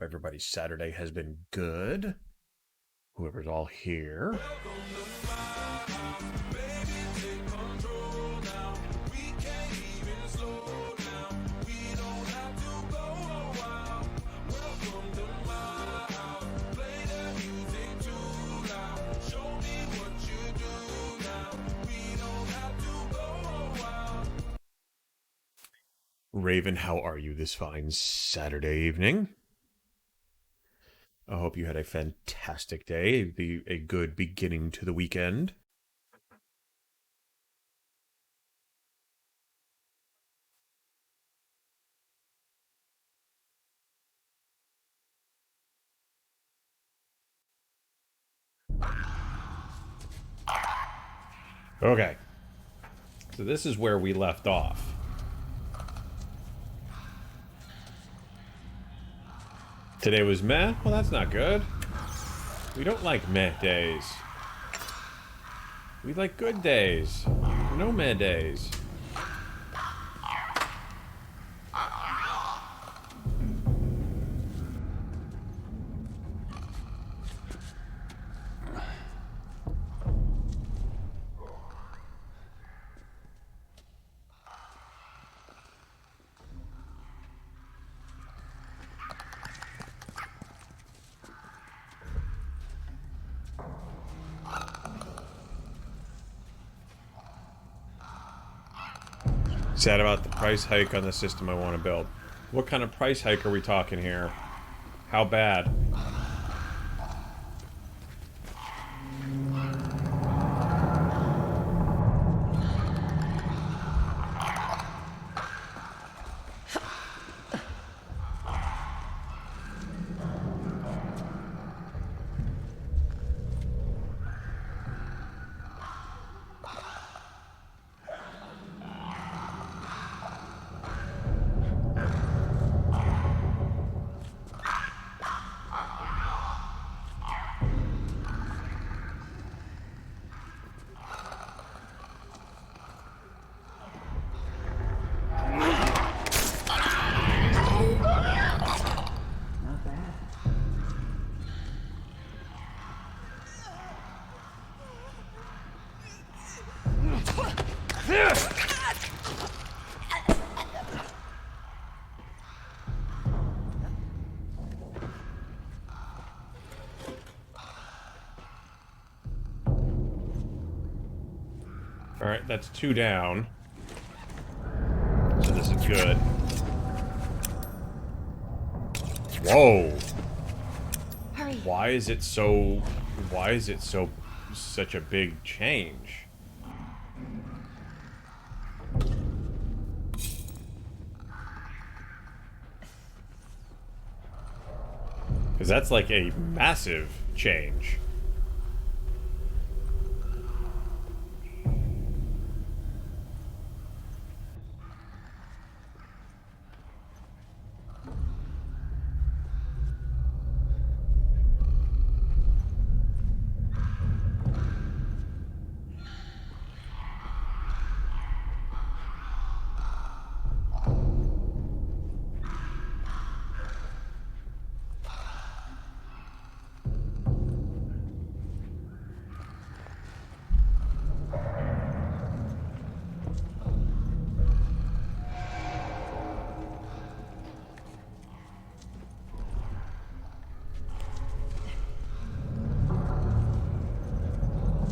everybody's Saturday has been good. Whoever's all here. Raven, how are you this fine Saturday evening? I hope you had a fantastic day, a good beginning to the weekend. Okay, so this is where we left off. Today was meh? Well, that's not good. We don't like meh days. We like good days. No meh days. Sad about the price hike on the system I want to build. What kind of price hike are we talking here? How bad? Alright, that's 2 down. So this is good. Whoa! Hurry. Why is it such a big change? Because that's like a massive change.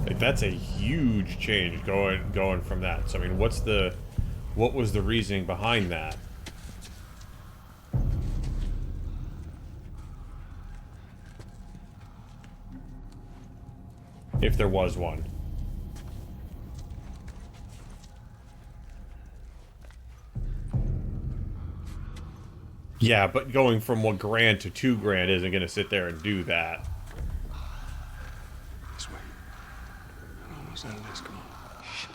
Like, that's a huge change going from that. So I mean, what was the reasoning behind that? If there was one. Yeah, but going from $1,000 to $2,000 isn't going to sit there and do that. This way. Almost out of this. Come on. Shit.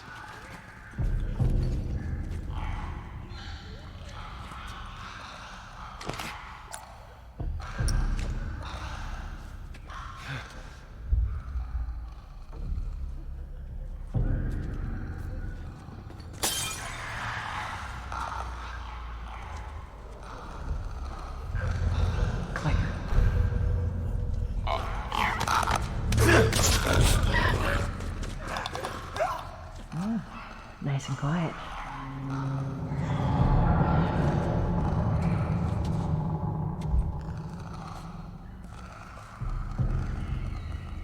Claire. Nice and quiet.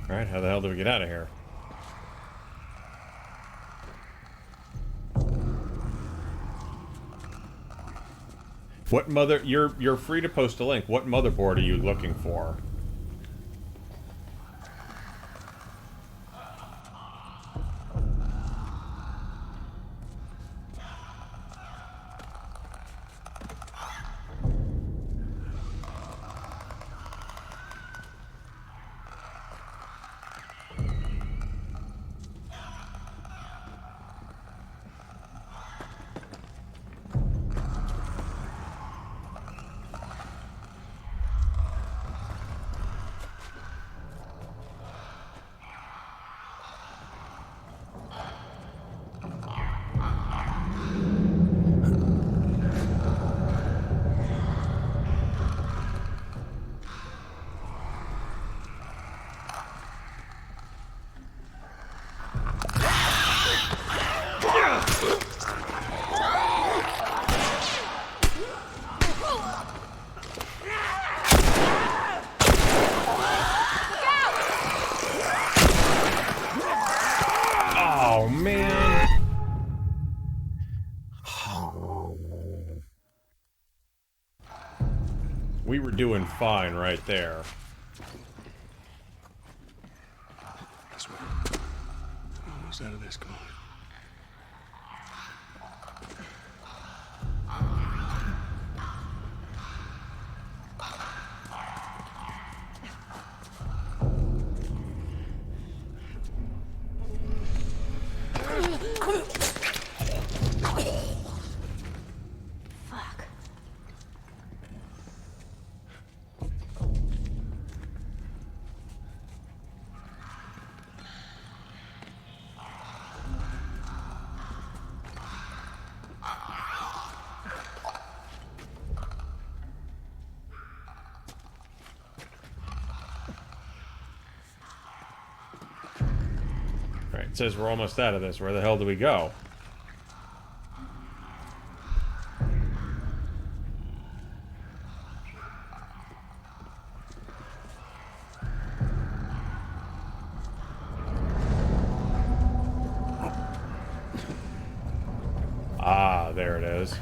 Alright, how the hell do we get out of here? What mother... You're free to post a link. What motherboard are you looking for? Oh, man. We were doing fine right there. This way. I'm almost out of this. Come on. Fuck. Right, it says we're almost out of this. Where the hell do we go? Ah, there it is.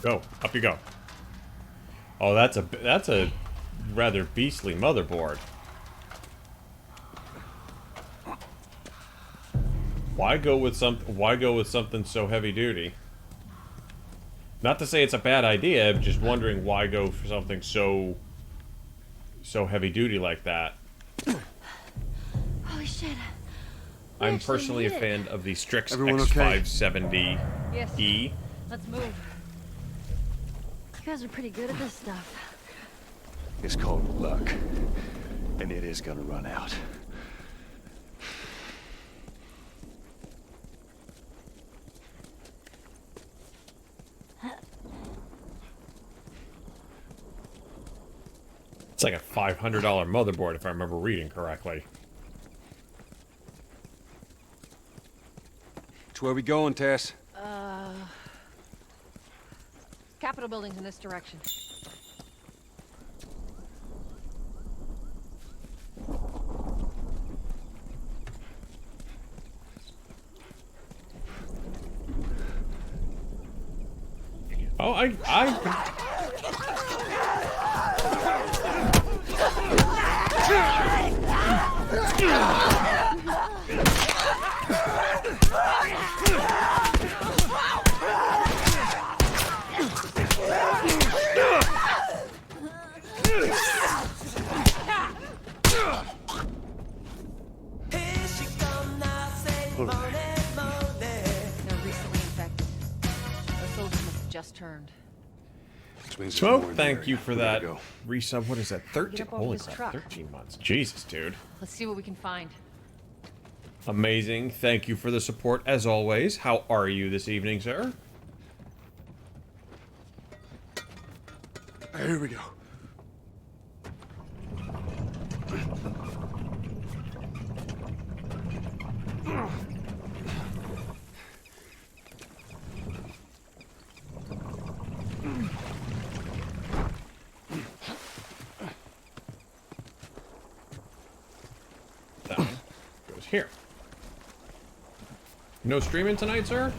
Go. Up you go. Oh, that's a rather beastly motherboard. Why go with something so heavy duty? Not to say it's a bad idea, I'm just wondering why go for something so heavy duty like that. Holy shit. I'm personally a fan of the Strix Everyone okay? X570E. Yes. Let's move. You guys are pretty good at this stuff. It's called luck, and it is gonna run out. It's like a $500 motherboard, if I remember reading correctly. Which way we going, Tess? Capitol building's in this direction. Oh, They're recently infected. The soldiers must have just turned. which means there's more Smoke, in the thank area. you for We gotta that go. resub. What is that? 13? up over Holy this crap, truck. 13 months. Jesus, dude. Let's see what we can find. Amazing. Thank you for the support as always. How are you this evening, sir? Here we go. That one goes here. No streaming tonight, sir?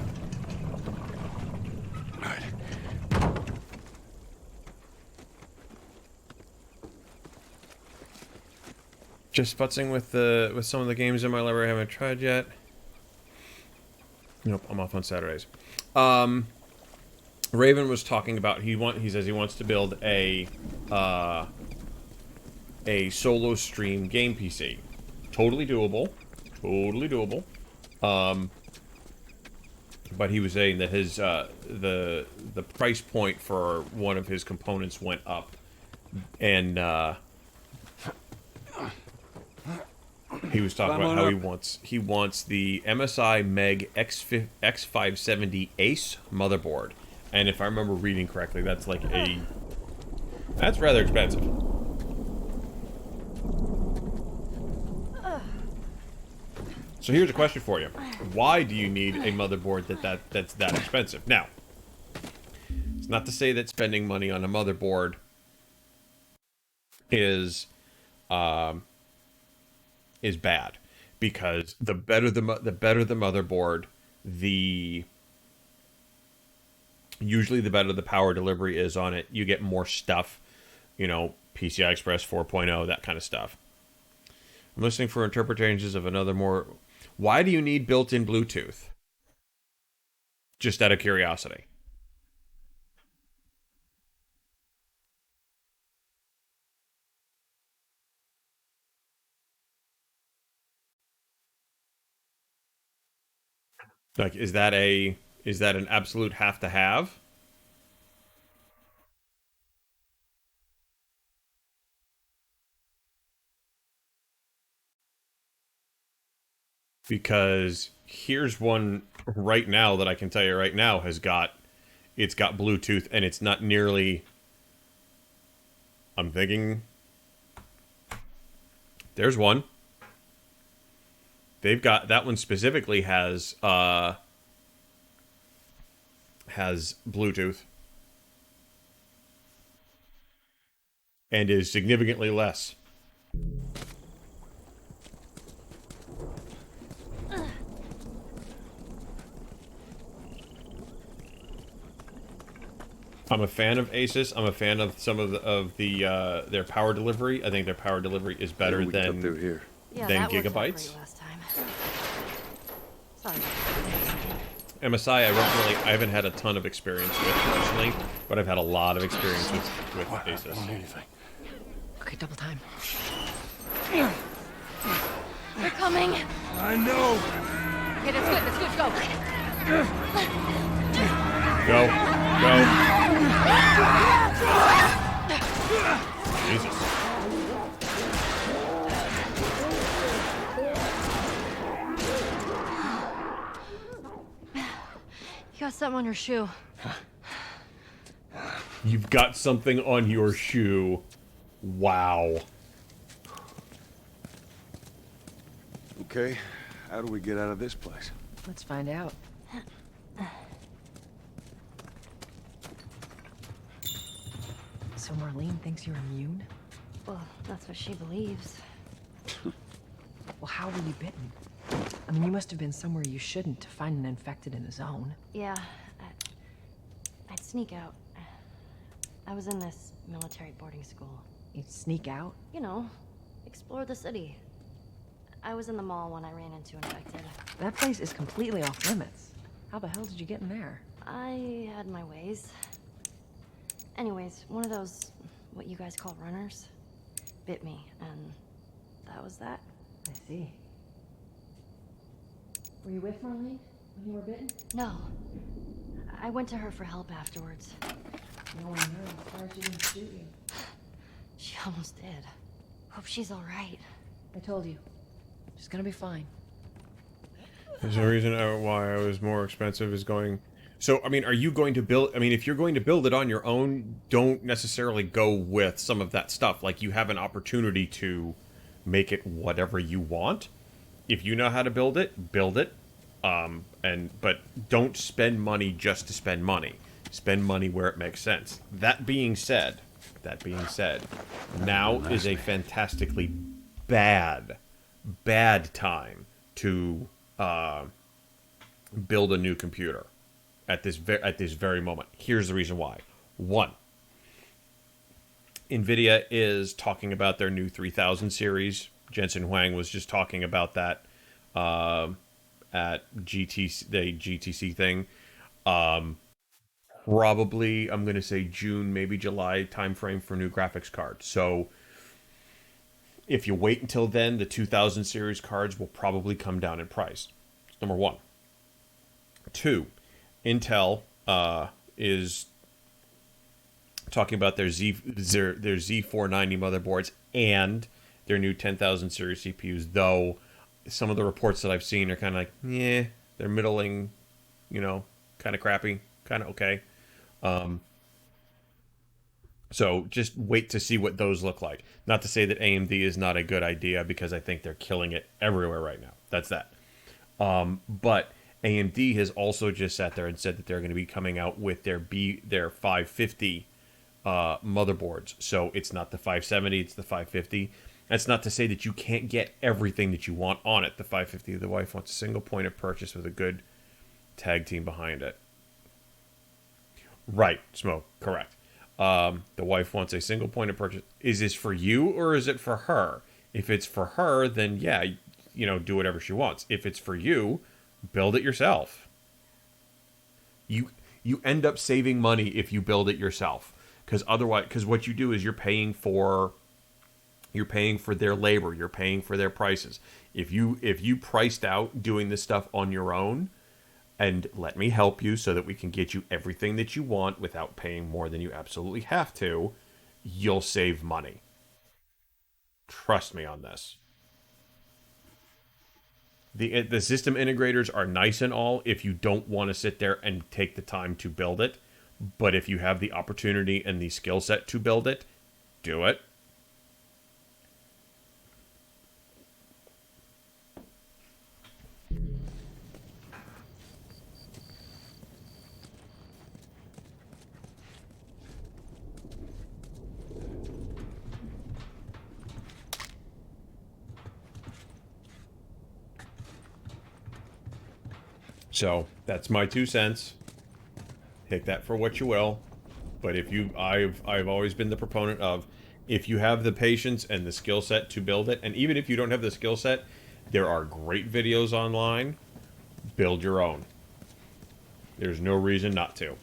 Right. Just futzing with some of the games in my library I haven't tried yet. Nope, I'm off on Saturdays. Raven was talking about he says he wants to build a solo stream game PC. Totally doable. Totally doable. But he was saying that his the price point for one of his components went up, and he was talking about how he wants the MSI Meg X570 Ace motherboard, and if I remember reading correctly, that's rather expensive. So here's a question for you: why do you need a motherboard that's that expensive? Now, it's not to say that spending money on a motherboard is bad, because the better the motherboard, usually the better the power delivery is on it. You get more stuff, PCI Express 4.0, that kind of stuff. I'm listening for interpretations of another more. Why do you need built-in Bluetooth? Just out of curiosity. Like, is that an absolute have to have? Because here's one right now that I can tell you right now it's got Bluetooth, and it's not nearly. I'm thinking. There's one. They've got that one specifically has Bluetooth and is significantly less. I'm a fan of Asus. I'm a fan of some of their power delivery. I think their power delivery is better We cut through than here. Yeah, than that worked out for gigabytes. you last time. Sorry. MSI, I haven't had a ton of experience with personally, but I've had a lot of experience with Asus. I don't need anything. Okay, double time. They're coming. I know. Okay, that's good, Go. Jesus. You got something on your shoe. You've got something on your shoe. Wow. Okay, how do we get out of this place? Let's find out. So Marlene thinks you're immune? Well, that's what she believes. Well, how were you bitten? I mean, you must have been somewhere you shouldn't to find an infected in the zone. Yeah, I'd sneak out. I was in this military boarding school. You'd sneak out? Explore the city. I was in the mall when I ran into infected. That place is completely off limits. How the hell did you get in there? I had my ways. Anyways, one of those, what you guys call runners, bit me, and that was that. I see. Were you with Marlene when you were bitten? No. I went to her for help afterwards. Knowing her, I'm sorry she didn't shoot you. She almost did. Hope she's all right. I told you. She's gonna be fine. There's no reason why I was more expensive is going... So, I mean, are you going to build... I mean, if you're going to build it on your own, don't necessarily go with some of that stuff. Like, you have an opportunity to make it whatever you want. If you know how to build it, build it. But don't spend money just to spend money. Spend money where it makes sense. That being said, now is a fantastically bad time to build a new computer at this very moment. Here's the reason why. One, NVIDIA is talking about their new 3000 series. Jensen Huang was just talking about that at GTC, the GTC thing. Probably, I'm going to say June, maybe July timeframe for new graphics cards. So if you wait until then, the 2000 series cards will probably come down in price. Number one. Two, Intel is talking about their Z490 motherboards and their new 10,000 series CPUs, though some of the reports that I've seen are kind of like, yeah, they're middling, kind of crappy, kind of okay. So just wait to see what those look like. Not to say that AMD is not a good idea, because I think they're killing it everywhere right now. That's that. But AMD has also just sat there and said that they're going to be coming out with their 550 motherboards. So it's not the 570, it's the 550. That's not to say that you can't get everything that you want on it. The 550, the wife wants a single point of purchase with a good tag team behind it. Right, Smoke, correct. The wife wants a single point of purchase. Is this for you or is it for her? If it's for her, then yeah, do whatever she wants. If it's for you, build it yourself. You end up saving money if you build it yourself, because what you do is you're paying for their labor, you're paying for their prices. If you priced out doing this stuff on your own, and let me help you so that we can get you everything that you want without paying more than you absolutely have to, you'll save money. Trust me on this. The system integrators are nice and all if you don't want to sit there and take the time to build it. But if you have the opportunity and the skill set to build it, do it. So that's my 2 cents. Take that for what you will. But I've always been the proponent of, if you have the patience and the skill set to build it, and even if you don't have the skill set, there are great videos online. Build your own. There's no reason not to.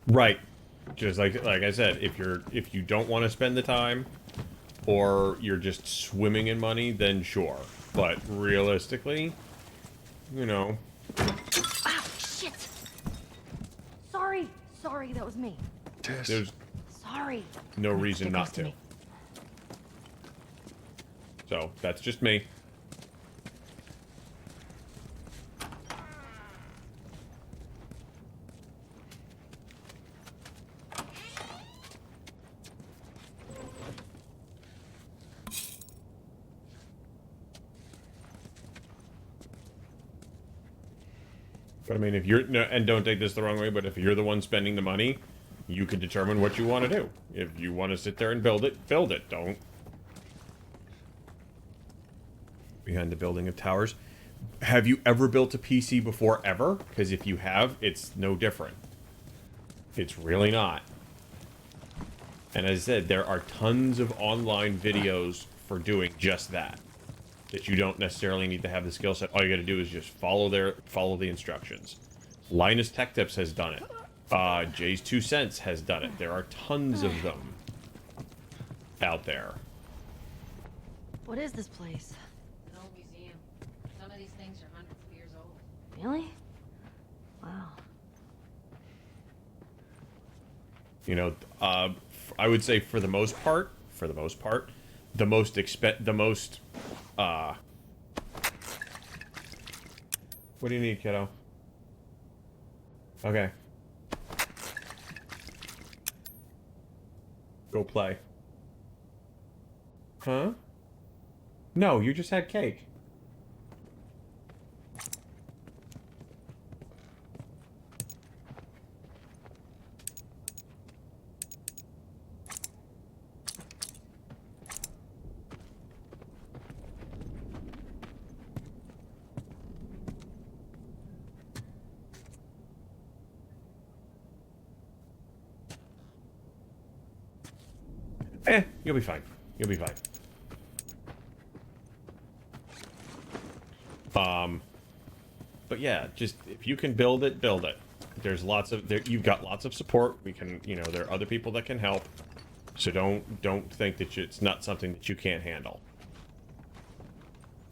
Right. Just like I said, if you don't want to spend the time, or you're just swimming in money, then sure. But realistically, Ow, shit! Sorry, that was me. Tess. there's Sorry. no reason Get not close to to. me. So that's just me. But I mean, if you're, no, and don't take this the wrong way, but if you're the one spending the money, you can determine what you want to do. If you want to sit there and build it, build it. Don't. Behind the building of towers. Have you ever built a PC before ever? Because if you have, it's no different. It's really not. And as I said, there are tons of online videos for doing just that. That you don't necessarily need to have the skill set. All you got to do is just follow the instructions. Linus Tech Tips has done it. Jay's 2 Cents has done it. There are tons of them out there. What is this place? An old museum. Some of these things are hundreds of years old. Really? Wow. You know, I would say for the most part, the most what do you need, kiddo? Okay. Go play. Huh? No, you just had cake. You'll be fine. You'll be fine. But yeah, just if you can build it, build it. There's lots of you've got lots of support. We can, you know, there are other people that can help. So don't think that it's not something that you can't handle.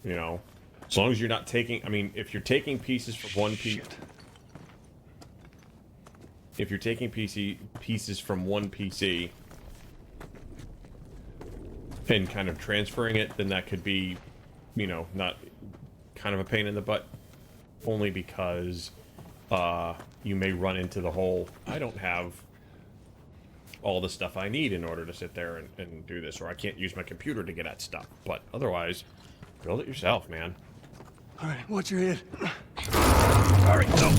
You know, as long as you're not taking. I mean, if you're taking pieces from one piece. If you're taking pieces from one PC and kind of transferring it, then that could be, you know, not kind of a pain in the butt, only because you may run into the whole, I don't have all the stuff I need in order to sit there and do this, or I can't use my computer to get at stuff. But otherwise, build it yourself, man. All right, watch your head. All right, go.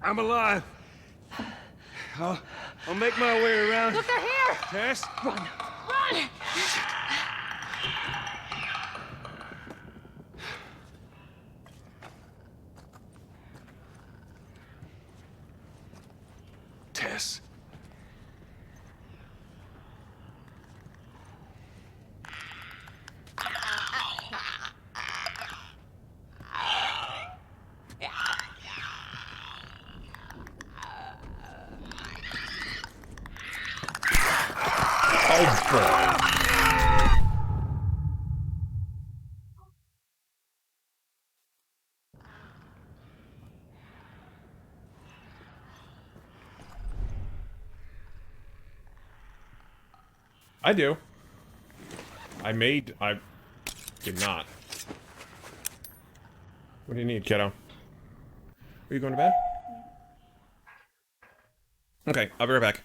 I'm alive. I'll make my way around. Look, they're here! Tess? Run! Tess. I do. I did not. What do you need, kiddo? Are you going to bed? Okay, I'll be right back.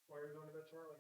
Why are you going to bed so early?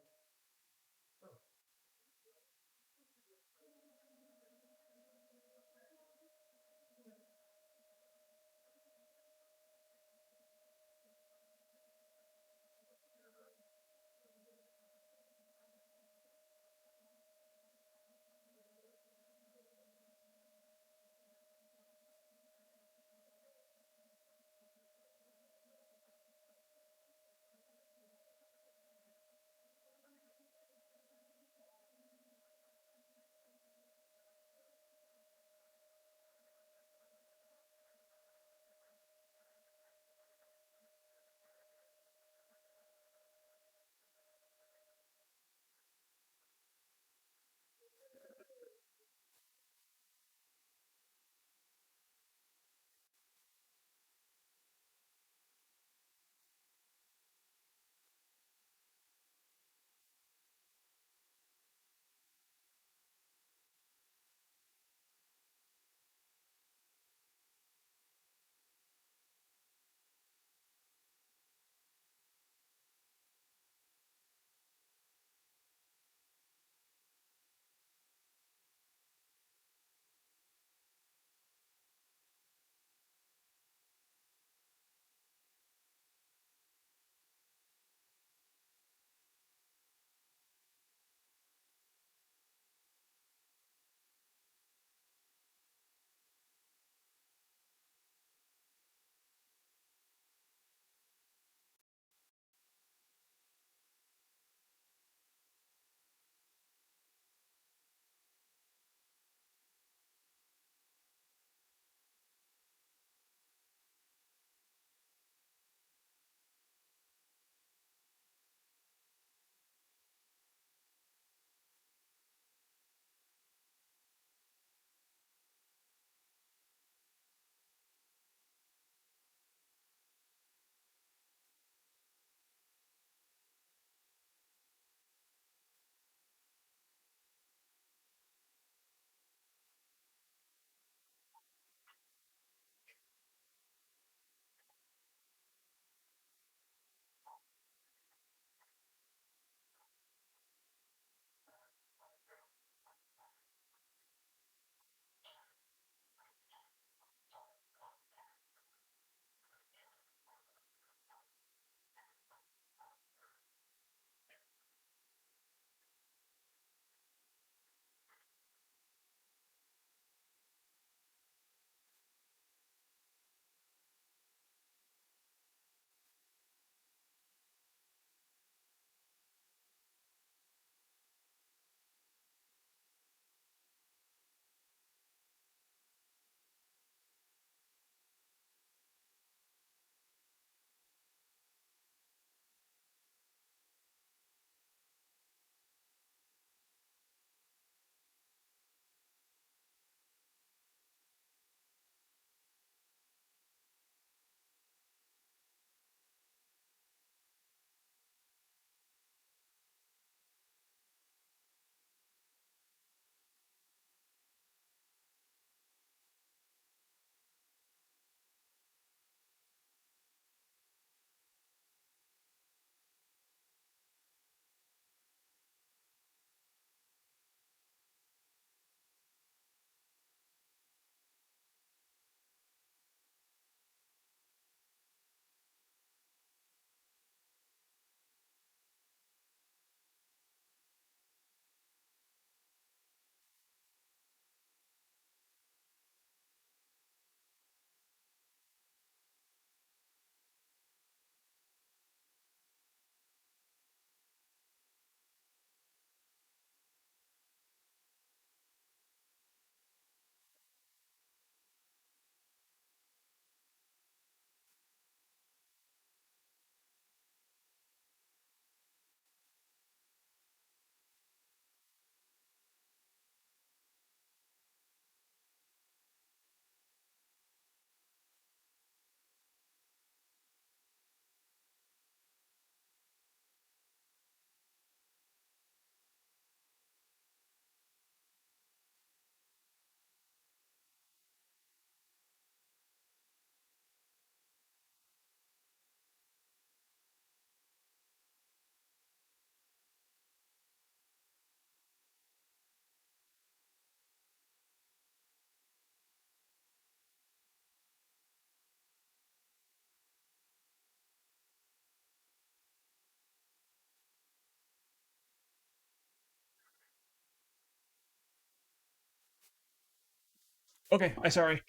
Okay, I'm sorry.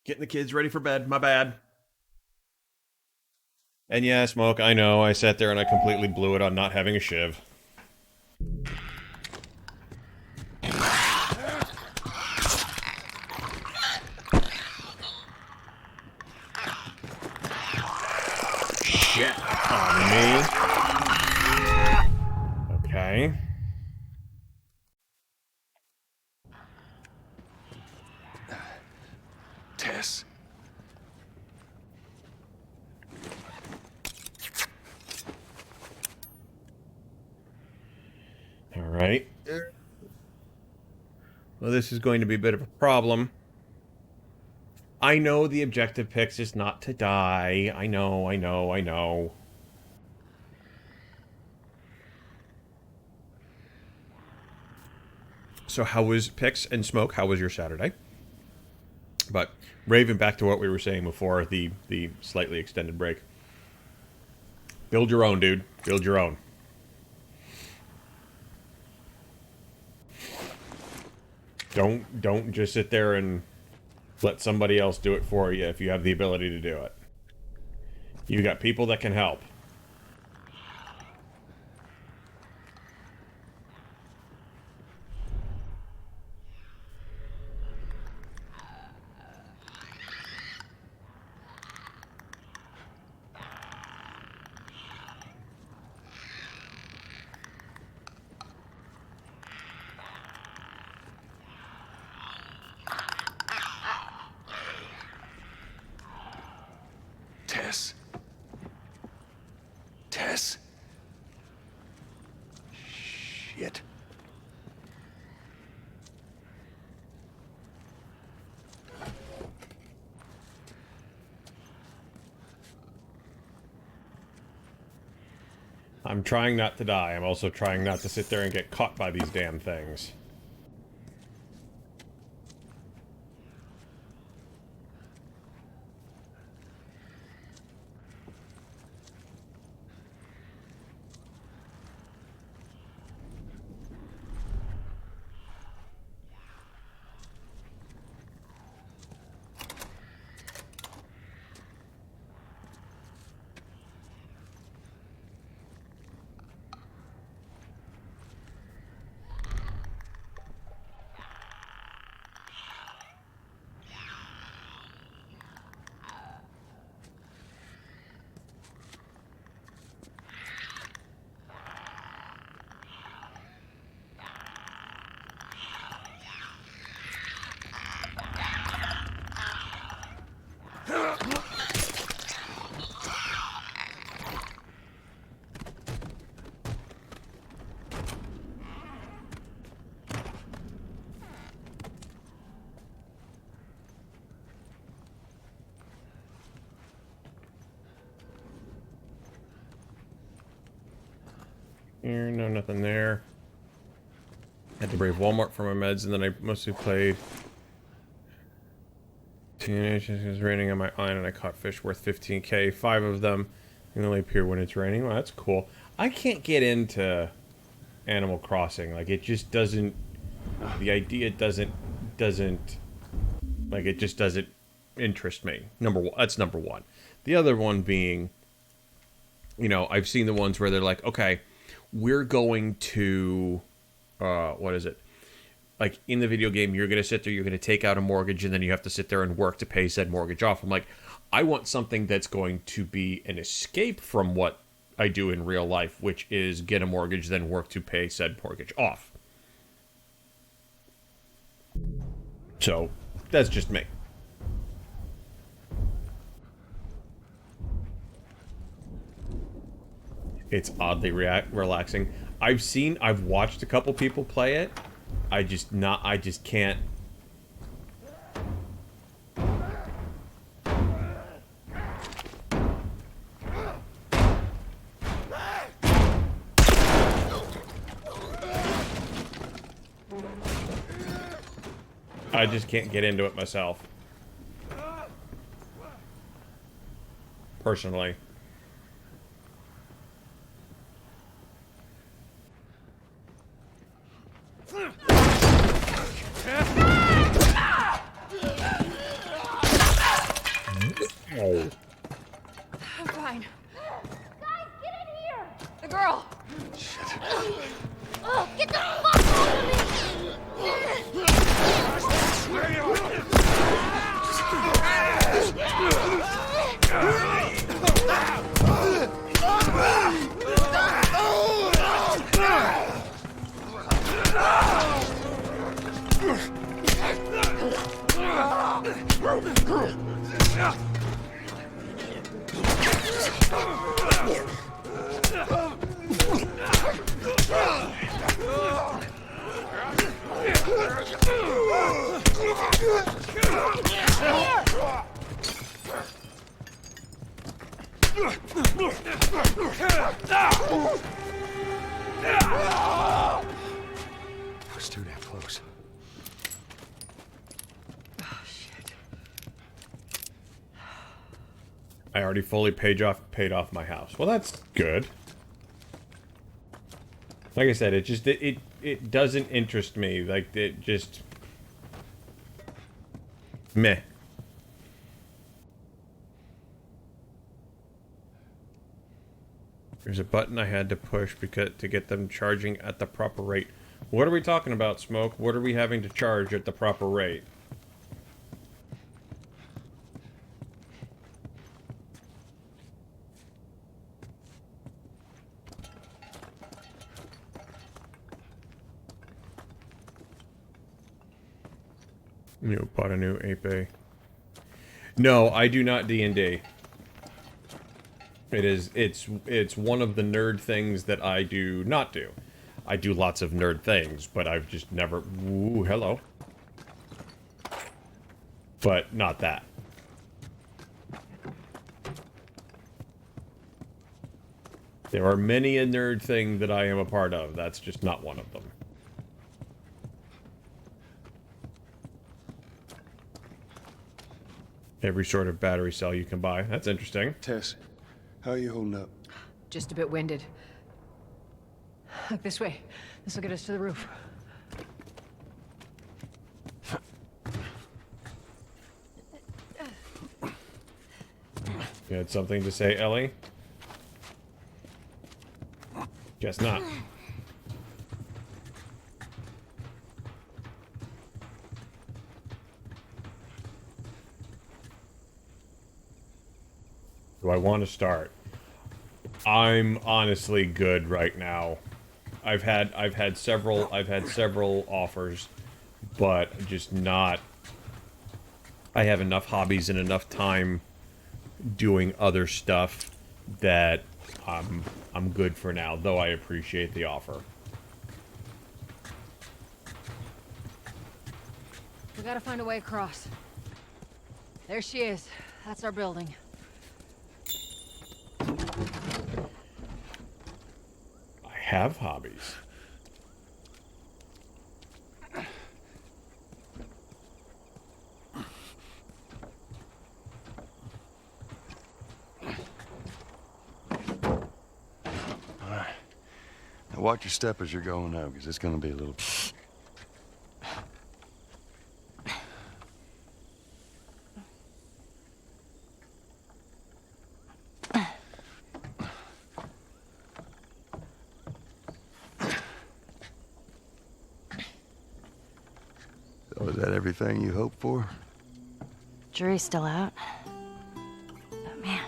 Getting the kids ready for bed. My bad. And yeah, Smoke, I know. I sat there and I completely blew it on not having a shiv. Shit on me. Okay. Tess. All right. Well, this is going to be a bit of a problem. I know the objective picks is not to die. I know. So how was Pix and Smoke? How was your Saturday? But Raven, back to what we were saying before the slightly extended break. Build your own, dude. Build your own. Don't just sit there and let somebody else do it for you if you have the ability to do it. You got people that can help. Tess. Tess. Shit. I'm trying not to die. I'm also trying not to sit there and get caught by these damn things. Here, no, nothing there. Had to brave Walmart for my meds, and then I mostly played Teenage is raining on my island, and I caught fish worth 15k. 5 of them can only appear when it's raining. Well, that's cool. I can't get into Animal Crossing. Like, it just doesn't... The idea doesn't... Like, it just doesn't interest me. That's number one. The other one being... You know, I've seen the ones where they're like, okay, we're going to... what is it? Like, in the video game, you're going to sit there, you're going to take out a mortgage, and then you have to sit there and work to pay said mortgage off. I'm like, I want something that's going to be an escape from what I do in real life, which is get a mortgage, then work to pay said mortgage off. So, that's just me. It's oddly relaxing. I've watched a couple people play it. I just can't. I just can't get into it myself. Personally. fine. Guys, get in here! The girl. Oh, get the fuck off of me! It's too damn close. I already fully paid off my house. Well, that's good. Like I said, it doesn't interest me. Like, it just meh. There's a button I had to push to get them charging at the proper rate. What are we talking about, Smoke? What are we having to charge at the proper rate? You bought a new ape. No, I do not D&D. It's one of the nerd things that I do not do. I do lots of nerd things, but I've just never... Ooh, hello. But not that. There are many a nerd thing that I am a part of. That's just not one of them. Every sort of battery cell you can buy. That's interesting. Tess, how are you holding up? Just a bit winded. Look this way. This will get us to the roof. You had something to say, Ellie? Guess not. Do I want to start? I'm honestly good right now. I've had several offers, but just not. I have enough hobbies and enough time doing other stuff that I'm good for now, though I appreciate the offer. We gotta find a way across. There she is. That's our building. I have hobbies. Now watch your step as you're going out, because it's gonna be a little... So is that everything you hoped for? Jury's still out. But man,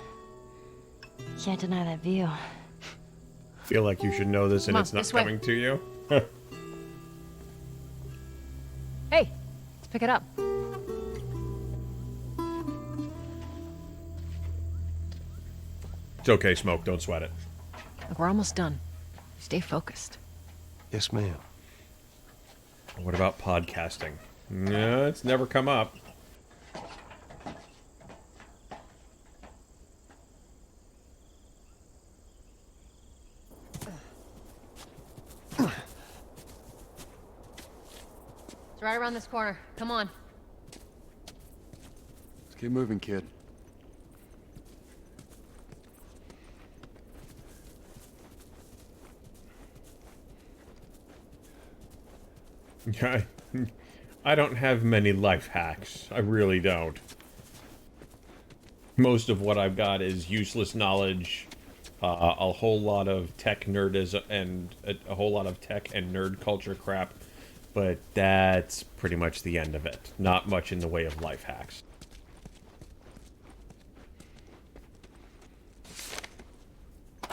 can't deny that view. Feel like you should know this and Come on, it's not this way. coming to you. Hey, let's pick it up. It's okay, Smoke. Don't sweat it. Look, we're almost done. Stay focused. Yes, ma'am. What about podcasting? No, it's never come up. It's right around this corner. Come on. Let's keep moving, kid. I don't have many life hacks. I really don't. most of what I've got is useless knowledge, a whole lot of tech nerdism, and a whole lot of tech and nerd culture crap, but that's pretty much the end of it. Not much in the way of life hacks.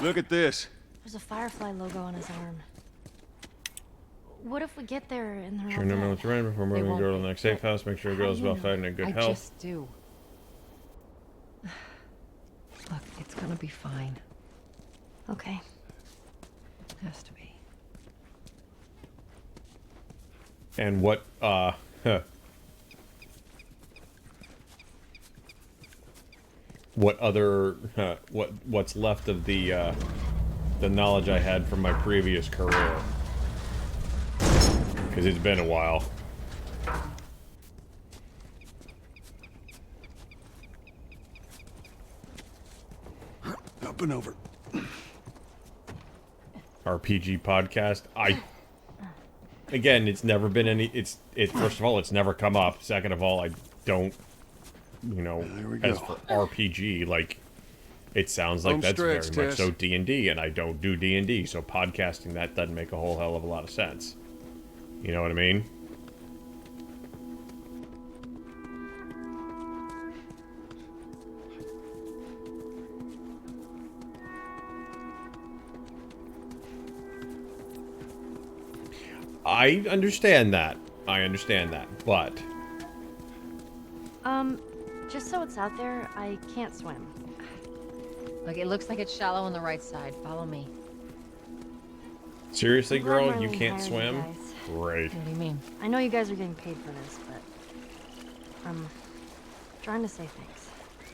Look at this. There's a Firefly logo on his arm. What if we get there and they're Sure, all no dead? one's around before moving the won't girl to be. the next safe house. Make sure the How girl's do you well know? fed and in good I health. just do. Look, it's gonna be fine. Okay. Has to be. And what, what other, what's left of the knowledge I had from my previous career. Because it's been a while. Up and over. RPG podcast. Again, it's never been any. First of all, it's never come up. Second of all, I don't. There we As go. for RPG, like, it sounds like Home that's stretch, very much Tess. so D&D, and I don't do D&D, so podcasting that doesn't make a whole hell of a lot of sense. You know what I mean? I understand that. But Just so it's out there, I can't swim. Look, it looks like it's shallow on the right side. Follow me. seriously, I'm glad girl, Marlene you can't hired you swim? guys. Great. What do you mean? I know you guys are getting paid for this, but I'm trying to say thanks.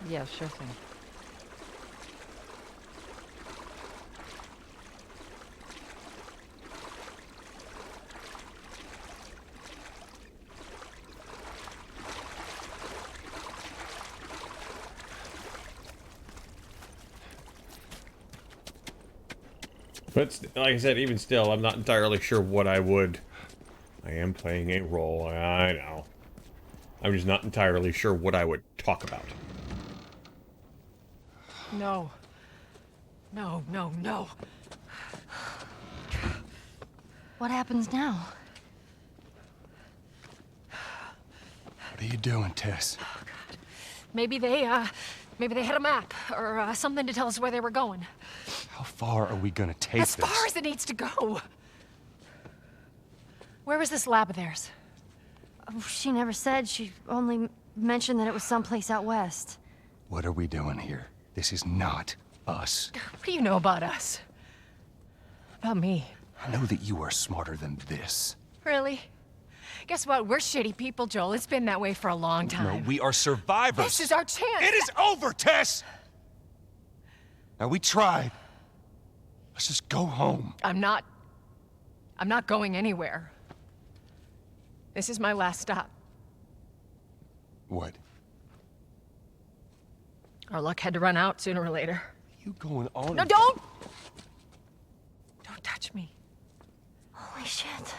Yeah, sure thing. But like I said, even still, I'm not entirely sure what I would. I am playing a role, I know. I'm just not entirely sure what I would talk about. No. No, no, no. What happens now? What are you doing, Tess? Maybe they had a map or something to tell us where they were going. How far are we gonna take As this? far as it needs to go. Where was this lab of theirs? Oh, she never said. She only mentioned that it was someplace out west. What are we doing here? This is not us. What do you know about us? About me? I know that you are smarter than this. Really? Guess what? We're shitty people, Joel. It's been that way for a long No, time. we are survivors. This is our chance. It is over, Tess! Now, we tried. Let's just go home. I'm not going anywhere. This is my last stop. What? Our luck had to run out sooner or later. You going on? No, don't! Don't touch me. Holy shit.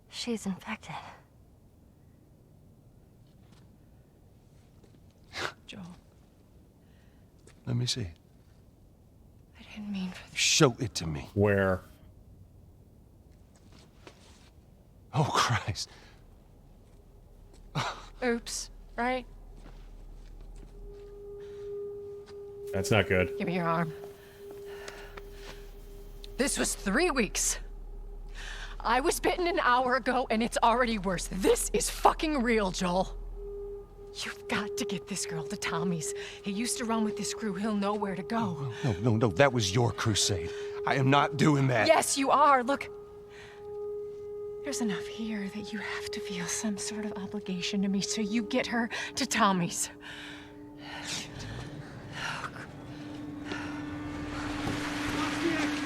She's infected. Joel, Let me see. I didn't mean for this. Show it to me. Where? Oh, Christ. Oops, right? That's not good. Give me your arm. This was 3 weeks. I was bitten an hour ago, and it's already worse. This is fucking real, Joel. You've got to get this girl to Tommy's. He used to run with this crew. He'll know where to go. No. That was your crusade. I am not doing that. Yes, you are. Look. There's enough here that you have to feel some sort of obligation to me, so you get her to Tommy's.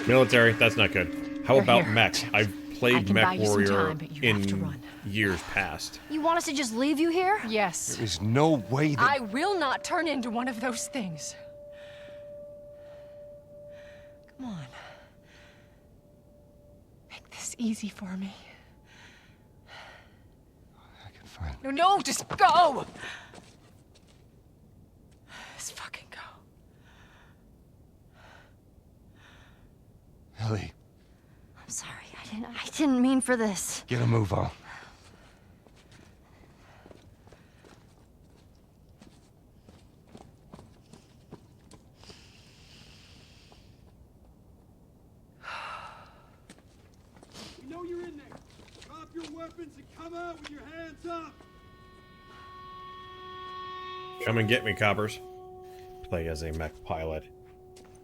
Military, that's not good. How They're about here. mechs? I've I played can buy Mech you some Warrior time, but you have to in run. years past. You want us to just leave you here? Yes. There's no way that... I will not turn into one of those things. Come on. Make this easy for me. I can find... No, just go! fucking go. Ellie, I'm sorry. I didn't mean for this. get a move on. We know you're in there. Drop your weapons and come out with your hands up. Come and get me, coppers. Play as a mech pilot.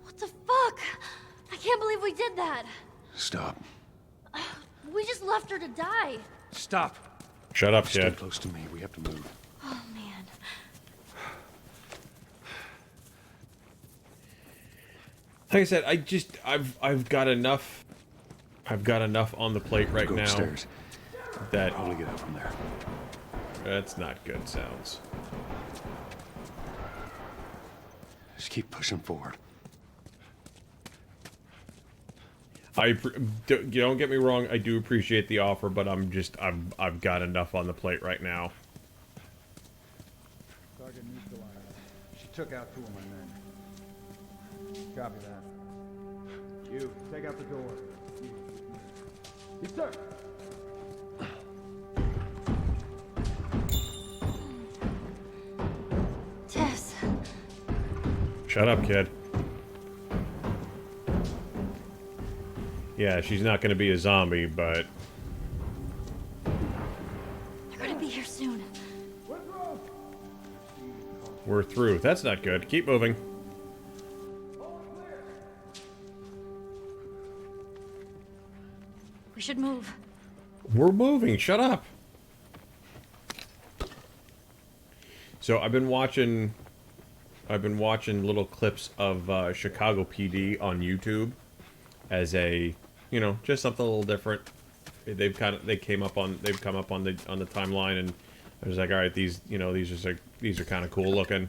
What the fuck? I can't believe we did that. Stop. We just left her to die. Stop. Shut up, Stay kid. close to me. We have to move. Oh, man. Like I said, I've got enough. I've got enough on the plate right Go now upstairs. that How do we get out from there? that's not good sounds. Just keep pushing forward. Don't get me wrong. I do appreciate the offer, but I've got enough on the plate right now. Target neutralized. She took out 2 of my men. Copy that. You, take out the door. Yes, sir. Tess. Shut up, kid. Yeah, she's not going to be a zombie, but They're gonna be here soon. we're through. That's not good. Keep moving. We should move. We're moving. Shut up. So I've been watching little clips of Chicago PD on YouTube as a, you know, just something a little different. They've come up on the timeline, and I was like, all right, these are kind of cool looking.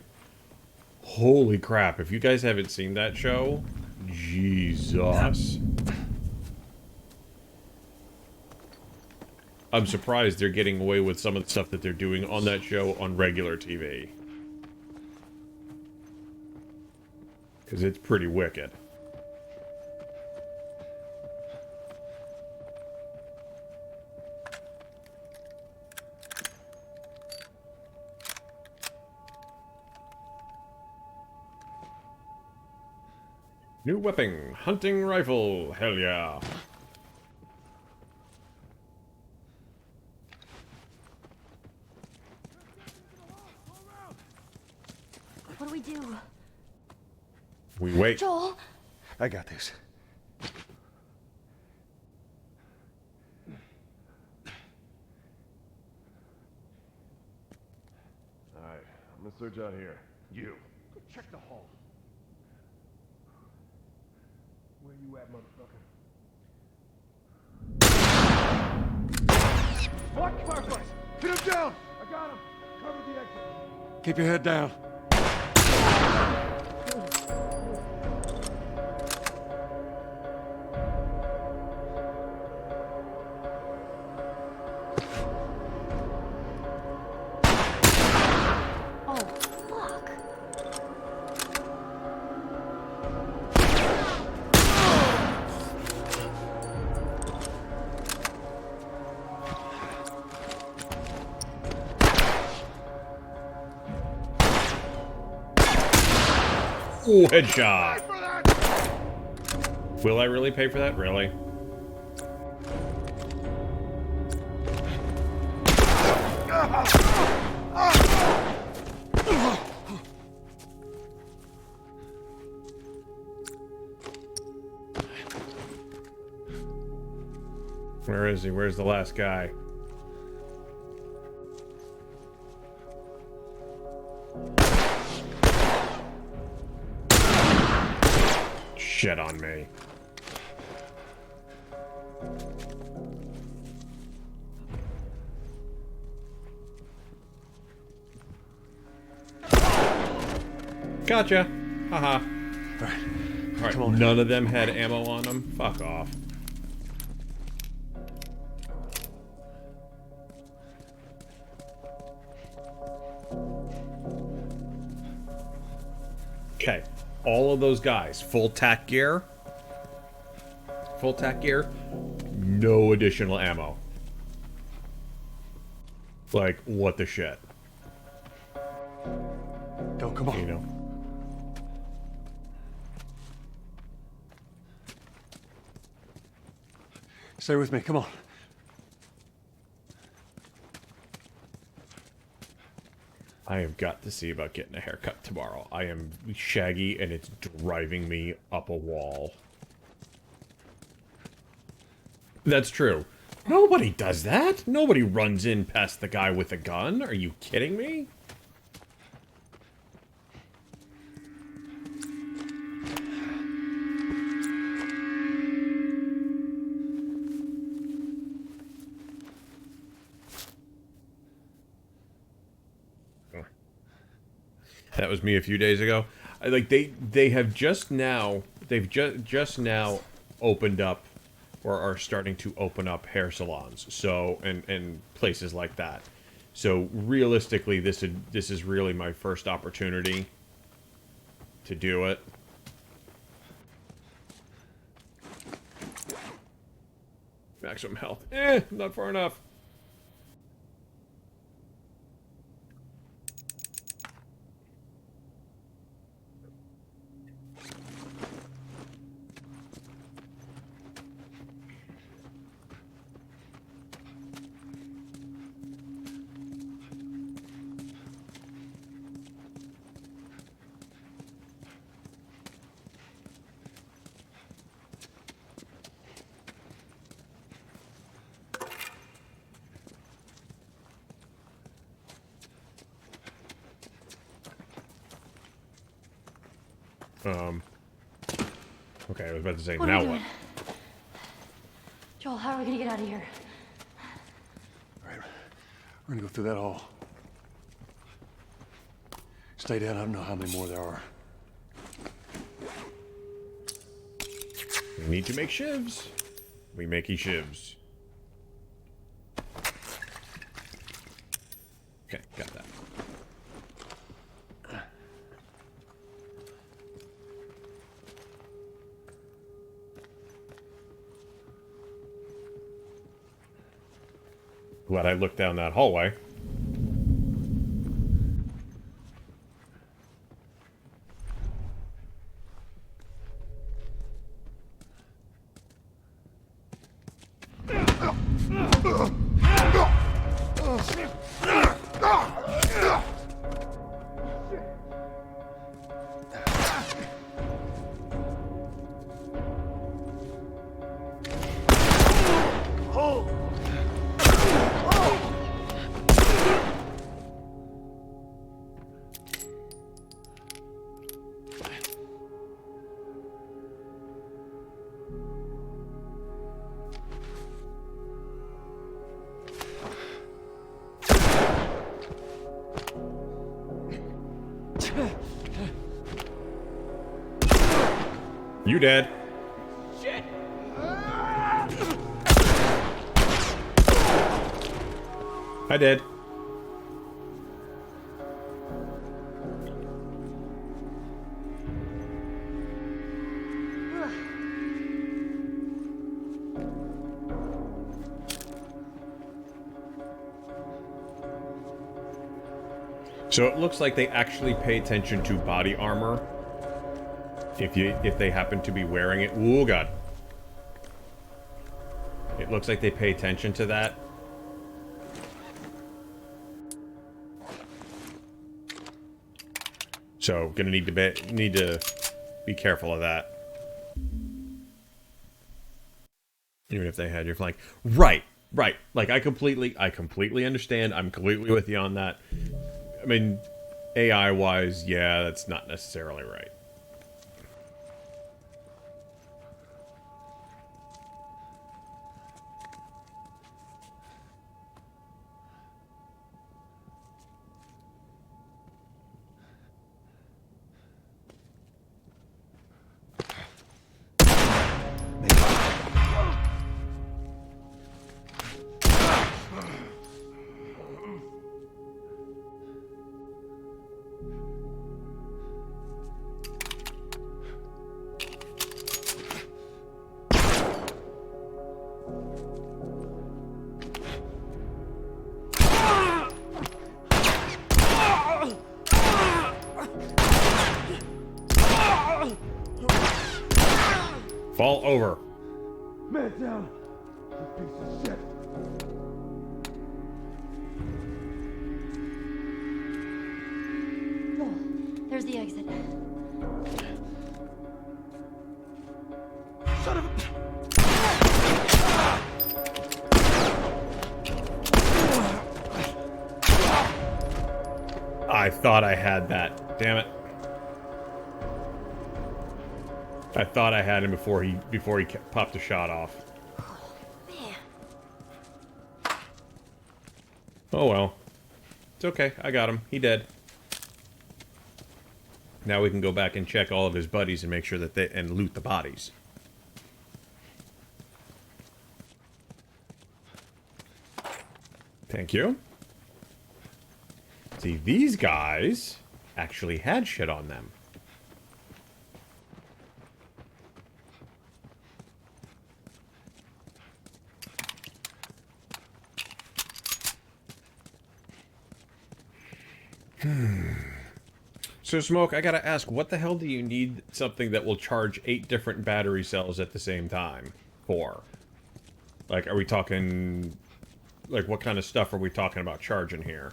Holy crap! If you guys haven't seen that show, Jesus. I'm surprised they're getting away with some of the stuff that they're doing on that show on regular TV. Because it's pretty wicked. New weapon, hunting rifle, hell yeah. What do we do? We wait. Joel? I got this. Alright, I'm gonna search out here. You. Go check the hall. Where you at, motherfucker? What? Fireflies! Hit him down! I got him! Cover the exit. Keep your head down. Oh, fuck. Ooh, headshot. Will I really pay for that? Really? Where is he? Where's the last guy? Shit on me. Gotcha. Haha. Alright, Come on. none of them had ammo on them? Fuck off. Okay, all of those guys, full tack gear, no additional ammo. Like, what the shit? Go, come on. You know? Stay with me, come on. I have got to see about getting a haircut tomorrow. I am shaggy and it's driving me up a wall. That's true. Nobody does that. Nobody runs in past the guy with a gun. Are you kidding me? That was me a few days ago. Like they have just now just now opened up or are starting to open up hair salons. So and places like that. So realistically this is really my first opportunity to do it. Maximum health. Not far enough. Okay, I was about to say, What are now we what? doing? Joel, how are we gonna get out of here? All right, we're gonna go through that hall. Stay down, I don't know how many more there are. We need to make shivs. We makey shivs. Okay, got that. Glad I looked down that hallway. You dead. Shit! I did. So it looks like they actually pay attention to body armor. If they happen to be wearing it. Ooh, God. It looks like they pay attention to that. So gonna need to be careful of that. Even if they had your flank. Right. Like I completely understand. I'm completely with you on that. I mean, AI wise, yeah, that's not necessarily right. Fall over. Man down! You piece of shit! Joel, there's the exit. Son of a... I thought I had that. Damn it. I thought I had him before he popped a shot off. Man. Oh well. It's okay. I got him. He dead. Now we can go back and check all of his buddies and make sure that and loot the bodies. Thank you. See, these guys actually had shit on them. So, Smoke, I gotta ask, what the hell do you need something that will charge 8 different battery cells at the same time for? Like, are we talking... Like, what kind of stuff are we talking about charging here?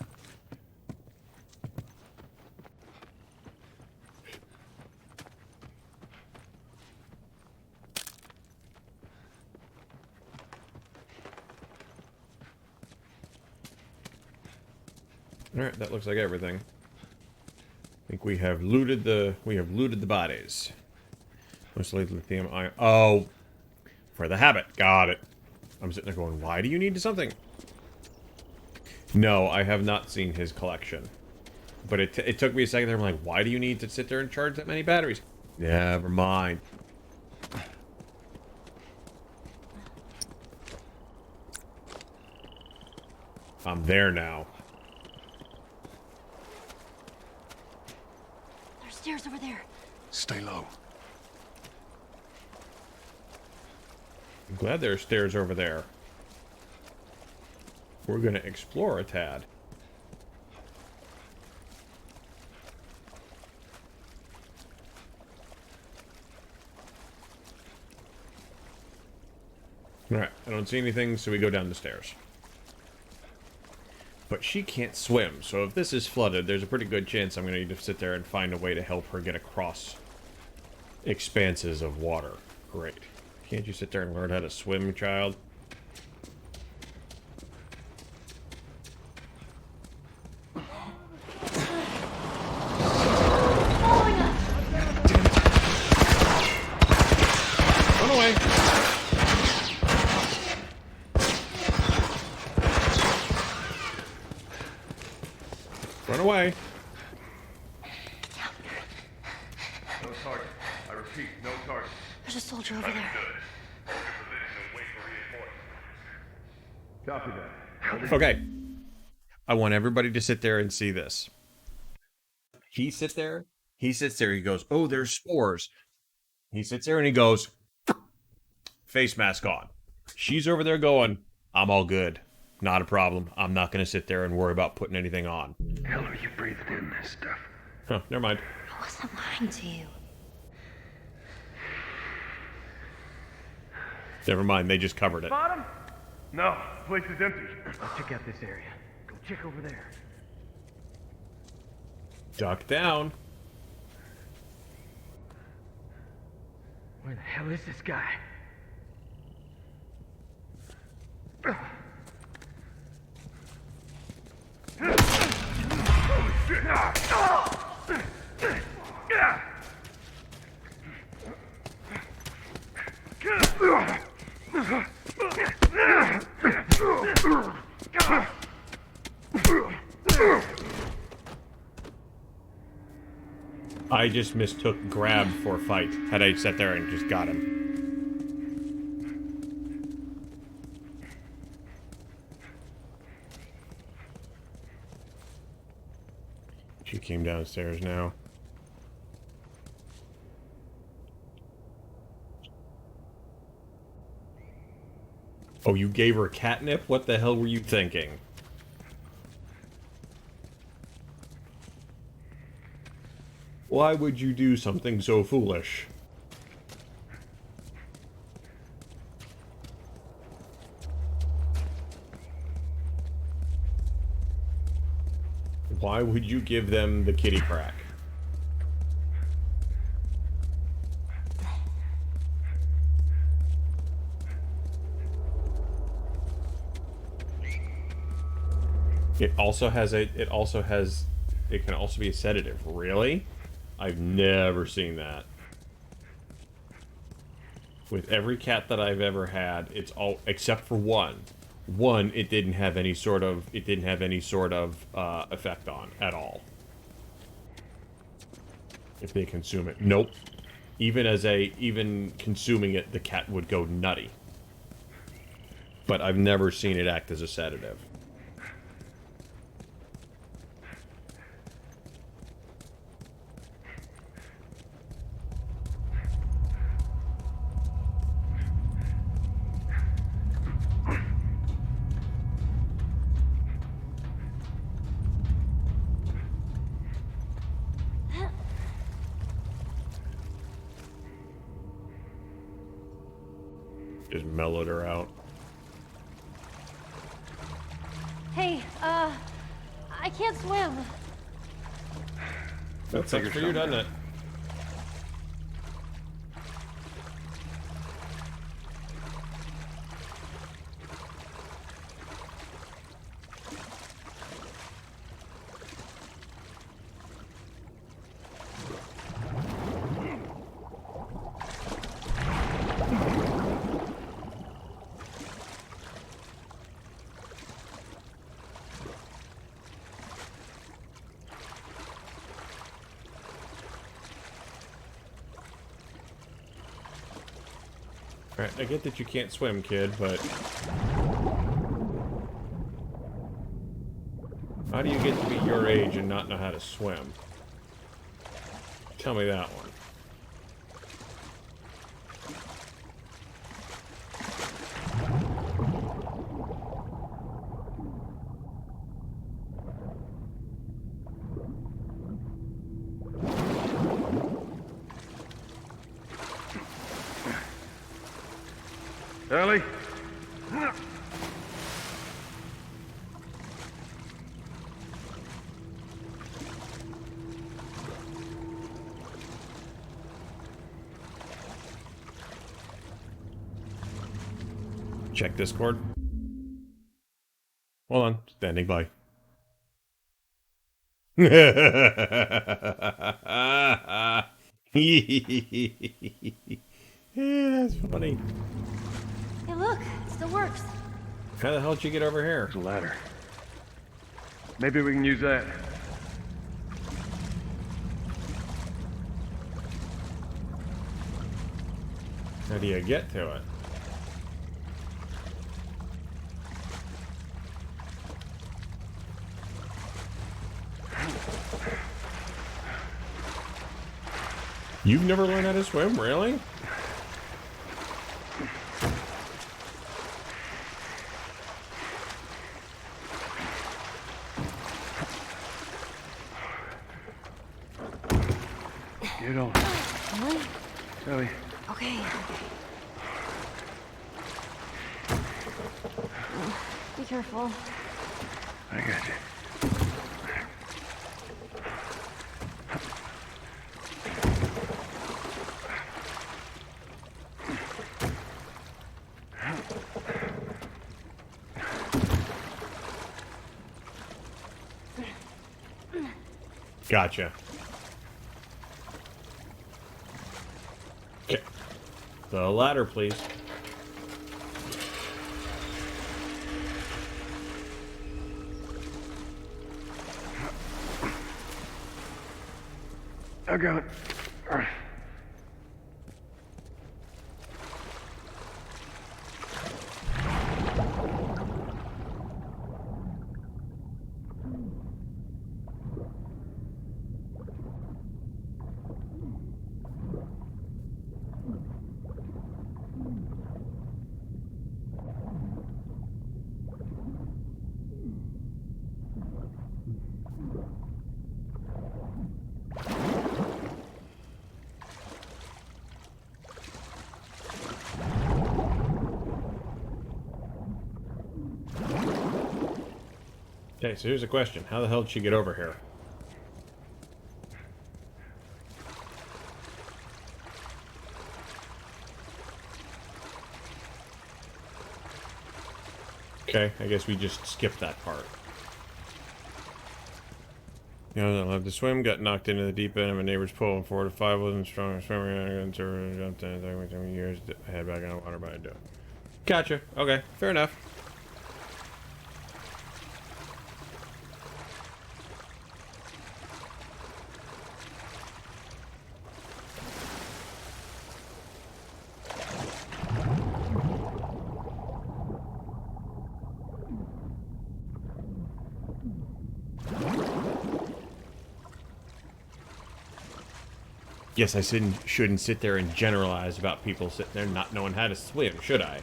Alright, that looks like everything. I think we have looted the bodies. Mostly lithium ion. Oh, for the habit. Got it. I'm sitting there going, why do you need something? No, I have not seen his collection. But it took me a second there. I'm like, why do you need to sit there and charge that many batteries? Never mind. I'm there now. There's stairs over there. Stay low. I'm glad there are stairs over there. We're gonna explore a tad. Alright, I don't see anything, so we go down the stairs. But she can't swim, so if this is flooded, there's a pretty good chance I'm gonna need to sit there and find a way to help her get across expanses of water. Great. Can't you sit there and learn how to swim, child? Run away! Run away! No target. I repeat, no target. There's a soldier over there. Good. Hold your position and wait for reinforcements. Copy that. Okay. I want everybody to sit there and see this. He sits there, he goes, oh, there's spores. He sits there and he goes, face mask on. She's over there going, I'm all good. Not a problem. I'm not going to sit there and worry about putting anything on. Hell are you breathing in this stuff? Huh, never mind. I wasn't lying to you. Never mind, they just covered it. Bottom? No, the place is empty. Let's check out this area. Go check over there. Duck down. Where the hell is this guy? I just mistook grab for fight. Had I sat there and just got him. She came downstairs now. Oh, you gave her catnip? What the hell were you thinking? Why would you do something so foolish? Why would you give them the kitty crack? It can also be a sedative. Really? I've never seen that. With every cat that I've ever had, it's all except for one. One, it didn't have any sort of effect on at all. If they consume it, nope. Even consuming it, the cat would go nutty. But I've never seen it act as a sedative. Just mellowed her out. Hey, I can't swim. That sucks for you, doesn't it? Alright, I get that you can't swim, kid, but... how do you get to be your age and not know how to swim? Tell me that one. Ellie? Check Discord. Hold on, standing by. Yeah, that's funny. Hey, look, it still works. How the hell did you get over here? There's a ladder. Maybe we can use that. How do you get to it? You've never learned how to swim, really? Get on. Really? Ellie. Okay. Be careful. I got you. Gotcha. Okay. The ladder, please. I got it. All right. Okay, so here's a question. How the hell did she get over here? Okay, I guess we just skipped that part. You know, I love to swim, got knocked into the deep end of a neighbor's pool, and 4 to 5 wasn't strong swimmer, and jumped in, it took me years to head back on the water, but I do. Gotcha. Okay, fair enough. Yes, I shouldn't sit there and generalize about people sitting there not knowing how to swim, should I?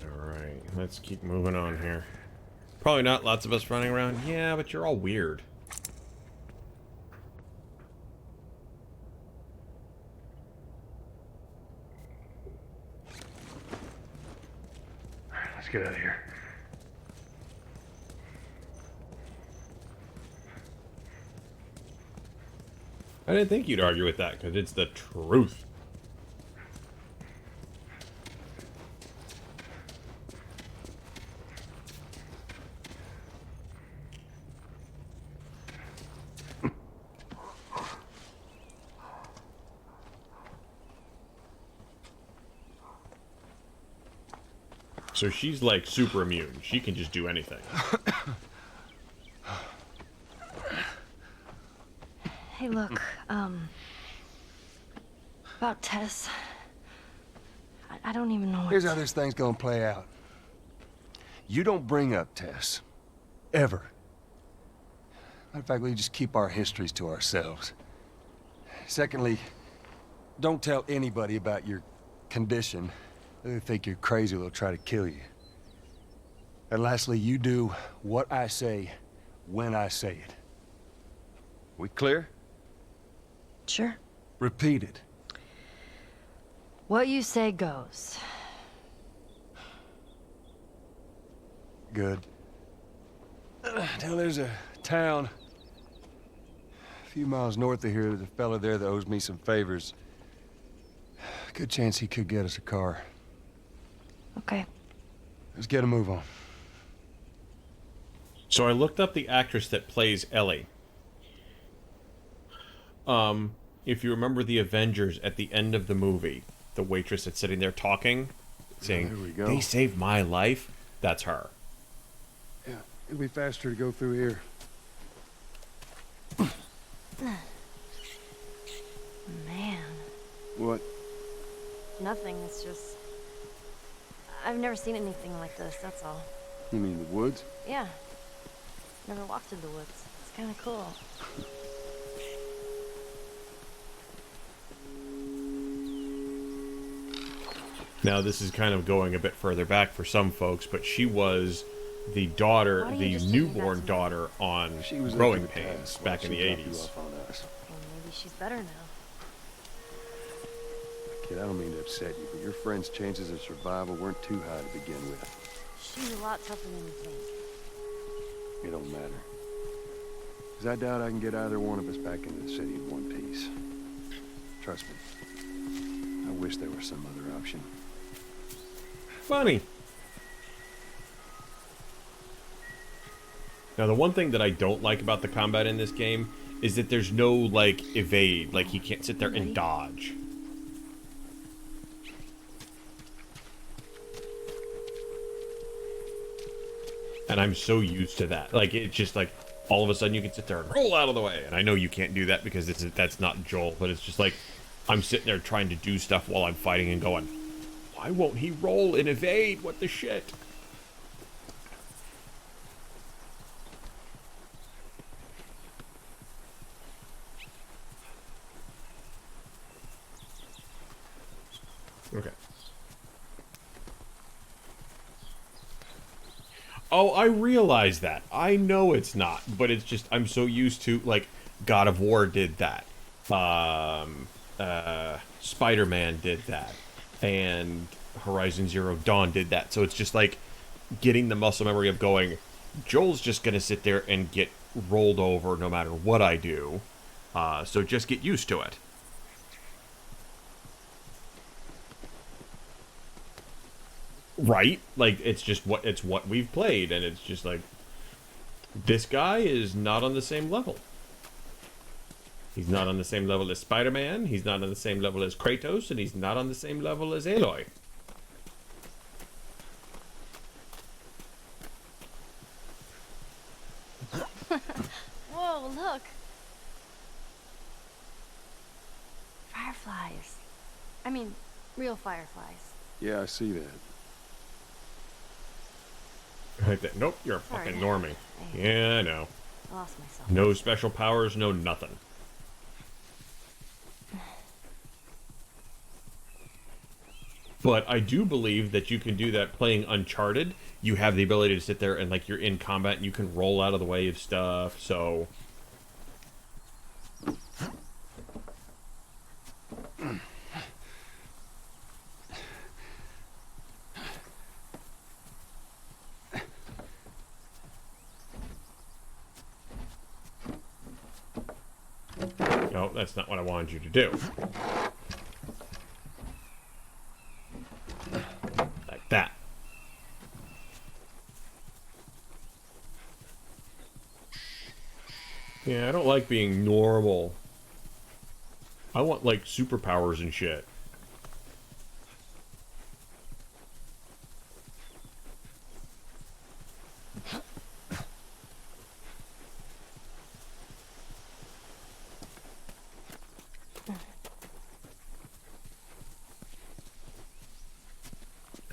Alright, let's keep moving on here. Probably not lots of us running around. Yeah, but you're all weird. Let's get out of here. I didn't think you'd argue with that, because it's the truth. So she's like super immune. She can just do anything. Hey, look, about Tess. I don't even know what Here's how this thing's gonna play out. You don't bring up Tess. Ever. Matter of fact, we just keep our histories to ourselves. Secondly, don't tell anybody about your condition. They think you're crazy, they'll try to kill you. And lastly, you do what I say when I say it. We clear? Sure. Repeat it. What you say goes. Good. Now there's a town a few miles north of here. There's a fella there that owes me some favors. Good chance he could get us a car. Okay. Let's get a move on. So I looked up the actress that plays Ellie. If you remember the Avengers at the end of the movie, the waitress that's sitting there talking, saying, Here we go. "They saved my life," that's her. Yeah, it'll be faster to go through here. Man, What? nothing. It's just... I've never seen anything like this, that's all. You mean the woods? Yeah. Never walked in the woods. It's kind of cool. Now, this is kind of going a bit further back for some folks, but she was the daughter, Why don't the you just take me back newborn to me? daughter on She was Growing looking at Pains Tess back while in the she dropped you 80s. off on us. Well, maybe she's better now. Kid, I don't mean to upset you, but your friend's chances of survival weren't too high to begin with. She's a lot tougher than you think. It don't matter. Because I doubt I can get either one of us back into the city in one piece. Trust me. I wish there was some other option. Funny. Now, the one thing that I don't like about the combat in this game is that there's no, like, evade. Like, he can't sit there and dodge. And I'm so used to that. Like, it's just like, all of a sudden you can sit there and roll out of the way. And I know you can't do that because that's not Joel, but it's just like, I'm sitting there trying to do stuff while I'm fighting and going, why won't he roll and evade? What the shit? Okay. Oh, I realize that. I know it's not, but it's just I'm so used to, like, God of War did that. Spider-Man did that. And Horizon Zero Dawn did that. So it's just like getting the muscle memory of going, Joel's just gonna sit there and get rolled over no matter what I do. So just get used to it. Right? Like, it's what we've played, and it's just like, this guy is not on the same level. He's not on the same level as Spider-Man, he's not on the same level as Kratos, and he's not on the same level as Aloy. Whoa, look! Fireflies. I mean, real fireflies. Yeah, I see that. Like that. Nope, you're a Sorry. fucking normie. Yeah, I know. I lost myself. No special powers, no nothing. But I do believe that you can do that playing Uncharted. You have the ability to sit there and, like, you're in combat and you can roll out of the way of stuff, so... No, that's not what I wanted you to do. Like that. Yeah, I don't like being normal. I want, like, superpowers and shit.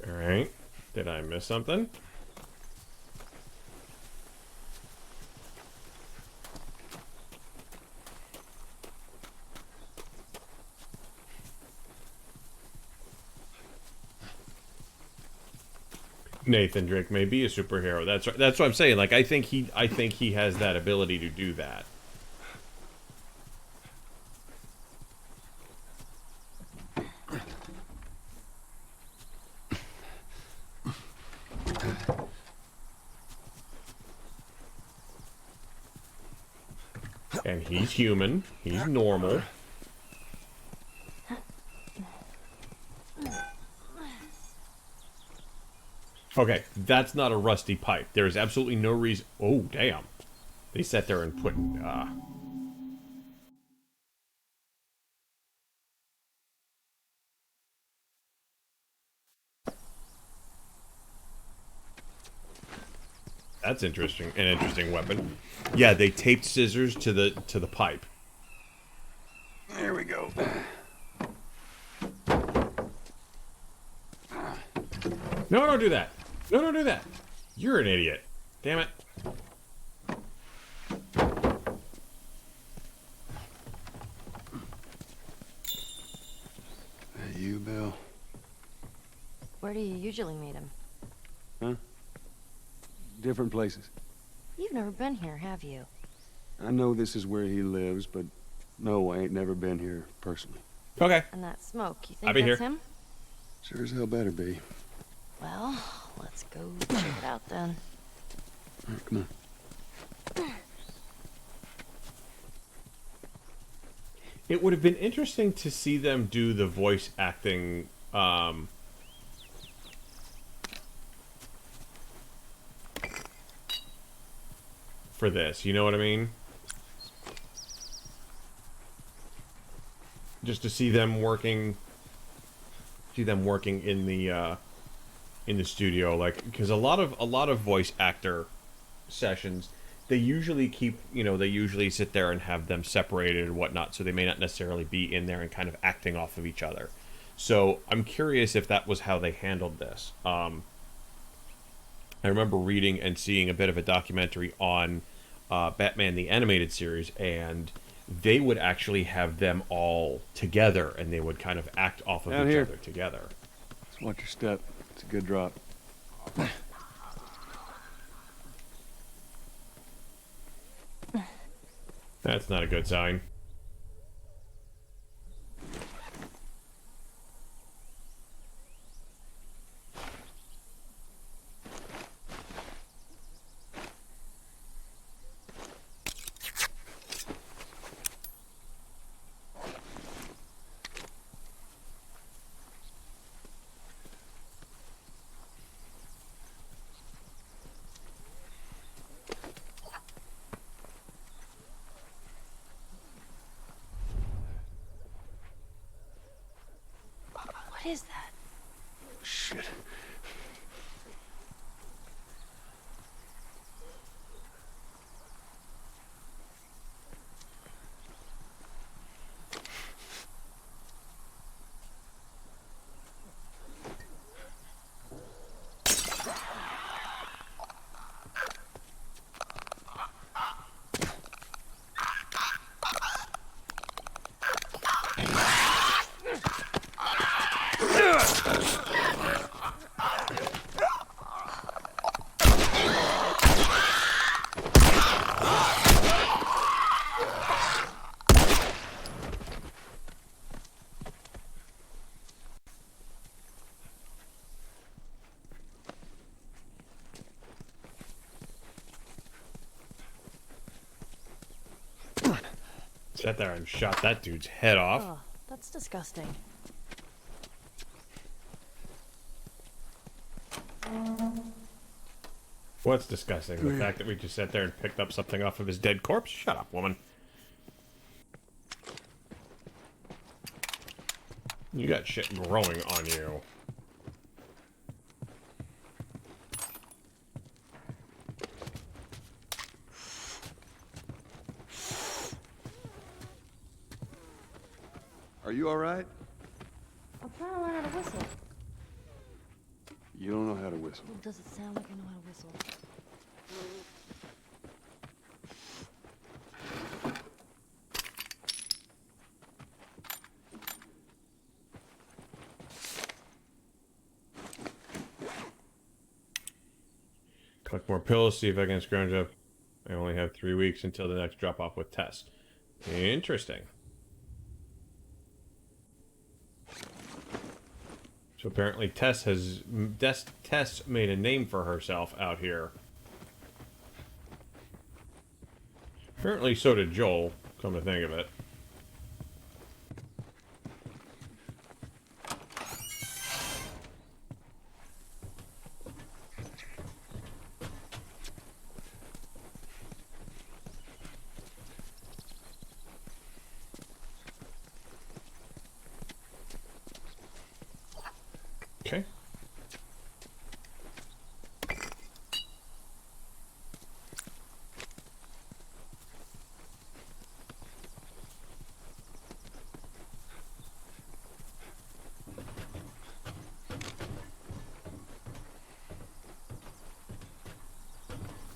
Alright. Did I miss something? Nathan Drake may be a superhero. That's right. That's what I'm saying. Like, I think he has that ability to do that. And he's human. He's normal. Okay, that's not a rusty pipe. There is absolutely no reason... Oh, damn. They sat there and put... That's interesting. An interesting weapon. Yeah, they taped scissors to the pipe. There we go. No, don't do that. No, don't do that. You're an idiot. Damn it. Hey, you, Bill? Where do you usually meet him? Huh? Different places. You've never been here, have you? I know this is where he lives, but no, I ain't never been here personally. Okay. And that smoke, you think I'll be that's here. him? Sure as hell better be. Well, let's go check it out then. All right, come on. It would have been interesting to see them do the voice acting, for this, you know what I mean? Just to see them working in the studio, like, because a lot of voice actor sessions, they usually keep, they usually sit there and have them separated and whatnot, so they may not necessarily be in there and kind of acting off of each other. So I'm curious if that was how they handled this. I remember reading and seeing a bit of a documentary on Batman the Animated Series, and they would actually have them all together, and they would kind of act off of Down each here. other together. Just watch your step. It's a good drop. That's not a good sign. What is that? Shit. Sat there and shot that dude's head off. Oh, that's disgusting. What's disgusting? The fact that we just sat there and picked up something off of his dead corpse? Shut up, woman. You got shit growing on you. Are you all right? I'm trying to learn how to whistle. You don't know how to whistle. Well, does it sound like I know how to whistle? Collect more pills, see if I can scrounge up. I only have 3 weeks until the next drop off with Tess. Interesting. So apparently Tess made a name for herself out here. Apparently so did Joel, come to think of it. Okay.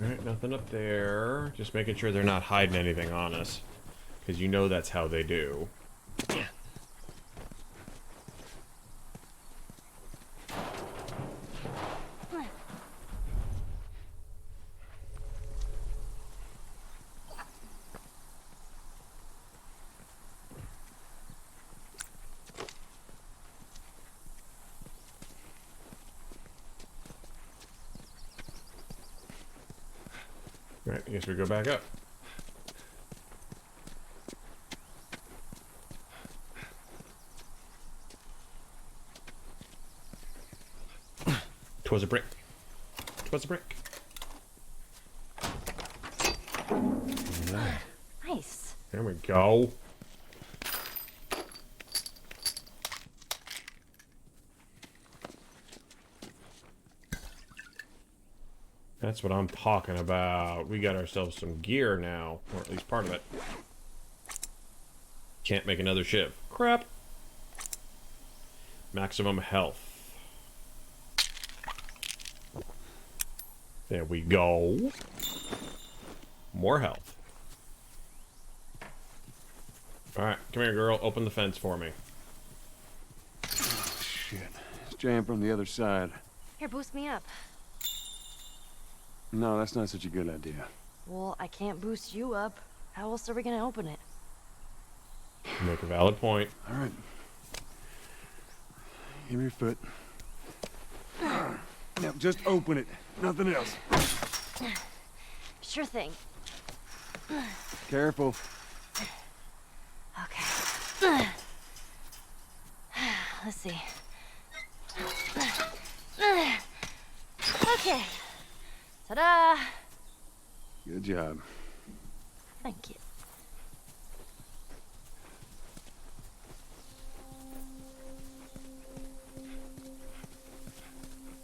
Alright, nothing up there. Just making sure they're not hiding anything on us. Because you know that's how they do. Right, I guess we go back up. Twas a brick. Twas a brick. Nice. There we go. That's what I'm talking about. We got ourselves some gear now, or at least part of it. Can't make another shiv. Crap. Maximum health. There we go. More health. Alright, come here, girl. Open the fence for me. Oh, shit. It's jammed from the other side. Here, boost me up. No, that's not such a good idea. Well, I can't boost you up. How else are we gonna open it? You make a valid point. All right. Give me your foot. Now, just open it. Nothing else. Sure thing. Careful. Okay. Let's see. Okay. Ta-da! Good job. Thank you.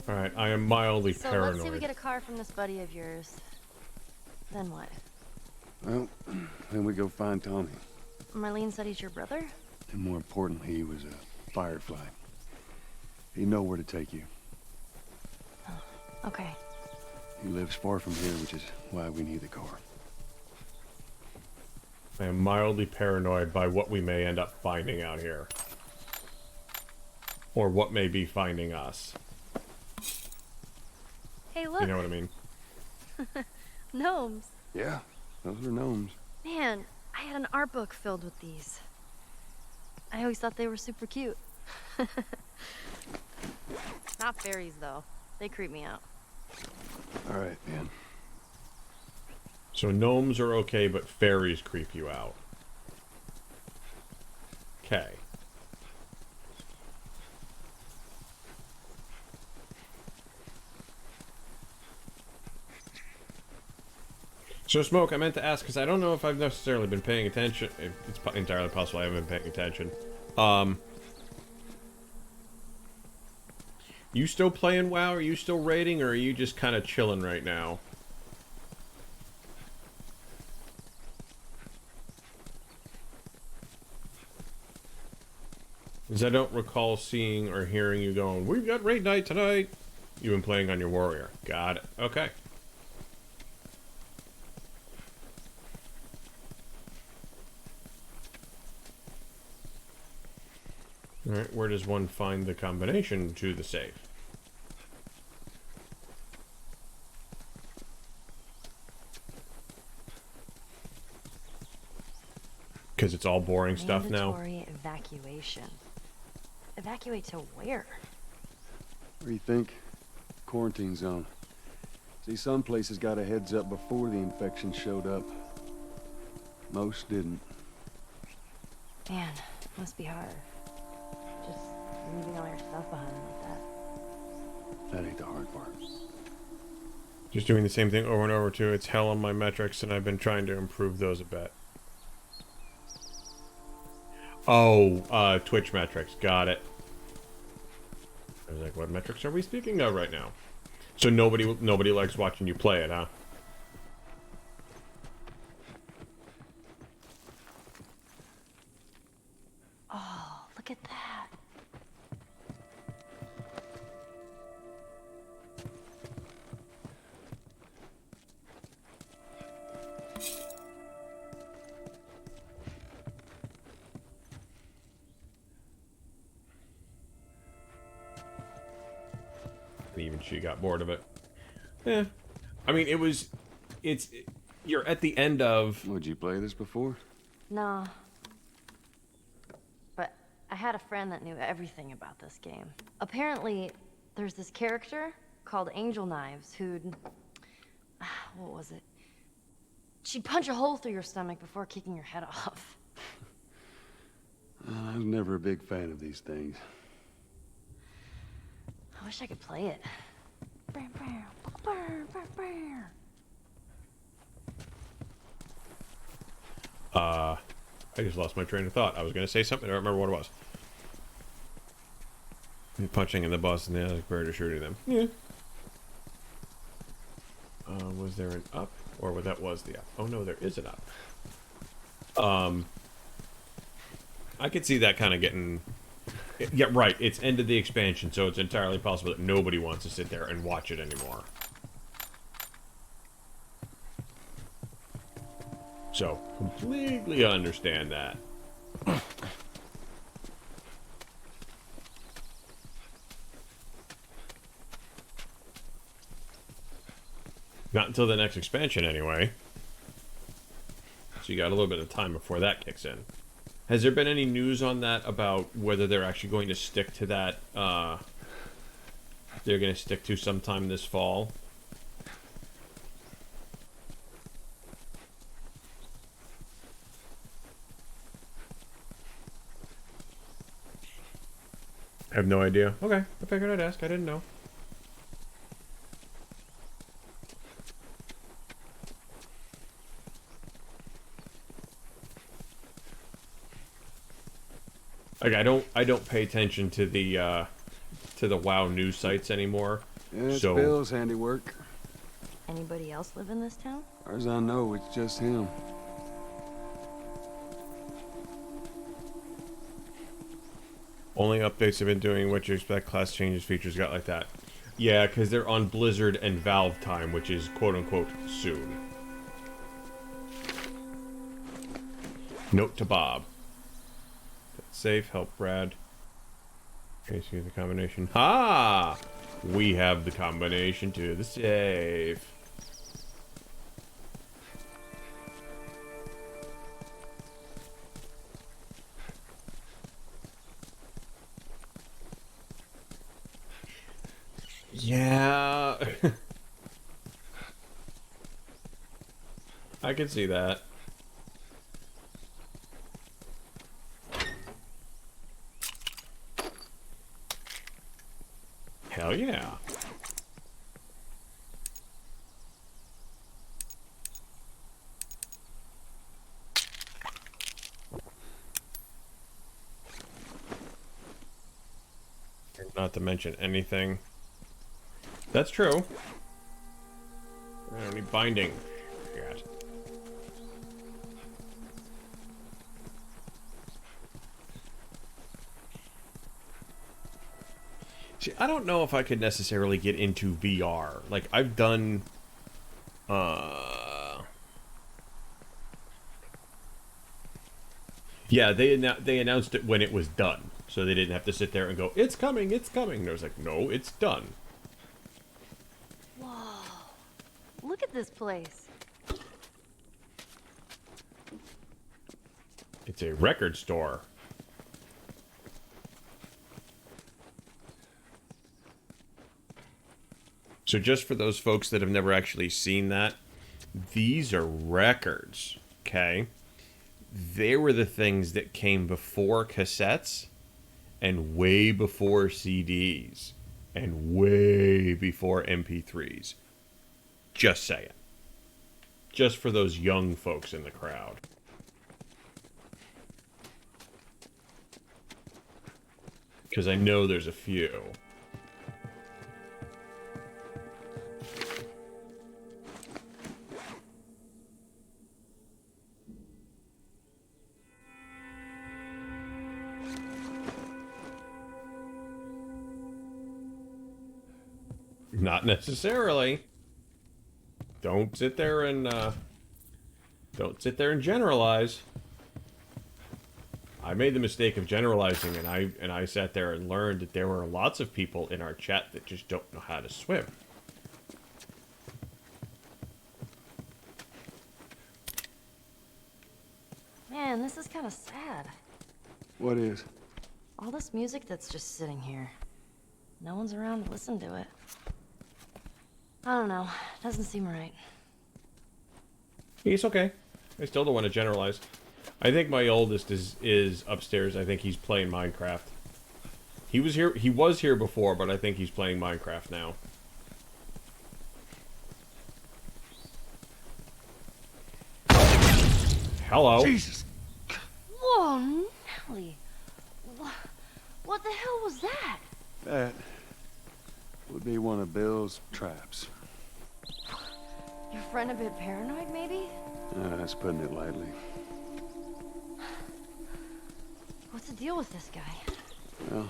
Alright, I am mildly So paranoid. let's say we get a car from this buddy of yours. Then what? Well, then we go find Tommy. Marlene said he's your brother? And more importantly, he was a firefly. He'd know where to take you. Okay. He lives far from here, which is why we need the car. I am mildly paranoid by what we may end up finding out here. Or what may be finding us. Hey, look. You know what I mean? Gnomes. Yeah, those are gnomes. Man, I had an art book filled with these. I always thought they were super cute. Not fairies, though. They creep me out. All right, man. So gnomes are okay, but fairies creep you out. Okay. So, Smoke, I meant to ask, because I don't know if I've necessarily been paying attention. It's entirely possible I haven't been paying attention. You still playing WoW? Are you still raiding, or are you just kind of chilling right now? Because I don't recall seeing or hearing you going, "We've got raid night tonight." You've been playing on your warrior. Got it. Okay. Alright, where does one find the combination to the safe? Because it's all boring stuff now. Mandatory evacuation. Evacuate to where? What do you think? Quarantine zone. See, some places got a heads up before the infection showed up. Most didn't. Man, must be hard. Just leaving all your stuff behind like that. That ain't the hard part. Just doing the same thing over and over too. It's hell on my metrics, and I've been trying to improve those a bit. Oh, Twitch metrics. Got it. I was like, what metrics are we speaking of right now? So nobody likes watching you play it, huh? Oh, look at that. And even she got bored of it. Yeah. I mean, you're at the end of... Would you play this before? No. But I had a friend that knew everything about this game. Apparently, there's this character called Angel Knives who'd... What was it? She'd punch a hole through your stomach before kicking your head off. I was never a big fan of these things. I wish I could play it. I just lost my train of thought. I was going to say something. I don't remember what it was. Punching in the bus and the other compared to shooting them. Yeah. Was there an up? Or that was the up? Oh no, there is an up. I could see that kind of getting... Yeah, right. It's end of the expansion, so it's entirely possible that nobody wants to sit there and watch it anymore. So, completely understand that. Not until the next expansion, anyway. So you got a little bit of time before that kicks in. Has there been any news on that about whether they're actually going to stick to that? They're going to stick to sometime this fall? I have no idea. Okay, I figured I'd ask. I didn't know. Like I don't pay attention to the WoW news sites anymore. Yeah, it's so Bill's handiwork. Anybody else live in this town? As far as I know, it's just him. only updates have been doing what you expect, class changes, features, got like that. Yeah, because they're on Blizzard and Valve time, which is quote-unquote soon. Note to Bob. Safe, help Brad. Okay, so the combination. Ha! We have the combination to the safe. Yeah. I can see that. Hell yeah. Not to mention anything. That's true. I don't need binding. God. See, I don't know if I could necessarily get into VR. Like, I've done... Yeah, they announced it when it was done. So they didn't have to sit there and go, it's coming, it's coming. And I was like, no, it's done. Whoa. Look at this place. It's a record store. So just for those folks that have never actually seen that, these are records, okay? They were the things that came before cassettes and way before CDs and way before MP3s. Just saying. Just for those young folks in the crowd. Because I know there's a few. Not necessarily. Don't sit there and generalize. I made the mistake of generalizing, and I sat there and learned that there were lots of people in our chat that just don't know how to swim. Man, this is kind of sad. What is? All this music that's just sitting here. No one's around to listen to it. I don't know. Doesn't seem right. It's okay. I still don't want to generalize. I think my oldest is upstairs. I think he's playing Minecraft. He was here before, but I think he's playing Minecraft now. Hello. Jesus! Whoa, Nelly. What the hell was that? That would be one of Bill's traps. Your friend a bit paranoid, maybe? That's putting it lightly. What's the deal with this guy? Well,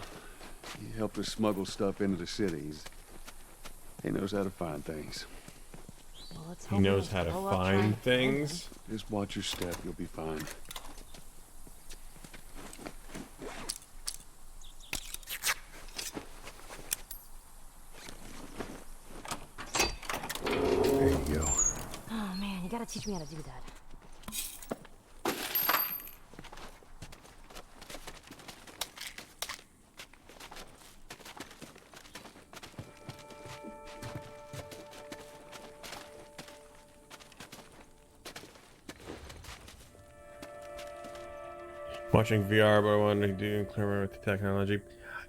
he helped us smuggle stuff into the cities. He knows how to find things. Well, let's He hope knows doesn't how to blow up find trying things. Just watch your step, you'll be fine. gotta teach me how to do that. Watching VR, but I want to do clearer with the technology.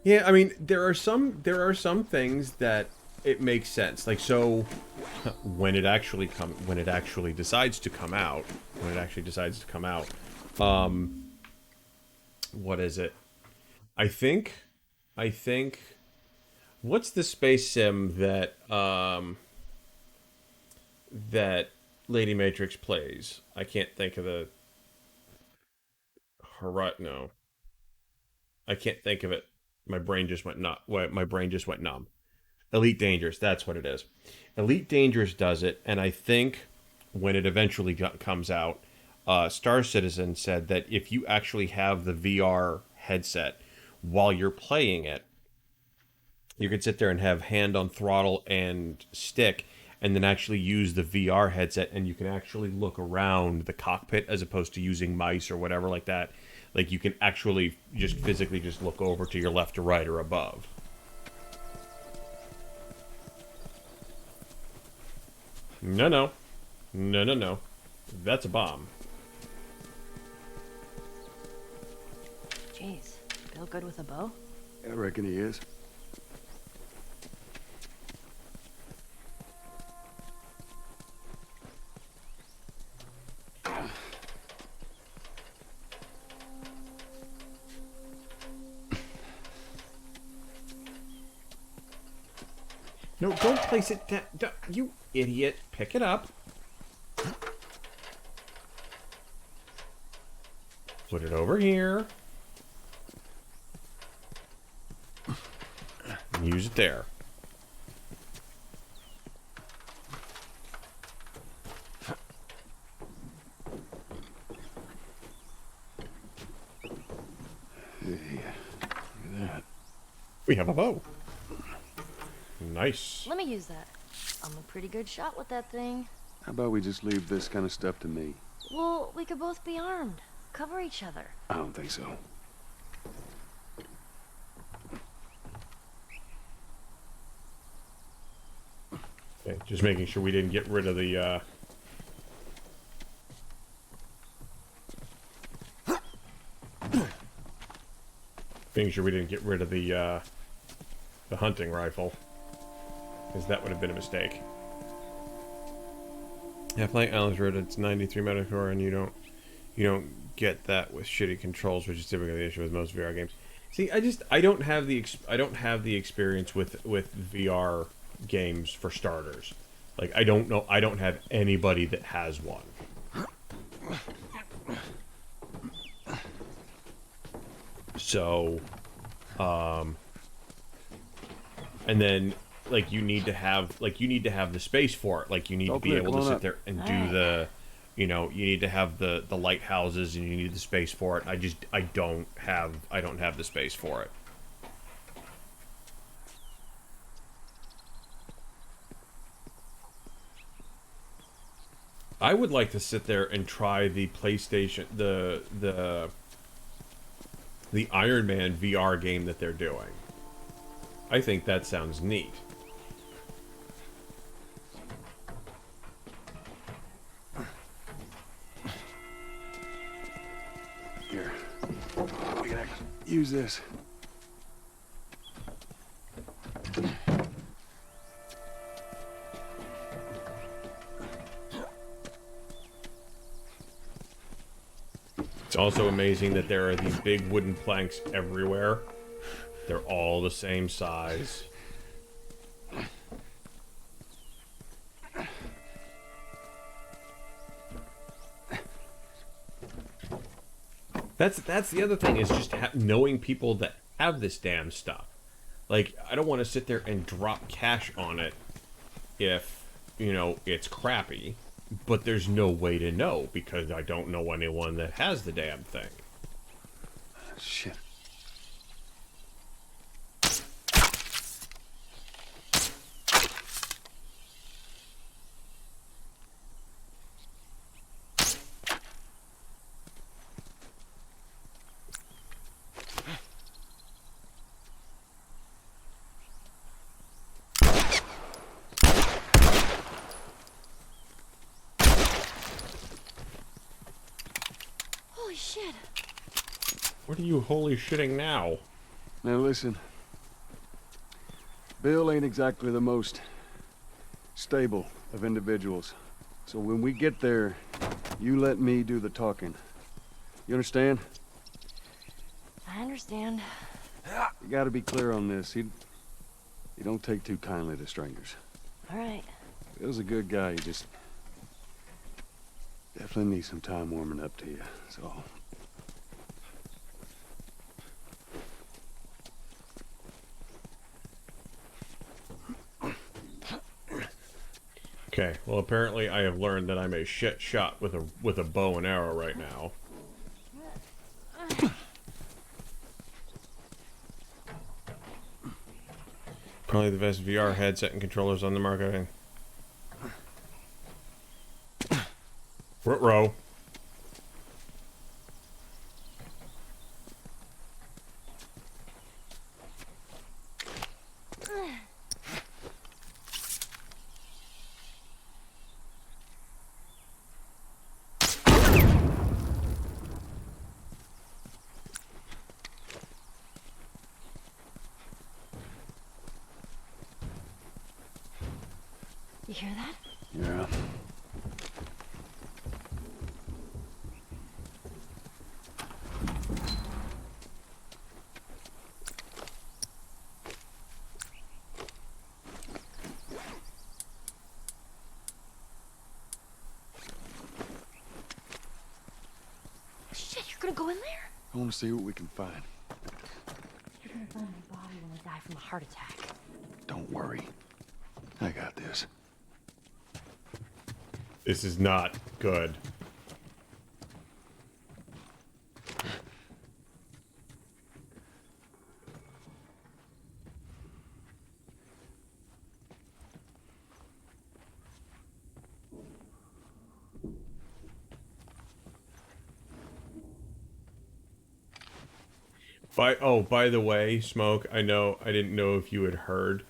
Yeah, I mean, there are some things that it makes sense. Like, so when it actually decides to come out, what is it? I think what's the space sim that that Lady Matrix plays? I can't think of the no. I can't think of it. My brain just went numb. Elite Dangerous, that's what it is. Elite Dangerous does it, and I think when it eventually comes out, Star Citizen said that if you actually have the VR headset while you're playing it, you can sit there and have hand on throttle and stick, and then actually use the VR headset, and you can actually look around the cockpit as opposed to using mice or whatever like that. Like, you can actually just physically just look over to your left or right or above. No. That's a bomb. Jeez, Bill good with a bow? I reckon he is. No, don't place it down. You idiot. Pick it up. Put it over here. And use it there. Yeah, look at that. We have a bow. Nice. Let me use that. I'm a pretty good shot with that thing. How about we just leave this kind of stuff to me? Well, we could both be armed. Cover each other. I don't think so. Okay, just making sure we didn't get rid of the, making sure we didn't get rid of the hunting rifle. Because that would have been a mistake. Yeah, playing Islands Road, it's 93 Metacore, and you don't get that with shitty controls, which is typically the issue with most VR games. See, I don't have the experience with VR games for starters. Like, I don't have anybody that has one. So, and then, like, you need to have the space for it. Like, you need to be able to sit there and do the, you need to have the lighthouses, and you need the space for it. I don't have the space for it. I would like to sit there and try the PlayStation, the Iron Man VR game that they're doing. I think that sounds neat. Here, we can actually use this. It's also amazing that there are these big wooden planks everywhere. They're all the same size. That's the other thing, is just knowing people that have this damn stuff. Like, I don't want to sit there and drop cash on it if, it's crappy. But there's no way to know, because I don't know anyone that has the damn thing. Shit. shit. What are you holy shitting now? Now listen. Bill ain't exactly the most stable of individuals. So when we get there, you let me do the talking. You understand? I understand. You gotta be clear on this. He don't take too kindly to strangers. All right. Bill's a good guy. He just definitely needs some time warming up to you. So. Okay, well apparently I have learned that I'm a shit shot with a bow and arrow right now. Probably the best VR headset and controllers on the market. Ruh-roh. You hear that? Yeah. Shit, you're gonna go in there? I want to see what we can find. You're gonna find my body when I die from a heart attack. Don't worry. I got this. This is not good. By the way, Smoke, I didn't know if you had heard.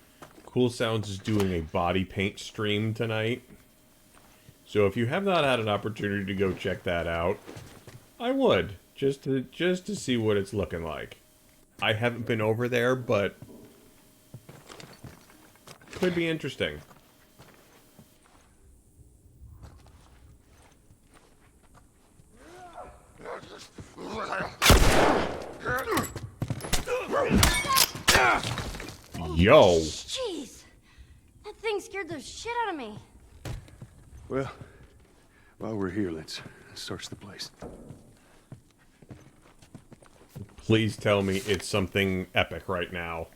Cool Sounds is doing a body paint stream tonight. So if you have not had an opportunity to go check that out, I would, just to see what it's looking like. I haven't been over there, but could be interesting. Yo. Jeez! That thing scared the shit out of me. Well, while we're here, let's search the place. Please tell me it's something epic right now.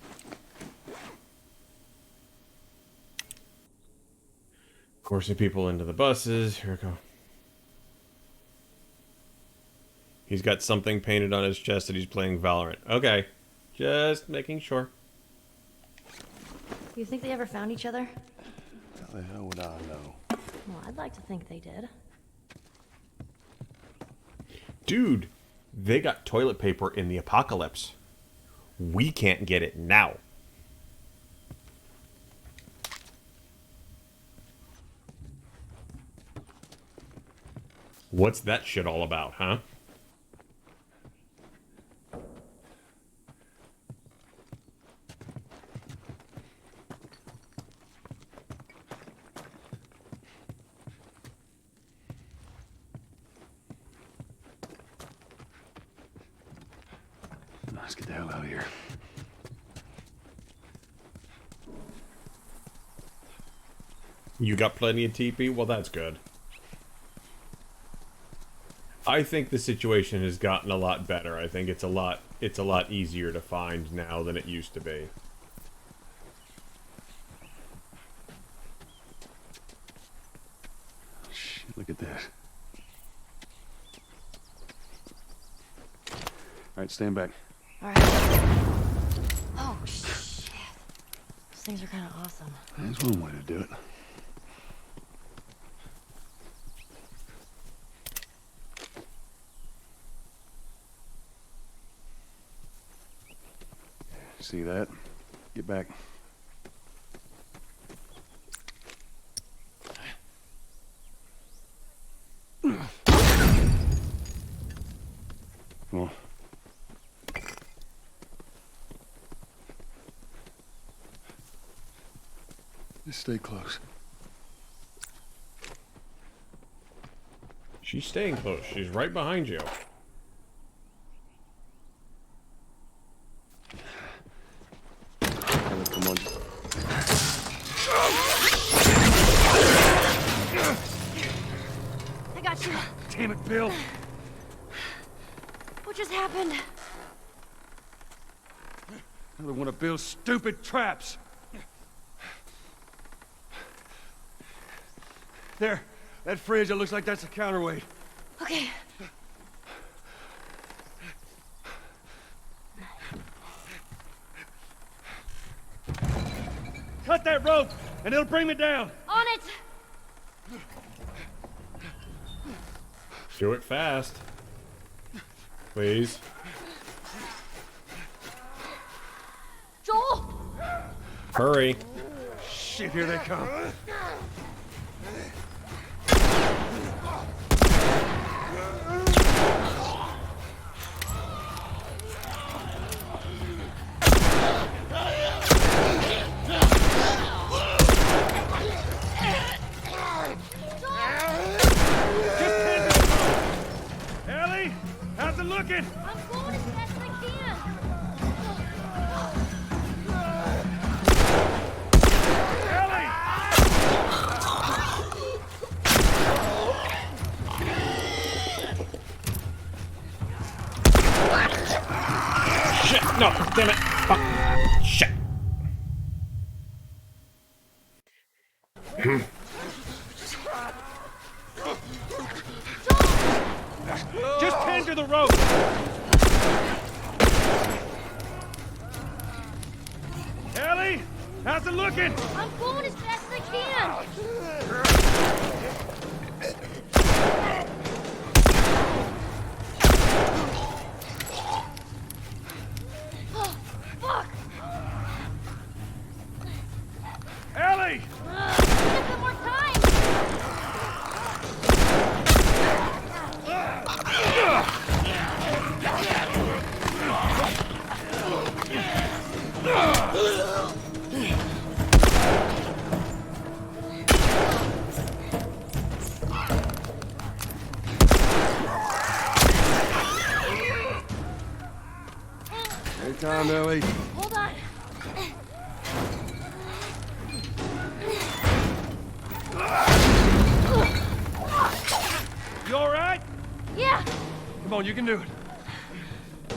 Forcing people into the buses. Here we go. He's got something painted on his chest that he's playing Valorant. Okay. Just making sure. You think they ever found each other? How the hell would I know? Well, I'd like to think they did. Dude, they got toilet paper in the apocalypse. We can't get it now. What's that shit all about, huh? Let's get the hell out of here. You got plenty of TP? Well, that's good. I think the situation has gotten a lot better. I think it's a lot easier to find now than it used to be. Shit, look at this. All right, stand back. All right. Oh, shit. Those things are kind of awesome. That's one way to do it. See that? Get back. Come on. Just stay close. She's staying close. She's right behind you. Come on. I got you. Damn it, Bill. What just happened? Another one of Bill's stupid traps. There. That fridge, it looks like that's a counterweight. Okay. Cut that rope, and it'll bring me down. On it! Do it fast. Please. Joel! Hurry. Shit, here they come. Ellie, how's it looking? I'm going as fast as I can. Ellie! Shit! No! Damn it! Fuck! Shit! Just tend to the rope. Ellie, how's it looking? I'm going as fast as I can. Oh, fuck! Ellie! Get some more time! Anytime, Ellie. Hold on. You all right? Yeah, Come on, you can do it.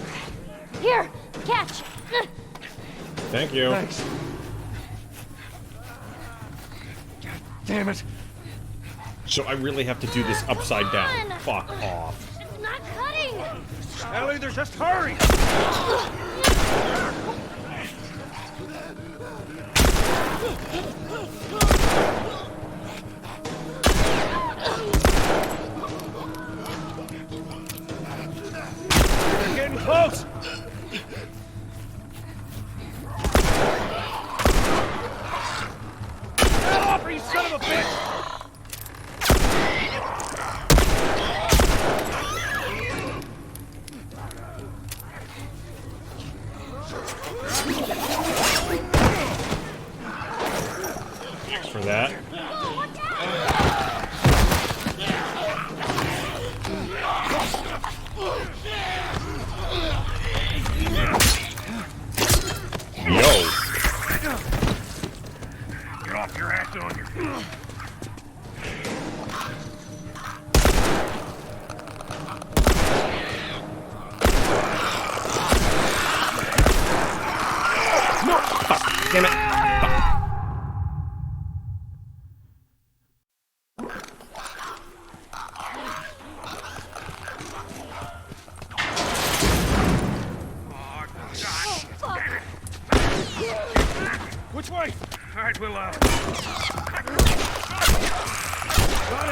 here, catch. Thank you. Thanks. God damn it. So I really have to do this upside down. Come on. Fuck off. It's not cutting. Ellie, there's just hurry. They're getting close. Get off, you son of a bitch! Thanks for that. Yo. Get off your ass on your feet. No! Fuck! Damn it! Which way? All right, we'll, Right,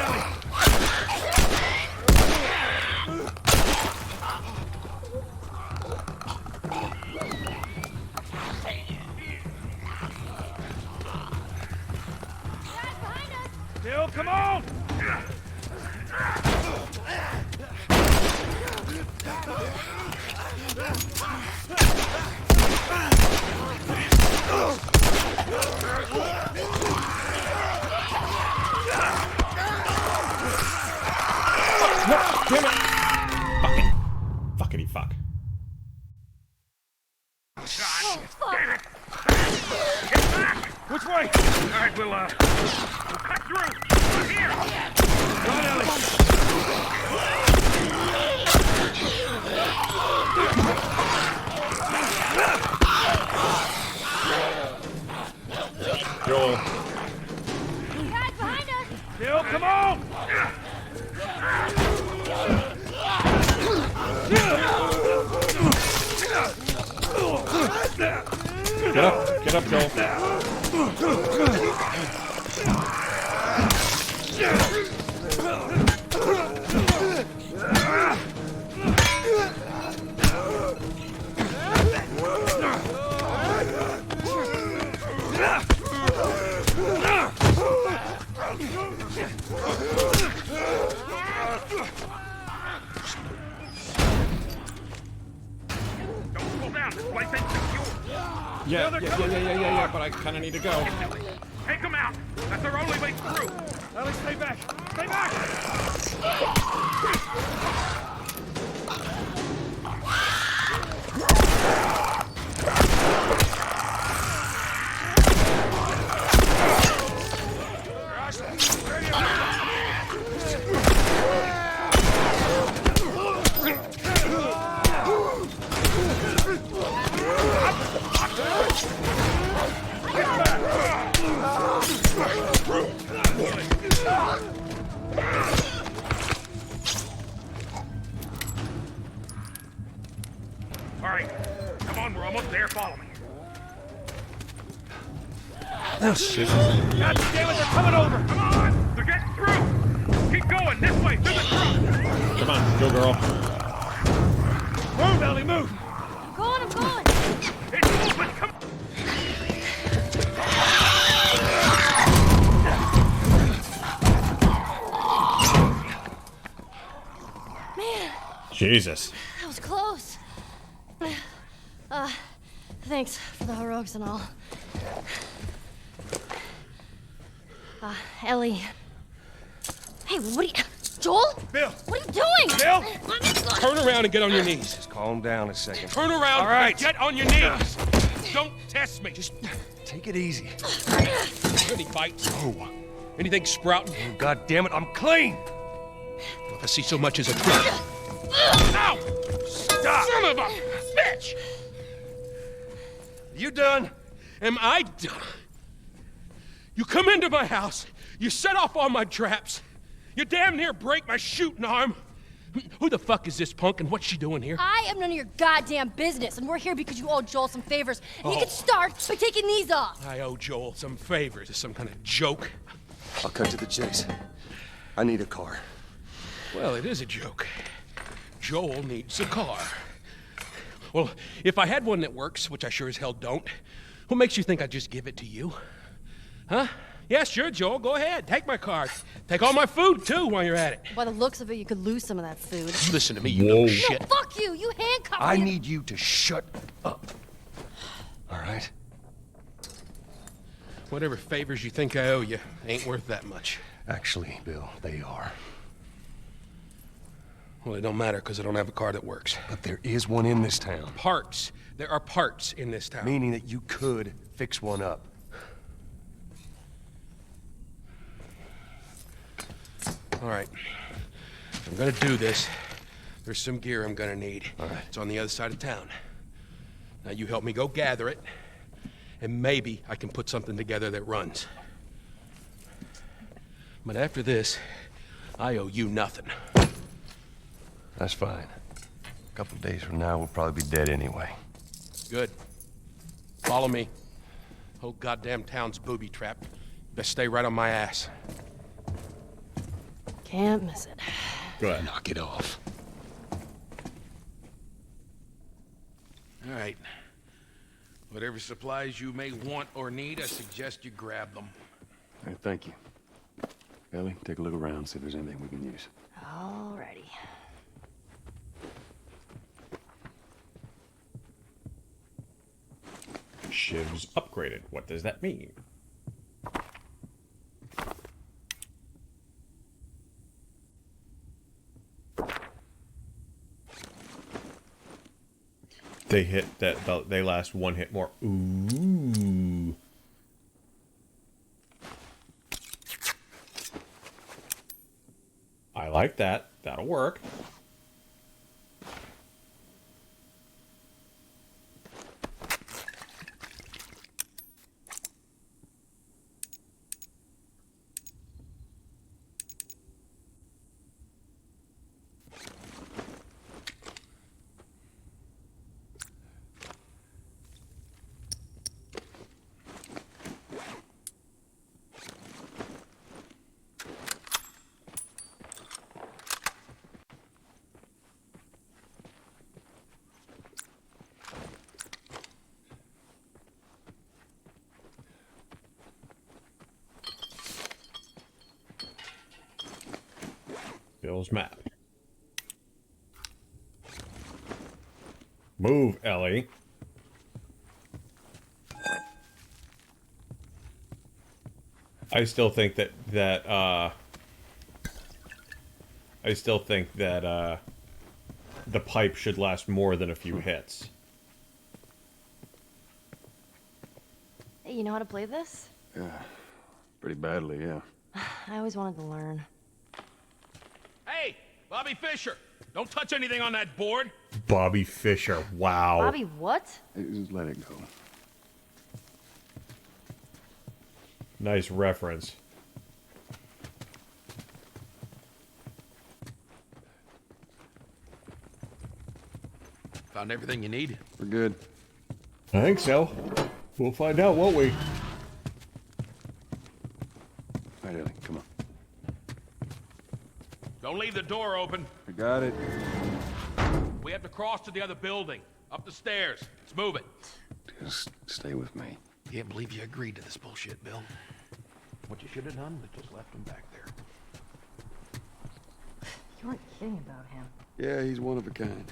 Ellie. Bill, come on! Damn it! Fucking. Fuckity fuck. Which way? All right, we'll cut through. Here. Come on, Ellie. Joel. Guys, behind us! Bill, come on! Get up, Joel. Don't pull down. This place ain't secure. Yeah, but I kind of need to go. Take them out. That's our only way through. Ellie, stay back. Stay back. All right. Come on, we're almost there. Follow me. Oh, shit. God damn it, they're coming over. Come on. They're getting through. Keep going. This way. Through the truck. Come on, go girl. Move, Ellie, move. I'm going! It's moving. Come on. Man, Jesus. that was close. Thanks for the heroics and all. Ellie. Hey, what are you... Joel? Bill. What are you doing? Bill. Let me go. Turn around and get on your knees. Just calm down a second. Turn around All right. and get on your knees. Don't test me. Just Take it easy. any bites. Oh. Anything sprouting? Oh, God damn it, I'm clean! If I see so much as a drop. Ow! Stop! Son of a bitch! You done? Am I done? You come into my house, you set off all my traps, you damn near break my shooting arm. Who the fuck is this punk and what's she doing here? I am none of your goddamn business, and we're here because you owe Joel some favors. And you can start by taking these off. I owe Joel some favors. Is some kind of joke? I'll cut to the chase. I need a car. Well, it is a joke. Joel needs a car. Well, if I had one that works, which I sure as hell don't, what makes you think I'd just give it to you? Huh? Yeah, sure, Joel, go ahead. Take my car. Take all my food, too, while you're at it. By the looks of it, you could lose some of that food. Listen to me, you know shit. No, fuck you! You handcuffed I me. need you to shut up. All right? Whatever favors you think I owe you ain't worth that much. Actually, Bill, they are. Well, it don't matter, because I don't have a car that works. But there is one in this town. Parts. There are parts in this town. Meaning that you could fix one up. All right. If I'm gonna do this, there's some gear I'm gonna need. All right. It's on the other side of town. Now you help me go gather it, and maybe I can put something together that runs. But after this, I owe you nothing. That's fine. A couple of days from now, we'll probably be dead anyway. Good. Follow me. Whole goddamn town's booby-trapped. Best stay right on my ass. Can't miss it. Go ahead. Knock it off. All right. Whatever supplies you may want or need, I suggest you grab them. Hey, thank you. Ellie, take a look around, see if there's anything we can use. Alrighty. Shivs upgraded. What does that mean? They hit that. They last one hit more. Ooh. I like that. That'll work. Bill's map. Move, Ellie. I still think that the pipe should last more than a few hits. Hey, you know how to play this? Yeah, pretty badly, yeah. I always wanted to learn. Hey, Bobby Fischer, don't touch anything on that board. Bobby Fischer, wow. Bobby, what? Hey, just let it go. Nice reference. Found everything you need? We're good. I think so. We'll find out, won't we? All right, Ellie, come on. Don't leave the door open. I got it. We have to cross to the other building. Up the stairs. Let's move it. Just stay with me. Can't believe you agreed to this bullshit, Bill. What you should have done was just left him back there. You weren't kidding about him. Yeah, he's one of a kind.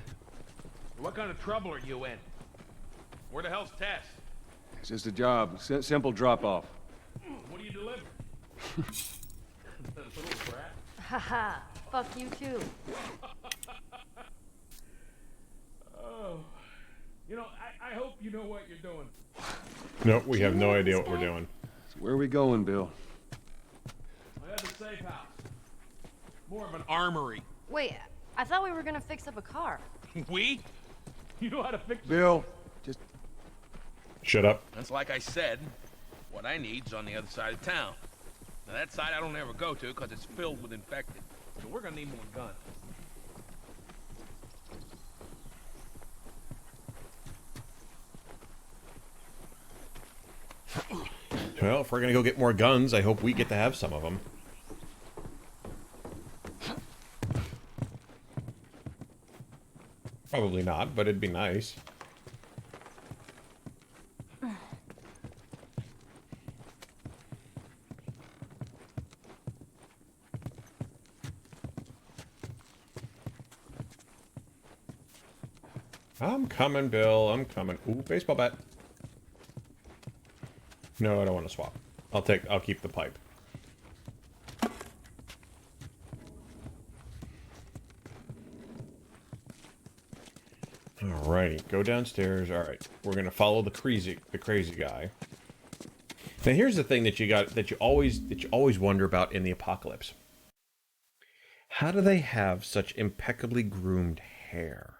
What kind of trouble are you in? Where the hell's Tess? It's just a job. Simple drop-off. What do you deliver? That little brat? Haha, fuck you too. Oh. You know, I hope you know what you're doing. Nope, we have no idea what we're doing. So where are we going, Bill? I have a safe house. More of an armory. Wait, I thought we were gonna fix up a car. We? You know how to fix Bill, just... Shut up. That's like I said. What I need's on the other side of town. Now that side I don't ever go to because it's filled with infected. So we're gonna need more guns. Well, if we're gonna go get more guns, I hope we get to have some of them. Probably not, but it'd be nice. I'm coming, Bill. I'm coming. Ooh, baseball bat. No, I don't want to swap. I'll keep the pipe. Alrighty, go downstairs. Alright, we're gonna follow the crazy guy. Now here's the thing that you always wonder about in the apocalypse. How do they have such impeccably groomed hair?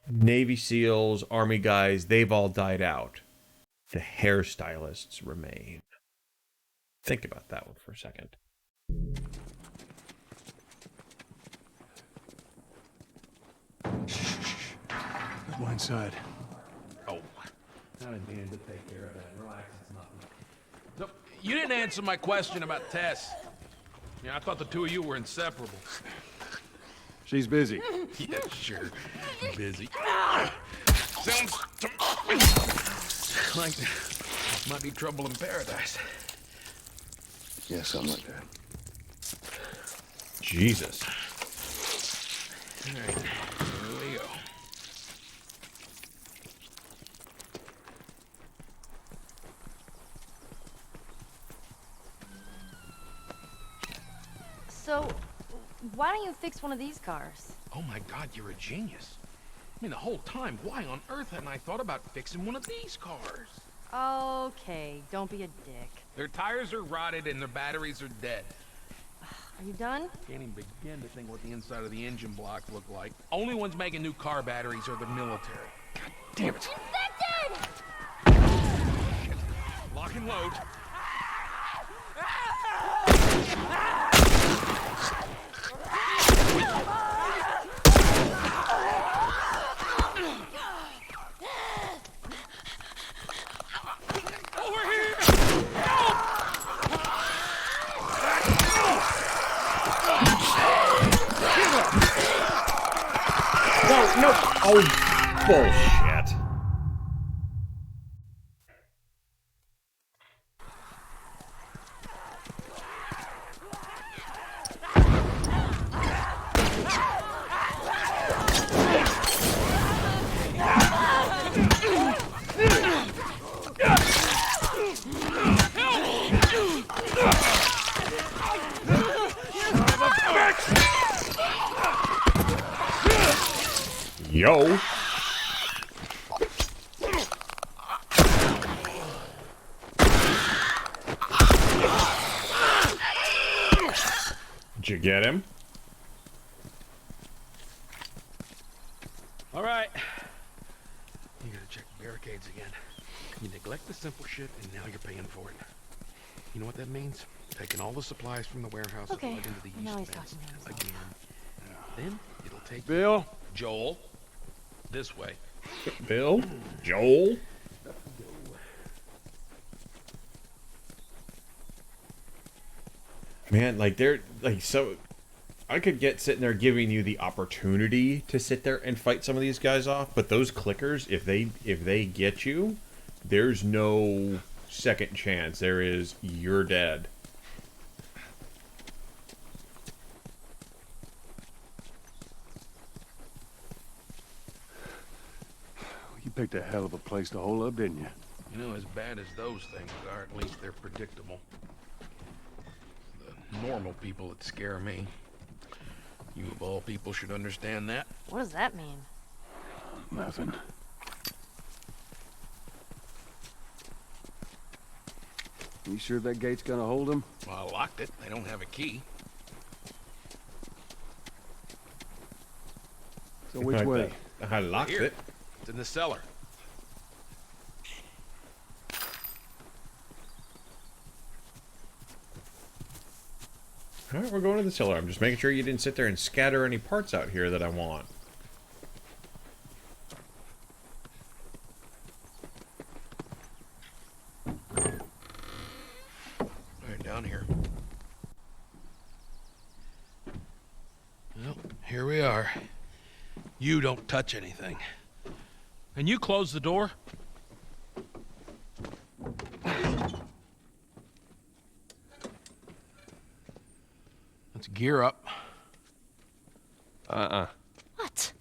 Navy SEALs, Army guys, they've all died out. The hairstylists remain. Think about that one for a second. Go inside. Oh. I didn't mean to take care of that. Relax, it's nothing. So, you didn't answer my question about Tess. Yeah, I thought the two of you were inseparable. She's busy. Yeah, sure. Busy. Sounds to like might be trouble in paradise. Yeah, something like that. Jesus. All right, here we go. why don't you fix one of these cars? Oh my God, you're a genius. I mean, the whole time, why on earth hadn't I thought about fixing one of these cars? Okay, don't be a dick. Their tires are rotted and their batteries are dead. Are you done? Can't even begin to think what the inside of the engine blocks look like. Only ones making new car batteries are the military. God damn it. Infected! Lock and load. No. Oh, bullshit. Yo. Did you get him? All right. You gotta check the barricades again. You neglect the simple shit, and now you're paying for it. You know what that means? Taking all the supplies from the warehouse and Okay, plugging into the now east he's fence talking to himself. again. Then it'll take Bill? Joel this way. Bill? Joel? Man, like they're like so I could get sitting there giving you the opportunity to sit there and fight some of these guys off, but those clickers, if they get you, there's no second chance. There is, you're dead. You picked a hell of a place to hole up, didn't you? You know, as bad as those things are, at least they're predictable. The normal people that scare me. You of all people should understand that. What does that mean? Nothing. You sure that gate's gonna hold them? Well, I locked it. They don't have a key. So which way? I locked Here. it. It's in the cellar. All right, we're going to the cellar. I'm just making sure you didn't sit there and scatter any parts out here that I want. Right down here. Well, here we are. You don't touch anything. And you close the door? Let's gear up. What?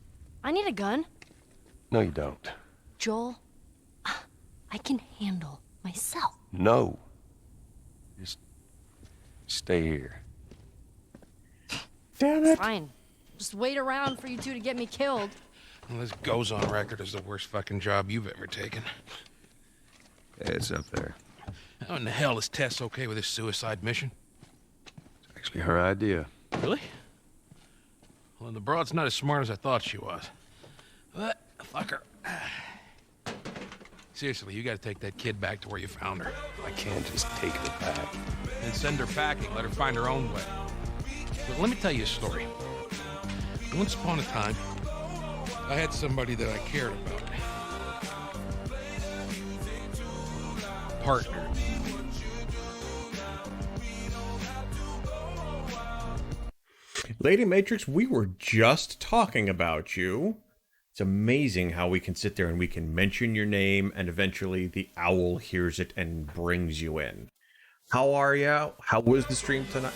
I need a gun. No, you don't. Joel, I can handle myself. No. Just stay here. Damn it. Fine. Just wait around for you two to get me killed. Well, this goes on record as the worst fucking job you've ever taken. It's up there. How in the hell is Tess okay with this suicide mission? It's actually her idea. Really? Well, the broad's not as smart as I thought she was. But, fuck her. Seriously, you gotta take that kid back to where you found her. I can't just take her back. And send her packing, let her find her own way. But let me tell you a story. Once upon a time, I had somebody that I cared about. Partner. Lady Matrix, we were just talking about you. It's amazing how we can sit there and we can mention your name and eventually the owl hears it and brings you in. How are you? How was the stream tonight?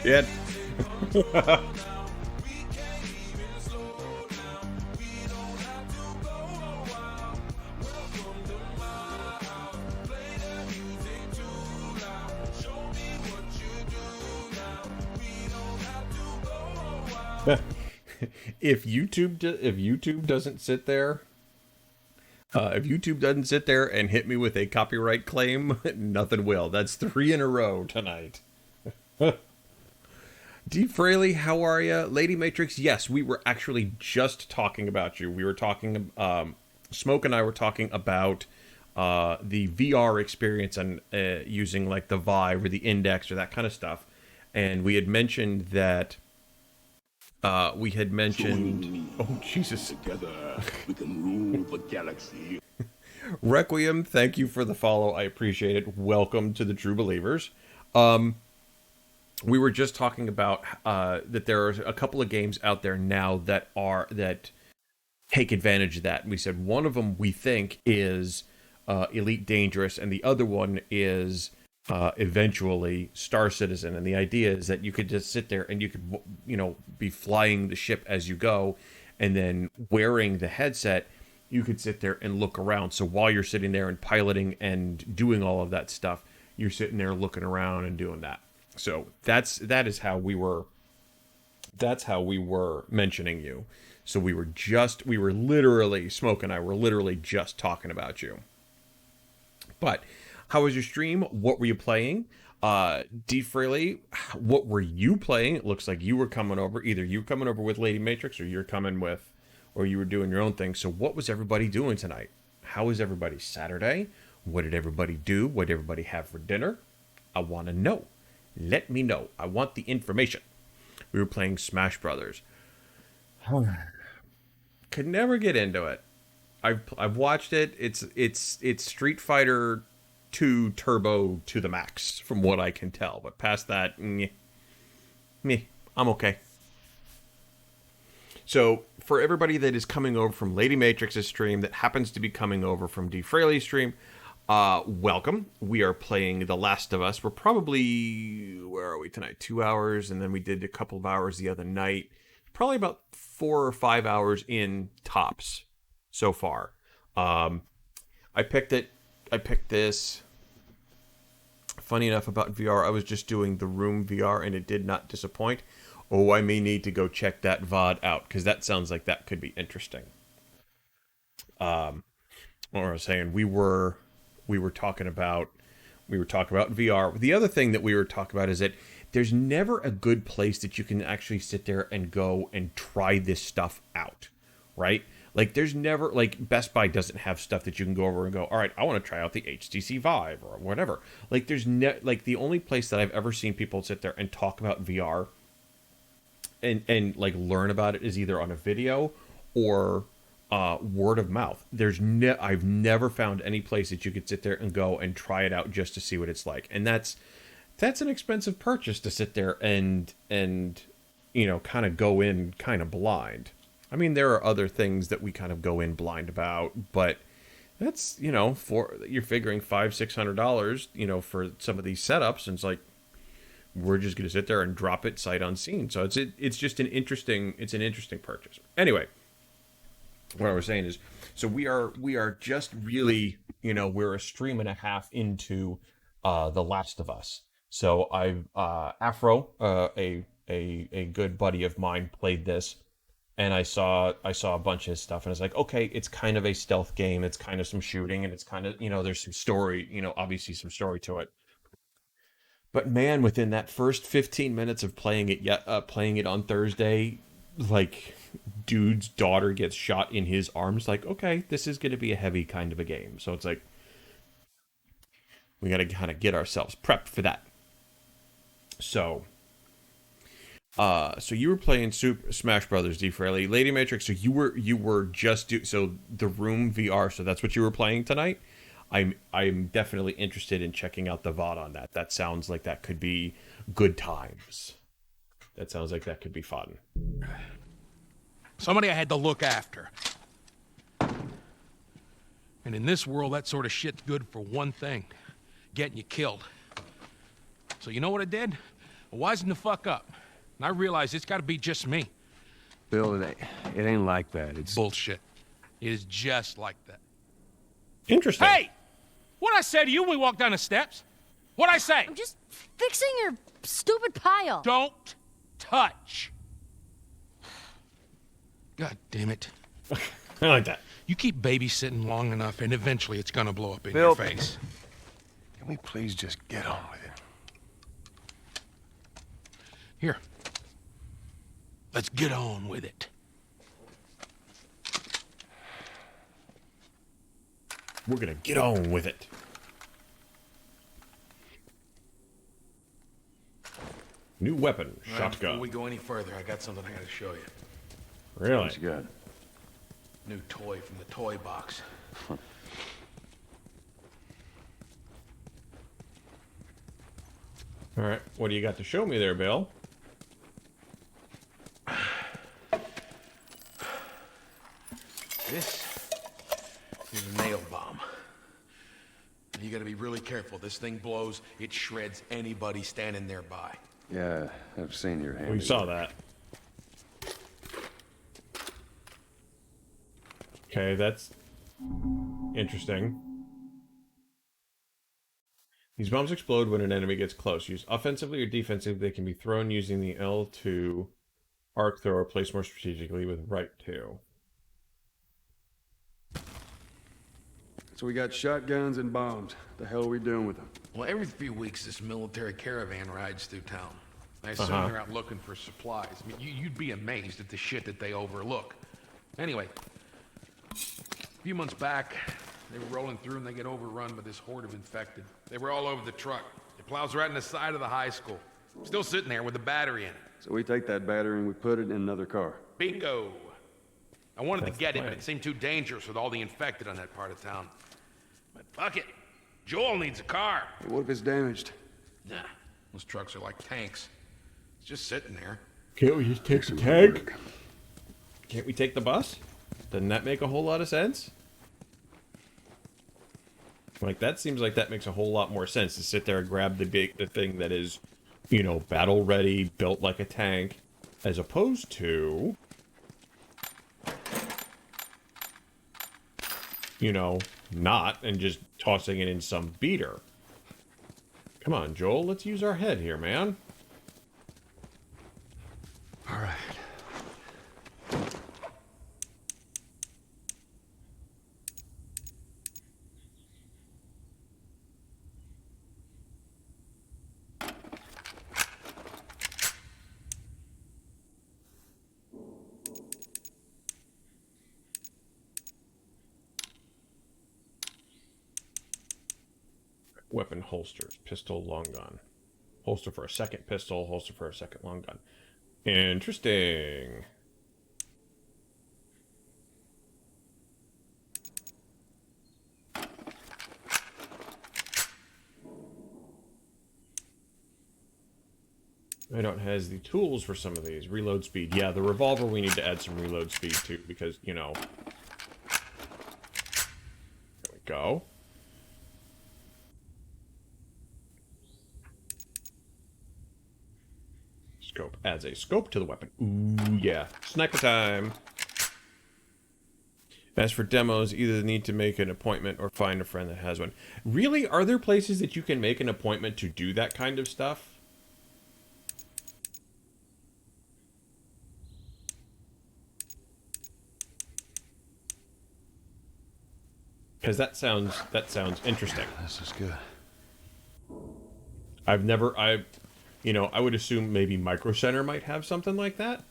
Yeah. If YouTube doesn't sit there, if YouTube doesn't sit there and hit me with a copyright claim, nothing will. That's 3 in a row tonight. D. Fraley, how are you? Lady Matrix, yes, we were actually just talking about you. We were talking, Smoke and I were talking about the VR experience and using like the Vive or the Index or that kind of stuff. And we had mentioned that oh, Jesus. Together, we can rule the galaxy. Requiem, thank you for the follow. I appreciate it. Welcome to the True Believers. We were just talking about that there are a couple of games out there now that take advantage of that. And we said one of them we think is Elite Dangerous, and the other one is eventually Star Citizen. And the idea is that you could just sit there and you could, be flying the ship as you go, and then wearing the headset, you could sit there and look around. So while you're sitting there and piloting and doing all of that stuff, you're sitting there looking around and doing that. So that's how we were mentioning you. So we were literally, Smoke and I were literally just talking about you. But how was your stream? What were you playing? D. Fraley, what were you playing? It looks like you were coming over. Either you were coming over with Lady Matrix, or you were doing your own thing. So what was everybody doing tonight? How was everybody's Saturday? What did everybody do? What did everybody have for dinner? I want to know. Let me know. I want the information. We were playing Smash Brothers. Could never get into it. I've watched it. It's Street Fighter 2 Turbo to the max, from what I can tell. But past that, I'm okay. So for everybody that is coming over from Lady Matrix's stream, that happens to be coming over from D. Fraley's stream, welcome. We are playing The Last of Us. We're probably, where are we tonight? 2 hours, and then we did a couple of hours the other night. Probably about 4 or 5 hours in tops so far. I picked this. Funny enough about VR, I was just doing the Room VR and it did not disappoint. Oh, I may need to go check that VOD out, because that sounds like that could be interesting. What I was saying, we were talking about VR. The other thing that we were talking about is that there's never a good place that you can actually sit there and go and try this stuff out, right? Like, there's never, like, Best Buy doesn't have stuff that you can go over and go, all right, I want to try out the HTC Vive or whatever. Like, like, the only place that I've ever seen people sit there and talk about VR and like learn about it is either on a video or word of mouth. I've never found any place that you could sit there and go and try it out just to see what it's like. And that's an expensive purchase, to sit there and kind of go in kind of blind. I mean, there are other things that we kind of go in blind about, but that's, you're figuring $500-$600, for some of these setups, and it's like, we're just going to sit there and drop it sight unseen. So it's just an interesting purchase. Anyway, what I was saying is, so we are just really, we're a stream and a half into The Last of Us. So Afro, a good buddy of mine, played this, and I saw a bunch of his stuff, and I was like, okay, it's kind of a stealth game. It's kind of some shooting, and it's kind of, there's some story, obviously some story to it. But man, within that first 15 minutes of playing it on Thursday, like, dude's daughter gets shot in his arms. Like, okay, this is going to be a heavy kind of a game. So it's like, we got to kind of get ourselves prepped for that. So you were playing Smash Brothers, D. Fraley, Lady Matrix. So you were just so the Room VR. So that's what you were playing tonight. I'm definitely interested in checking out the VOD on that. That sounds like that could be good times. That sounds like that could be fun. Somebody I had to look after. And in this world, that sort of shit's good for one thing: getting you killed. So you know what I did? Well, wisen the fuck up. And I realize it's gotta be just me. Bill, it ain't like that. It's Bullshit. It is just like that. Interesting. Hey! What'd I say to you when we walked down the steps? What'd I say? I'm just fixing your stupid pile. Don't touch. God damn it. I like that. You keep babysitting long enough, and eventually it's gonna blow up in Bill, your face. can we please just get on with it? Here. Let's get on with it. We're gonna get on with it. New weapon, shotgun. Before we go any further, I got something I gotta show you. Really? What you got? New toy from the toy box. All right. What do you got to show me there, Bill? This is a nail bomb. You gotta be really careful. This thing blows, it shreds anybody standing nearby. Yeah, I've seen your hand. We saw that. Okay, that's interesting. These bombs explode when an enemy gets close. Used offensively or defensively, they can be thrown using the L2 arc throw or placed more strategically with right 2. So we got shotguns and bombs. The hell are we doing with them? Well, every few weeks this military caravan rides through town. I assume they're out looking for supplies. I mean, you'd be amazed at the shit that they overlook. Anyway, a few months back, they were rolling through and they get overrun by this horde of infected. They were all over the truck. It plows right in the side of the high school. Still sitting there with a battery in it. So we take that battery and we put it in another car. Bingo! I wanted That's to get the it, but plan. it seemed too dangerous with all the infected on that part of town. But fuck it. Joel needs a car. What if it's damaged? Nah, those trucks are like tanks. It's just sitting there. Can't we just take the tank? Can't we take the bus? Doesn't that make a whole lot of sense? Like, that seems like that makes a whole lot more sense to sit there and grab the thing that is, you know, battle ready, built like a tank, as opposed to, you know, not, and just tossing it in some beater. Come on, Joel, let's use our head here, man. All right. Weapon holsters, pistol, long gun. Holster for a second pistol, holster for a second long gun. Interesting. I don't has the tools for some of these. Reload speed. Yeah, the revolver we need to add some reload speed to because, you know. There we go. Scope adds a scope to the weapon. Ooh, yeah. Sniper time. As for demos, either need to make an appointment or find a friend that has one. Really? Are there places that you can make an appointment to do that kind of stuff? Because that sounds interesting. This is good. You know, I would assume maybe Micro Center might have something like that.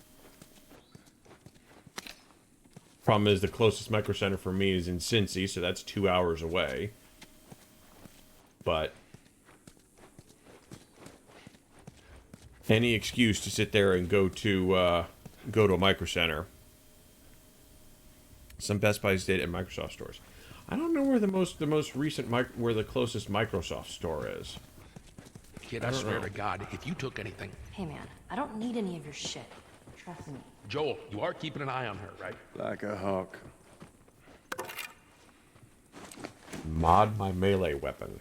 Problem is, the closest Micro Center for me is in Cincy, so that's 2 hours away. But any excuse to sit there and go to a Micro Center. Some Best Buys did, and Microsoft stores. I don't know where the most recent where the closest Microsoft store is. Kid, I swear to God, if you took anything... Hey man, I don't need any of your shit. Trust me. Joel, you are keeping an eye on her, right? Like a hawk. Mod my melee weapon.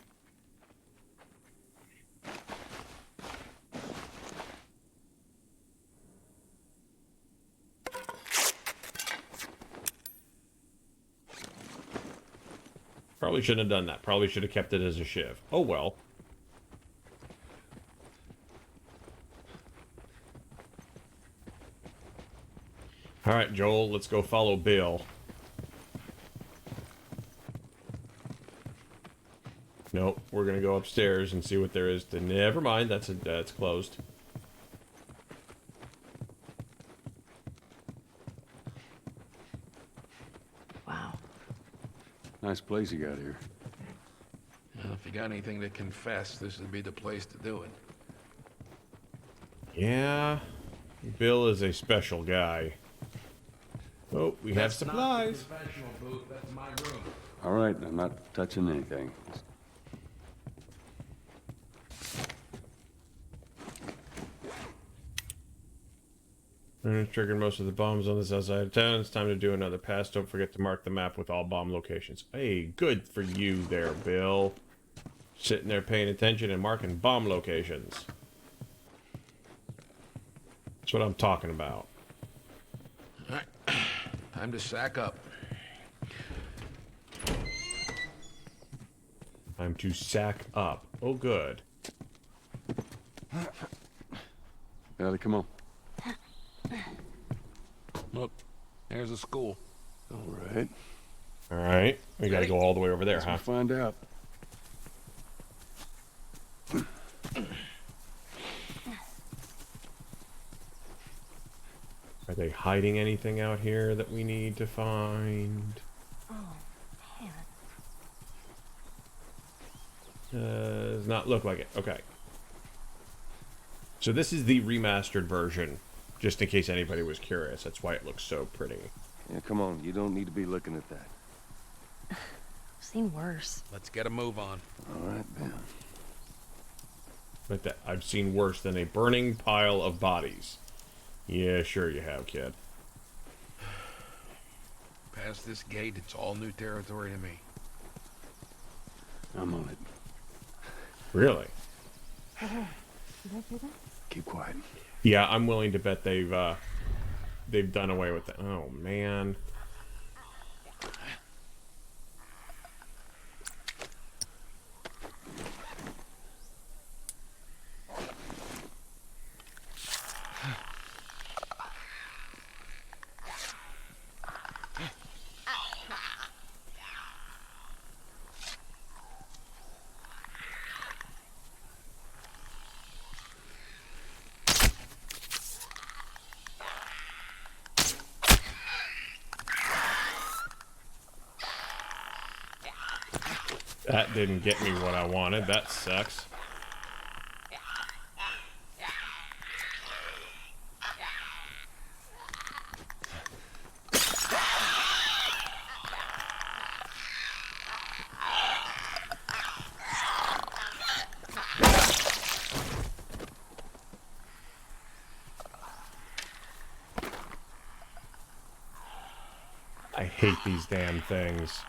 Probably shouldn't have done that. Probably should have kept it as a shiv. Oh well. Alright, Joel, let's go follow Bill. Nope, we're gonna go upstairs and see what there is to... Never mind, that's closed. Wow. Nice place you got here. Well, if you got anything to confess, this would be the place to do it. Yeah, Bill is a special guy. Oh, we have supplies. Professional booth, that's my room. All right, I'm not touching anything. Triggered most of the bombs on this outside of town. It's time to do another pass. Don't forget to mark the map with all bomb locations. Hey, good for you there, Bill. Sitting there paying attention and marking bomb locations. That's what I'm talking about. All right, time to sack up. Time to sack up. Oh, good. Ellie, come on. Look, there's a school. All right. All right. We got to go all the way over there, huh? Let's find out. Are they hiding anything out here that we need to find? Oh, man. Does not look like it. Okay. So this is the remastered version, just in case anybody was curious. That's why it looks so pretty. Yeah, come on. You don't need to be looking at that. I've seen worse. Let's get a move on. All right, then. Like that, I've seen worse than a burning pile of bodies. Yeah, sure you have, kid. Past this gate, it's all new territory to me. I'm on it. Really? Keep quiet. Yeah, I'm willing to bet they've done away with it. Oh man. That didn't get me what I wanted. That sucks. I hate these damn things.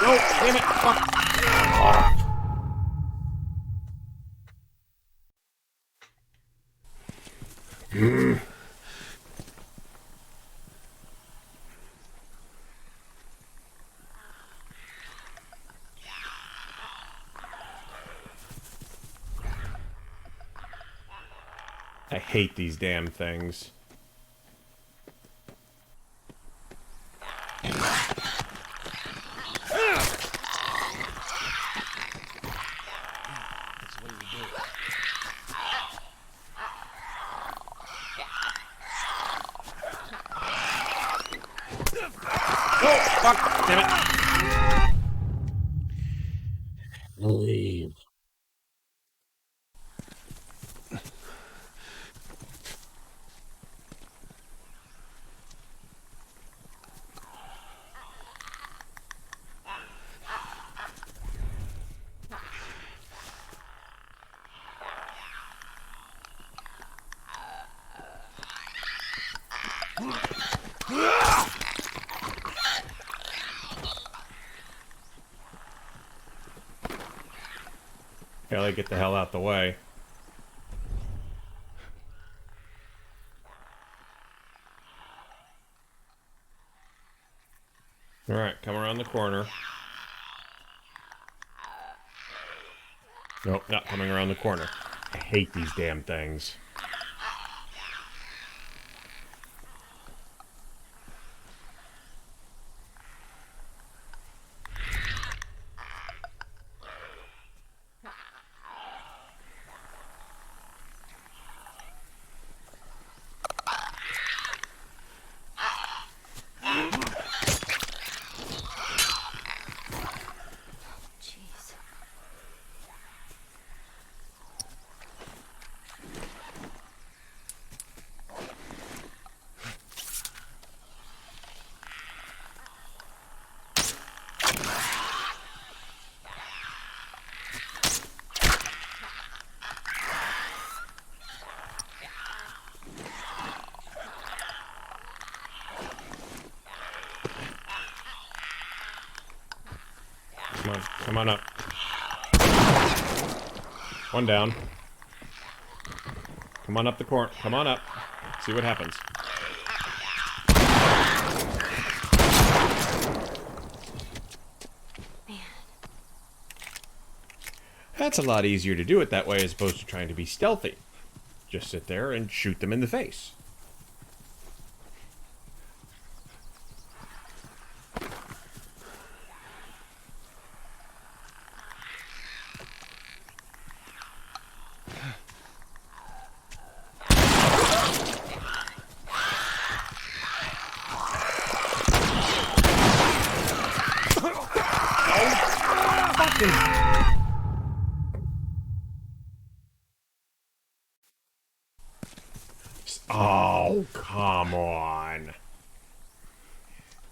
No, damn it! Fuck. I hate these damn things. Fuck, damn it. Leave. Gotta get the hell out the way. Alright, come around the corner. Nope, not coming around the corner. I hate these damn things. Jeez. Come on up. One down. Come on up the corner. Come on up. See what happens. Man. That's a lot easier to do it that way as opposed to trying to be stealthy. Just sit there and shoot them in the face. Oh, come on.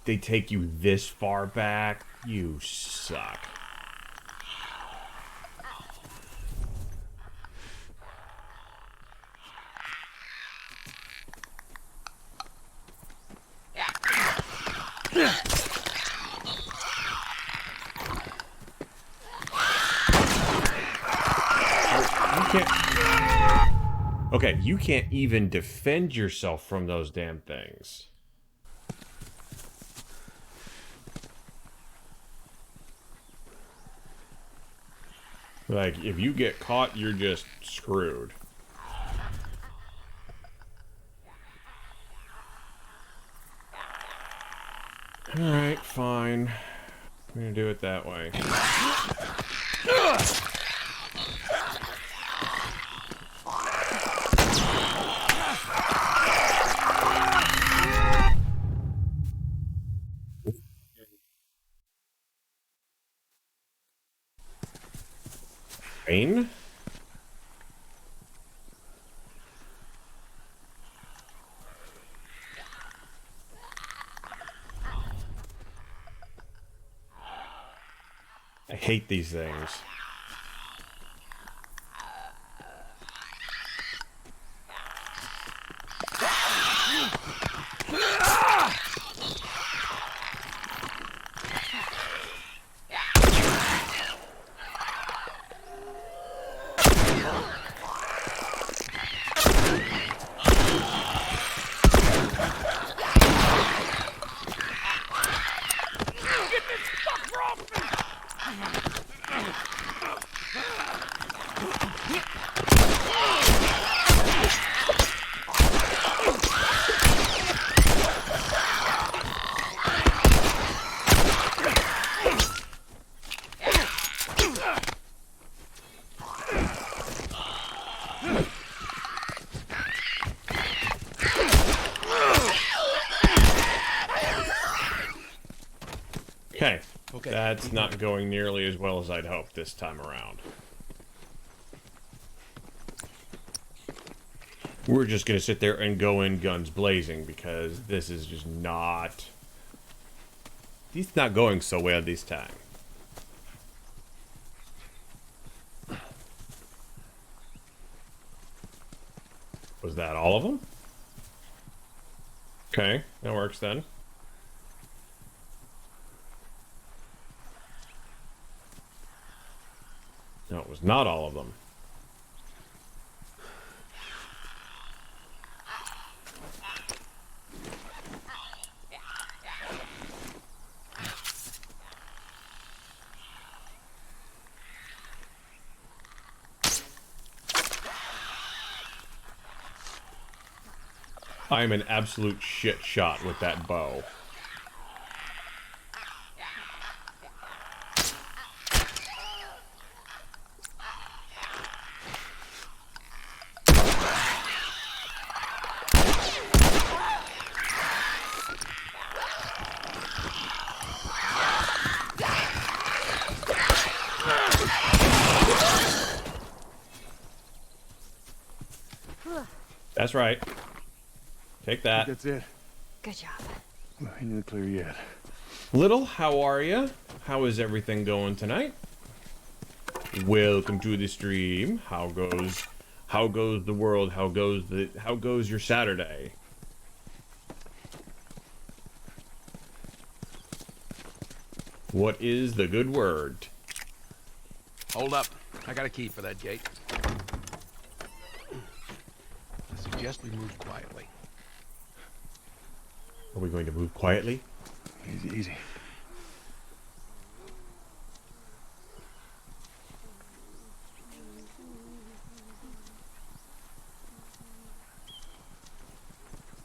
They take you this far back? You suck. Okay, you can't even defend yourself from those damn things. Like, if you get caught, you're just screwed. Alright, fine. I'm gonna do it that way. Rain? I hate these things. Okay. Okay. That's not going nearly as well as I'd hoped this time around. We're just gonna sit there and go in guns blazing because this is just not... It's not going so well this time. Was that all of them? Okay, that works then. No, it was not all of them. I'm an absolute shit shot with that bow. That's right. Take that. That's it. Good job. Ain't in the clear yet. Little, how are ya? How is everything going tonight? Welcome to the stream. How goes the world? How goes your Saturday? What is the good word? Hold up. I got a key for that gate. I suggest we move quietly. Are we going to move quietly? Easy, easy.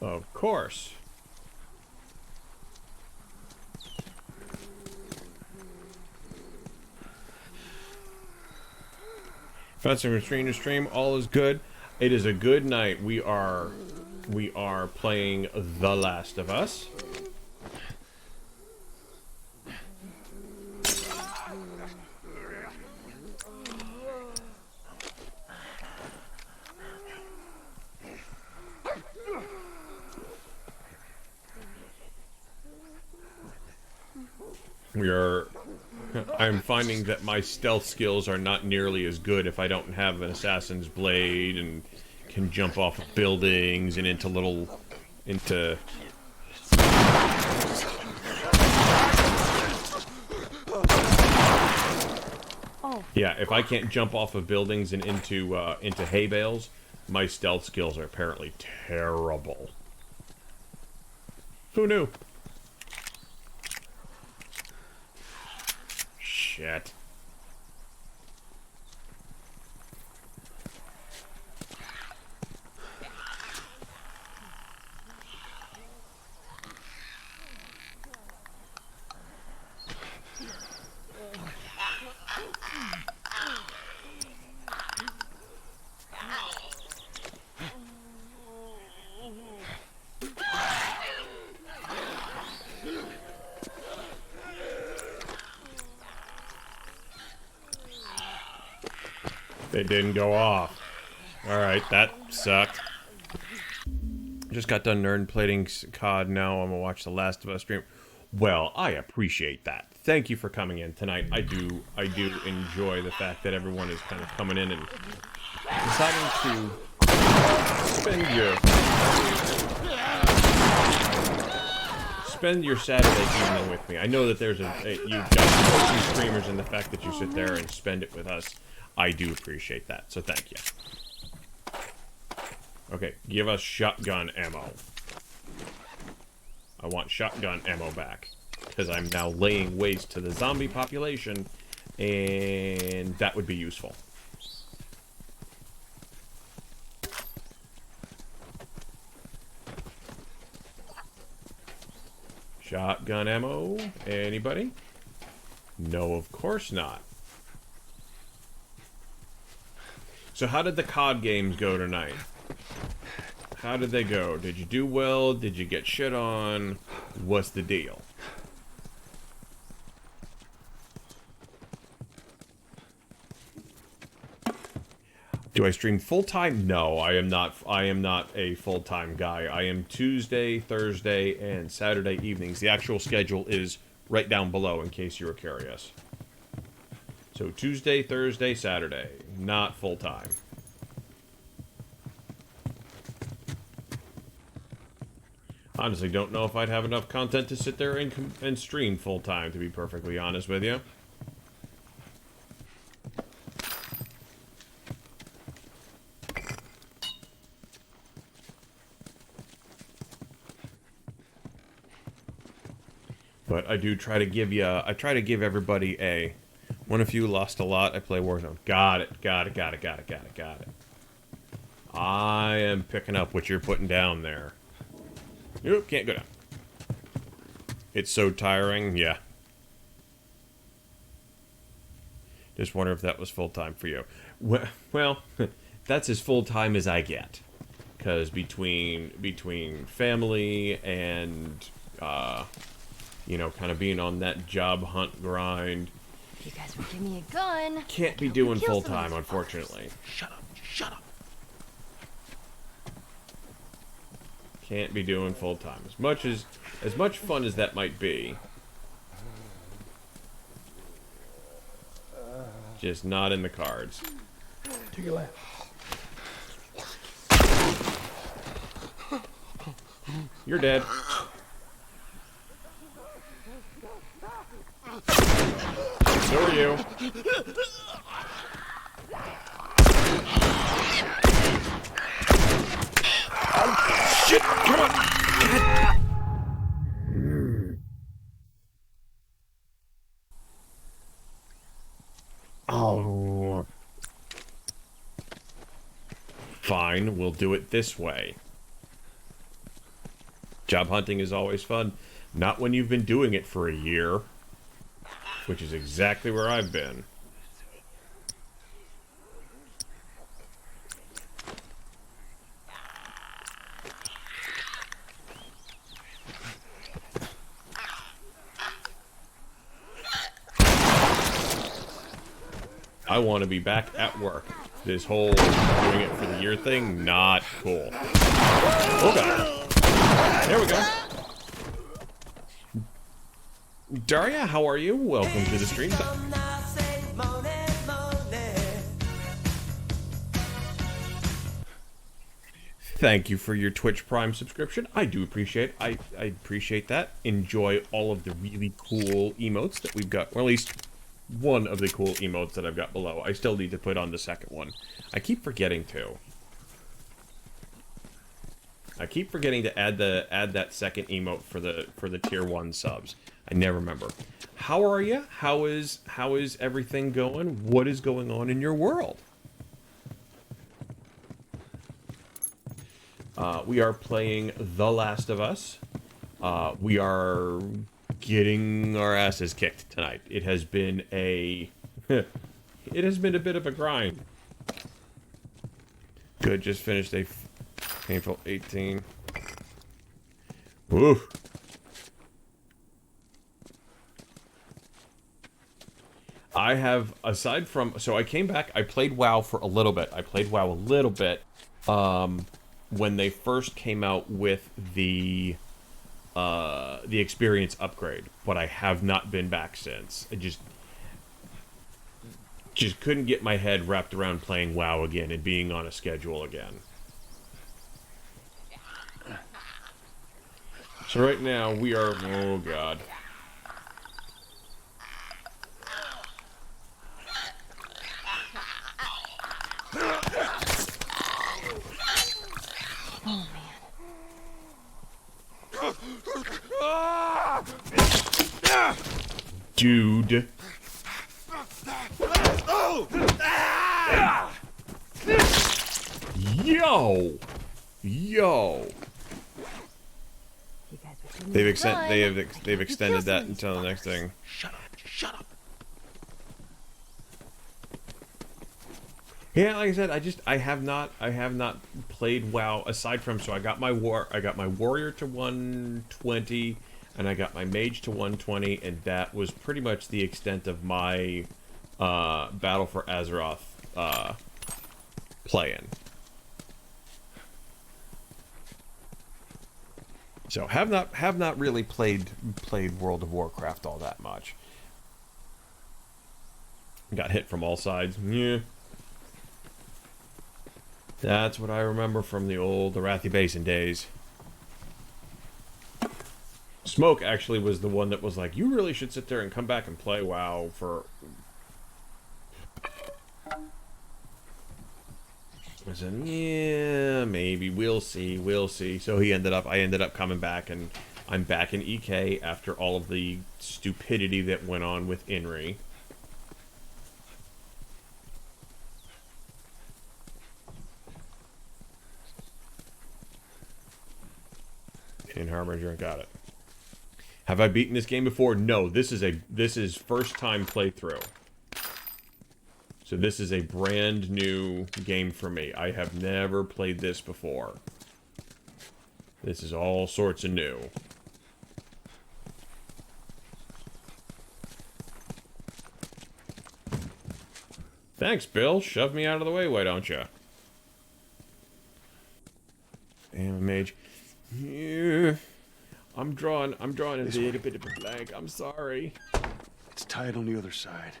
Of course. Fencing from stream to stream, all is good. It is a good night. We are playing The Last of Us. I'm finding that my stealth skills are not nearly as good if I don't have an assassin's blade and can jump off of buildings and into Yeah, if I can't jump off of buildings and into hay bales, my stealth skills are apparently terrible. Who knew? Shit. They didn't go off. Alright, that sucked. Just got done nerd plating COD. Now I'm gonna watch the Last of Us stream. Well, I appreciate that. Thank you for coming in tonight. I do enjoy the fact that everyone is kind of coming in and deciding to spend your Saturday evening with me. I know that you've got some streamers, and the fact that you sit there and spend it with us, I do appreciate that, so thank you. Okay, give us shotgun ammo. I want shotgun ammo back, because I'm now laying waste to the zombie population, and that would be useful. Shotgun ammo? Anybody? No, of course not. So how did the COD games go tonight? How did they go? Did you do well? Did you get shit on? What's the deal? Do I stream full-time? No, I am not a full-time guy. I am Tuesday, Thursday, and Saturday evenings. The actual schedule is right down below in case you were curious. So Tuesday, Thursday, Saturday. Not full-time. Honestly, don't know if I'd have enough content to sit there and stream full-time, to be perfectly honest with you. But I do try to give you. I try to give everybody a. One of you lost a lot. I play Warzone. Got it. Got it. Got it. Got it. Got it. Got it. I am picking up what you're putting down there. Nope, can't go down. It's so tiring. Yeah. Just wonder if that was full time for you. Well, that's as full time as I get, because between family and you know, kind of being on that job hunt grind. If you guys would give me a gun. Can't be doing full time, unfortunately. Shut up. Shut up. Can't be doing full time. As much fun as that might be. Just not in the cards. To your left. You're dead. So are you. Shit! Come on! Oh. Fine, we'll do it this way. Job hunting is always fun. Not when you've been doing it for a year. Which is exactly where I've been. I want to be back at work. This whole doing it for the year thing, not cool. Oh god. There we go. Daria, how are you? Welcome to the stream. Thank you for your Twitch Prime subscription. I do appreciate I appreciate that. Enjoy all of the really cool emotes that we've got, or at least one of the cool emotes that I've got below. I still need to put on the second one. I keep forgetting to. I keep forgetting to add that second emote for the tier 1 subs. I never remember. How are you? How is everything going? What is going on in your world? We are playing The Last of Us. We are getting our asses kicked tonight. It has been a it has been a bit of a grind. Good, just finished a painful 18. Ooh. I have, aside from, so I came back, I played WoW for a little bit. I played WoW a little bit when they first came out with the experience upgrade, but I have not been back since. I just couldn't get my head wrapped around playing WoW again and being on a schedule again. So right now we are, oh god. Dude. Yo. They've extended that until the next thing. Shut up. Shut up. Yeah, like I said, I have not played WoW aside from, so I got my warrior to 120 and I got my mage to 120, and that was pretty much the extent of my Battle for Azeroth playing. So have not really played World of Warcraft all that much. Got hit from all sides. Yeah. That's what I remember from the old Arathi Basin days. Smoke actually was the one that was like, you really should sit there and come back and play WoW for... I said, yeah, maybe, we'll see. So I ended up coming back, and I'm back in EK after all of the stupidity that went on with Inri. In Harbinger, got it. Have I beaten this game before? No, this is first time playthrough. So this is a brand new game for me. I have never played this before. This is all sorts of new. Thanks, Bill. Shove me out of the way, why don't you? Damn, a mage. Yeah. I'm drawing a little bit of a blank. I'm sorry. It's tied on the other side.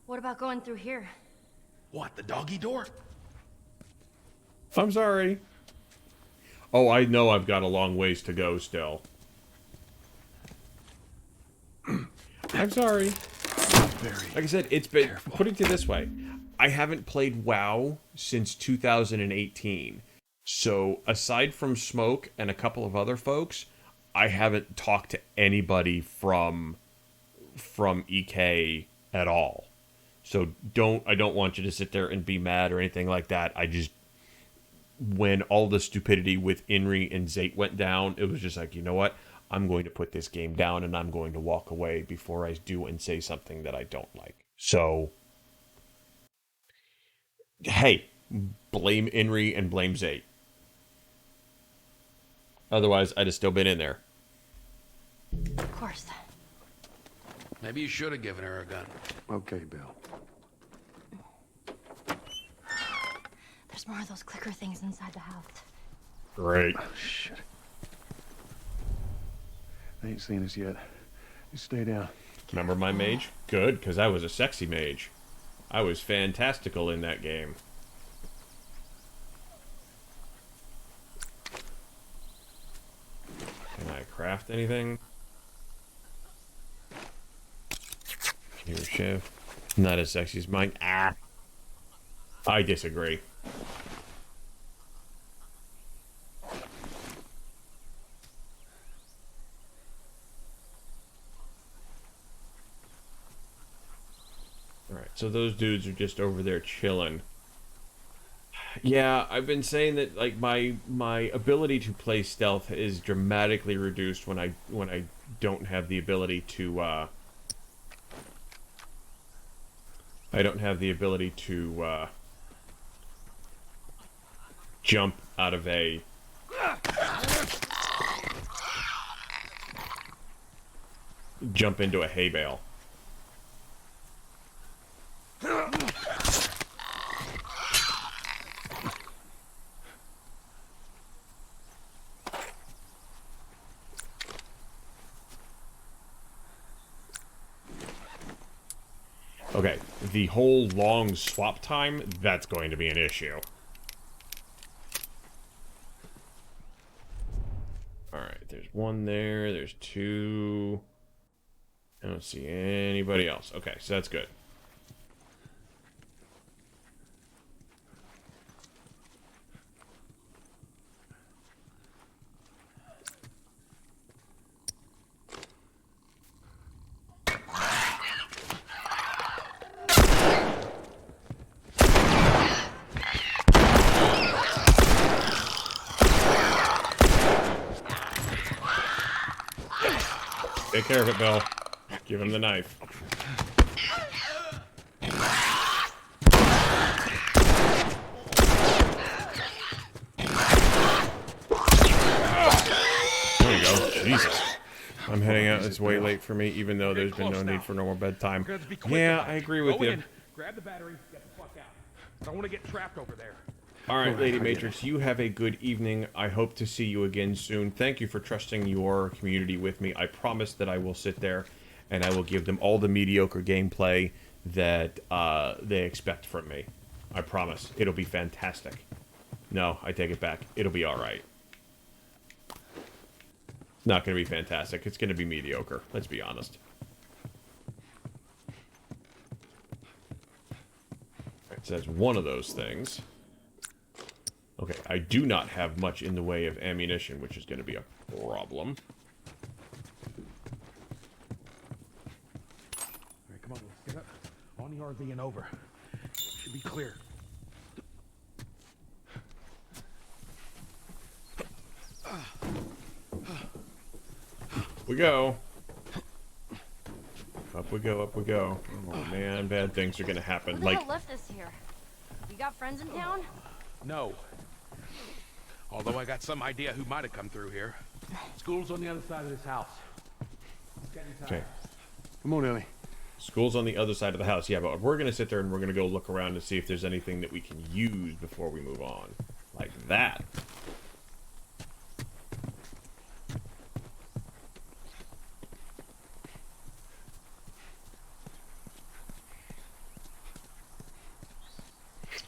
What about going through here? What, the doggy door? I'm sorry. Oh, I know I've got a long ways to go still. I'm sorry. Like I said, it's been... Careful. Put it this way. I haven't played WoW since 2018. So, aside from Smoke and a couple of other folks, I haven't talked to anybody from EK at all. So I don't want you to sit there and be mad or anything like that. I just, when all the stupidity with Inri and Zate went down, it was just like, you know what? I'm going to put this game down and I'm going to walk away before I do and say something that I don't like. So, hey, blame Inri and blame Zate. Otherwise, I'd have still been in there. Of course. Maybe you should have given her a gun. Okay, Bill. There's more of those clicker things inside the house. Great. Oh, shit. They ain't seen us yet. You stay down. Remember my mage? Good, because I was a sexy mage. I was fantastical in that game. Can I craft anything? Computer shift. Not as sexy as mine. Ah! I disagree. Alright, so those dudes are just over there chilling. Yeah, I've been saying that like my ability to play stealth is dramatically reduced when I don't have the ability to jump out of a jump into a hay bale. Okay, the whole long swap time, that's going to be an issue. Alright, there's one there, there's two. I don't see anybody else. Okay, so that's good. Take care of it, Bill. Give him the knife. There you go. Jesus. I'm heading out. It's way late for me, even though there's been no need for normal bedtime. Yeah, I agree with you. Grab the battery, get the fuck out. I don't want to get trapped over there. Alright, Lady Matrix, you have a good evening. I hope to see you again soon. Thank you for trusting your community with me. I promise that I will sit there and I will give them all the mediocre gameplay that they expect from me. I promise. It'll be fantastic. No, I take it back. It'll be alright. Not going to be fantastic. It's going to be mediocre. Let's be honest. Alright, so that's one of those things. Okay, I do not have much in the way of ammunition, which is going to be a problem. are being over. Should be clear. We go. Up we go, up we go. Oh man, bad things are gonna happen. Who the hell left this here? You got friends in town? No. Although I got some idea who might have come through here. School's on the other side of this house. Okay. Come on, Ellie. School's on the other side of the house. Yeah, but we're gonna sit there and we're gonna go look around to see if there's anything that we can use before we move on. Like that.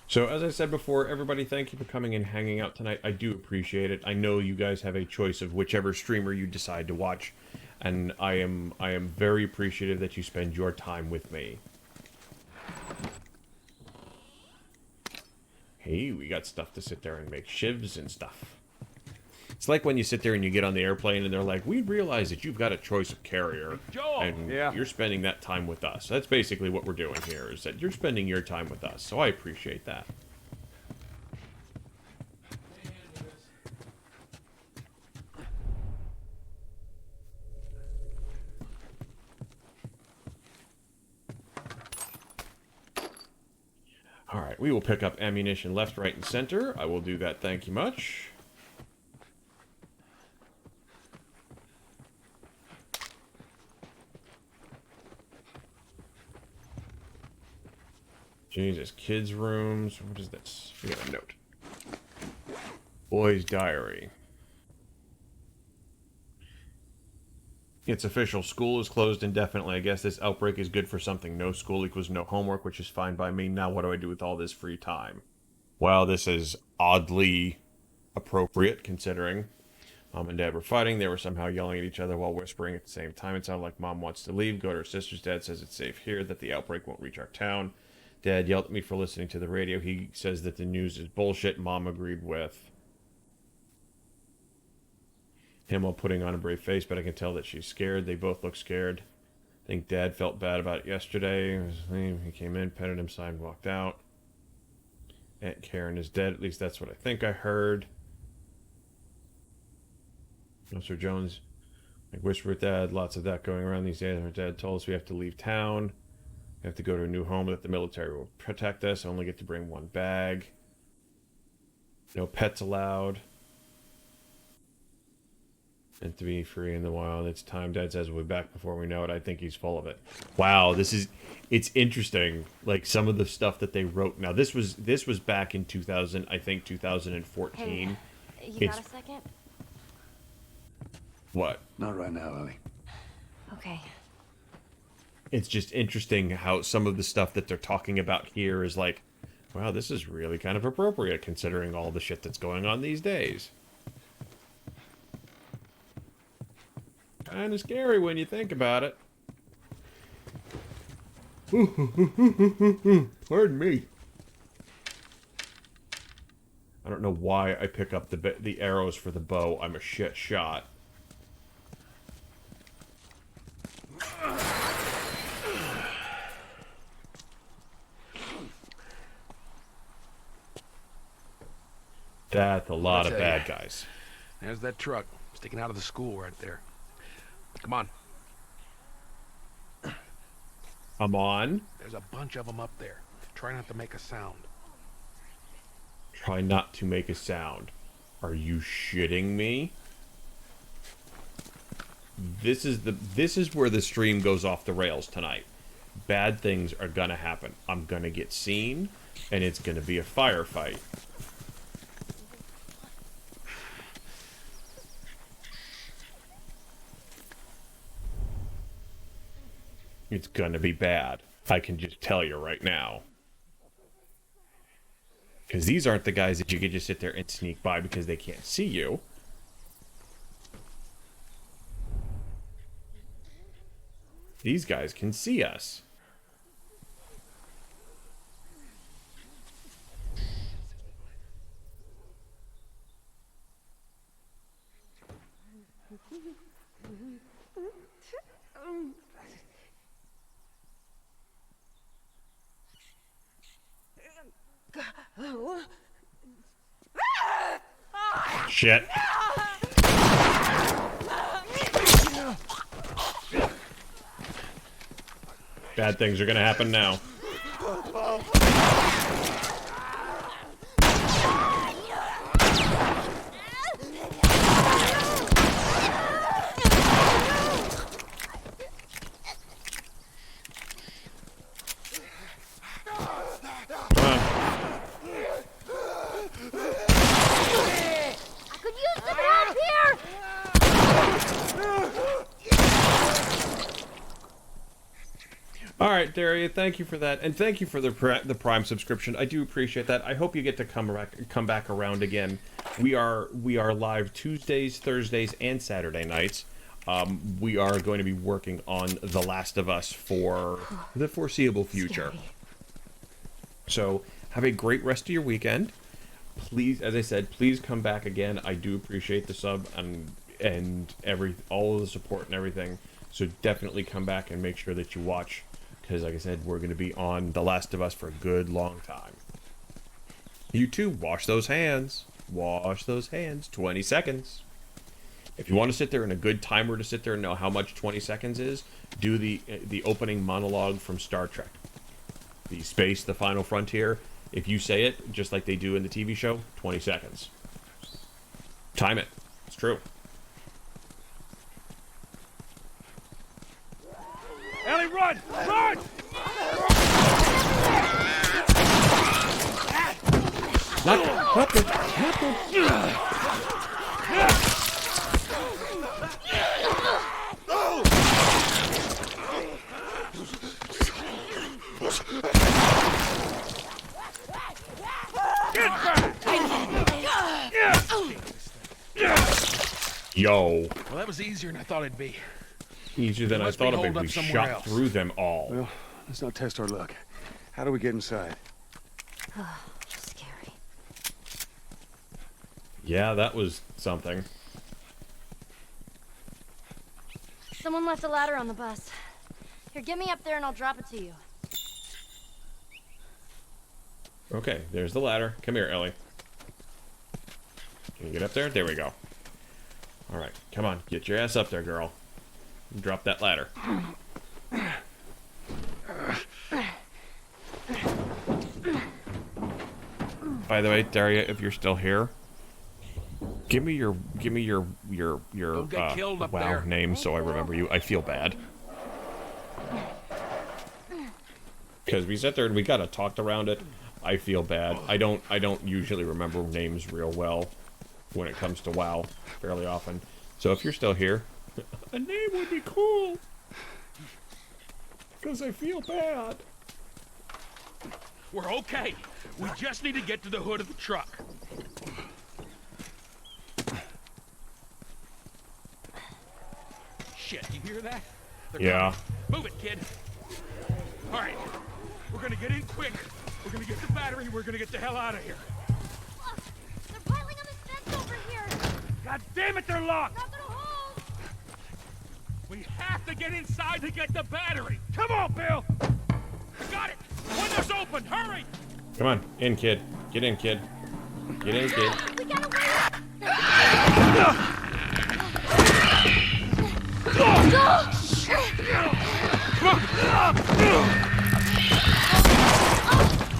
So, as I said before, everybody, thank you for coming and hanging out tonight. I do appreciate it. I know you guys have a choice of whichever streamer you decide to watch, and I am very appreciative that you spend your time with me. Hey, we got stuff to sit there and make shivs and stuff. It's like when you sit there and you get on the airplane and they're like, we realize that you've got a choice of carrier, and you're spending that time with us. That's basically what we're doing here, is that you're spending your time with us, so I appreciate that. Alright, we will pick up ammunition left, right, and center. I will do that, thank you much. Jesus, kids' rooms. What is this? We got a note. Boy's diary. It's official. School is closed indefinitely. I guess this outbreak is good for something. No school equals no homework, which is fine by me. Now what do I do with all this free time? Well, this is oddly appropriate, considering Mom and Dad were fighting. They were somehow yelling at each other while whispering at the same time. It sounded like Mom wants to leave, go to her sister's. Dad says it's safe here, that the outbreak won't reach our town. Dad yelled at me for listening to the radio. He says that the news is bullshit. Mom agreed with him while putting on a brave face, but I can tell that she's scared. They both look scared. I think Dad felt bad about it yesterday. He came in, petted him, signed, walked out. Aunt Karen is dead. At least that's what I think I heard. Mr. Jones, like, whisper with Dad. Lots of that going around these days. Our dad told us we have to leave town. We have to go to a new home that the military will protect us. I only get to bring one bag. No pets allowed. And to be free in the wild. It's time. Dad says we'll be back before we know it. I think he's full of it. Wow, it's interesting. Like some of the stuff that they wrote. Now this was back in 2000, I think 2014. Hey, you got a second? What? Not right now, Ellie. Okay. It's just interesting how some of the stuff that they're talking about here is like, wow, this is really kind of appropriate considering all the shit that's going on these days. Kind of scary when you think about it. Pardon me. I don't know why I pick up the arrows for the bow. I'm a shit shot. That's a lot of bad guys. There's that truck sticking out of the school right there. Come on. I'm on. There's a bunch of them up there. Try not to make a sound. Try not to make a sound. Are you shitting me? This is where the stream goes off the rails tonight. Bad things are gonna happen. I'm gonna get seen, and it's gonna be a firefight. It's gonna be bad. I can just tell you right now. Because these aren't the guys that you can just sit there and sneak by because they can't see you. These guys can see us. Shit. Bad things are gonna happen now. All right, Daria, thank you for that, and thank you for the Prime subscription. I do appreciate that. I hope you get to come back around again. We are live Tuesdays, Thursdays, and Saturday nights. We are going to be working on The Last of Us for the foreseeable future. So have a great rest of your weekend. Please, as I said, please come back again. I do appreciate the sub and all of the support and everything. So definitely come back and make sure that you watch. Because, like I said, we're going to be on The Last of Us for a good long time. You too, wash those hands. Wash those hands. 20 seconds. If you want to sit there and a good timer to sit there and know how much 20 seconds is, do the opening monologue from Star Trek. The space, the final frontier. If you say it, just like they do in the TV show, 20 seconds. Time it. It's true. Ellie, run! Run! Not the. Yo. Well, that was easier than I thought it'd be. Easier than I Must be thought it holed would be. up somewhere Shot else. through them all. Well, let's not test our luck. How do we get inside? Scary. Yeah, that was something. Someone left a ladder on the bus. Here, get me up there and I'll drop it to you. Okay, there's the ladder. Come here, Ellie. Can you get up there? There we go. Alright, come on. Get your ass up there, girl. Drop that ladder. By the way, Daria, if you're still here, give me your Don't get killed up WoW there. name so I remember you. I feel bad. Because we sat there and we kind of talked around it. I feel bad. I don't usually remember names real well when it comes to WoW fairly often. So if you're still here, a name would be cool. Because I feel bad. We're okay. We just need to get to the hood of the truck. Shit, you hear that? They're Yeah. coming. Move it, kid. All right, we're gonna get in quick. We're gonna get the battery. We're gonna get the hell out of here. Look, they're piling on this fence over here. God damn it, they're locked! Not gonna hold. We have to get inside to get the battery. Come on, Bill! I got it. Window's open. Hurry. Come on, in, kid. Get in, kid. Get in, kid. We gotta wait.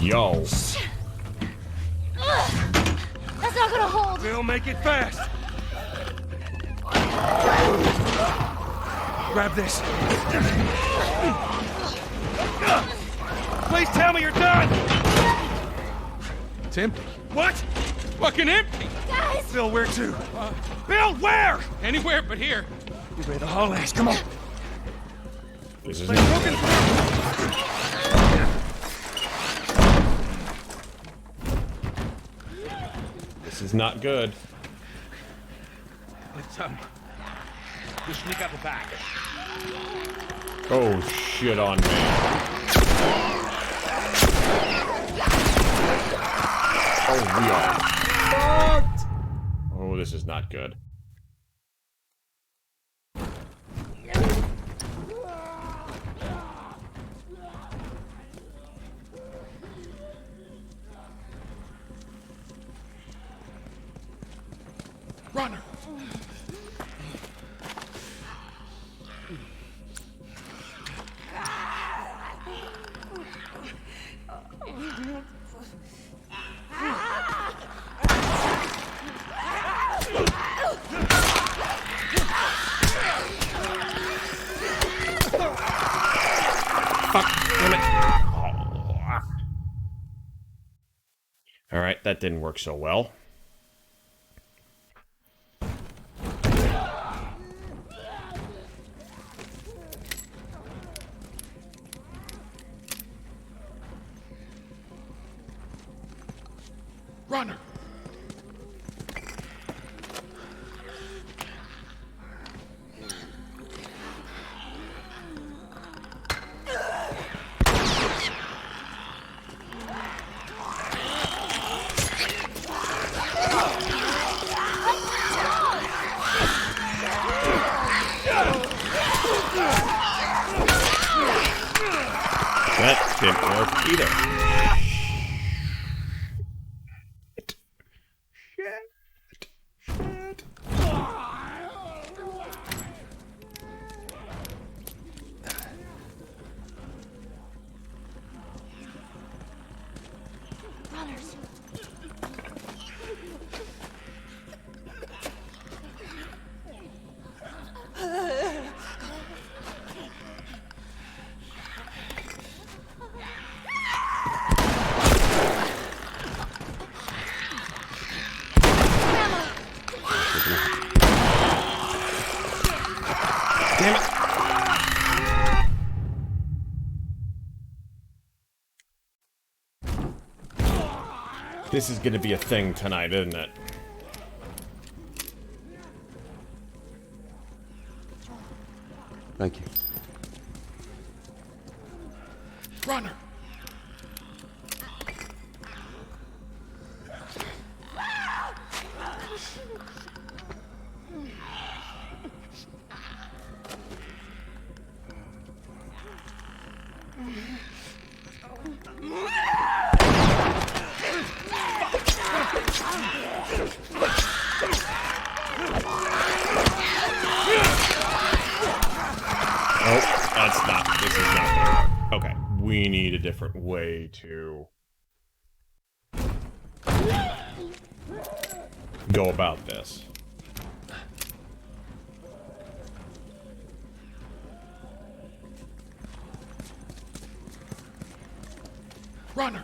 Yo. That's not gonna hold. Bill, make it fast. Grab this. Please tell me you're done! It's empty. What? Fucking empty. Guys! Bill, where to? Bill, where? Anywhere but here. You better haul ass, come on. This is Like broken through. This is not good. Let's just sneak out the back. Oh, shit on me. Oh, we are fucked. Oh, this is not good. Runner! Alright, that didn't work so well. Runner! That didn't work either. Runners. Damn it. This is gonna be a thing tonight, isn't it? Thank you. Runner! This is not gonna work. Okay, we need a different way to go about this. Runner!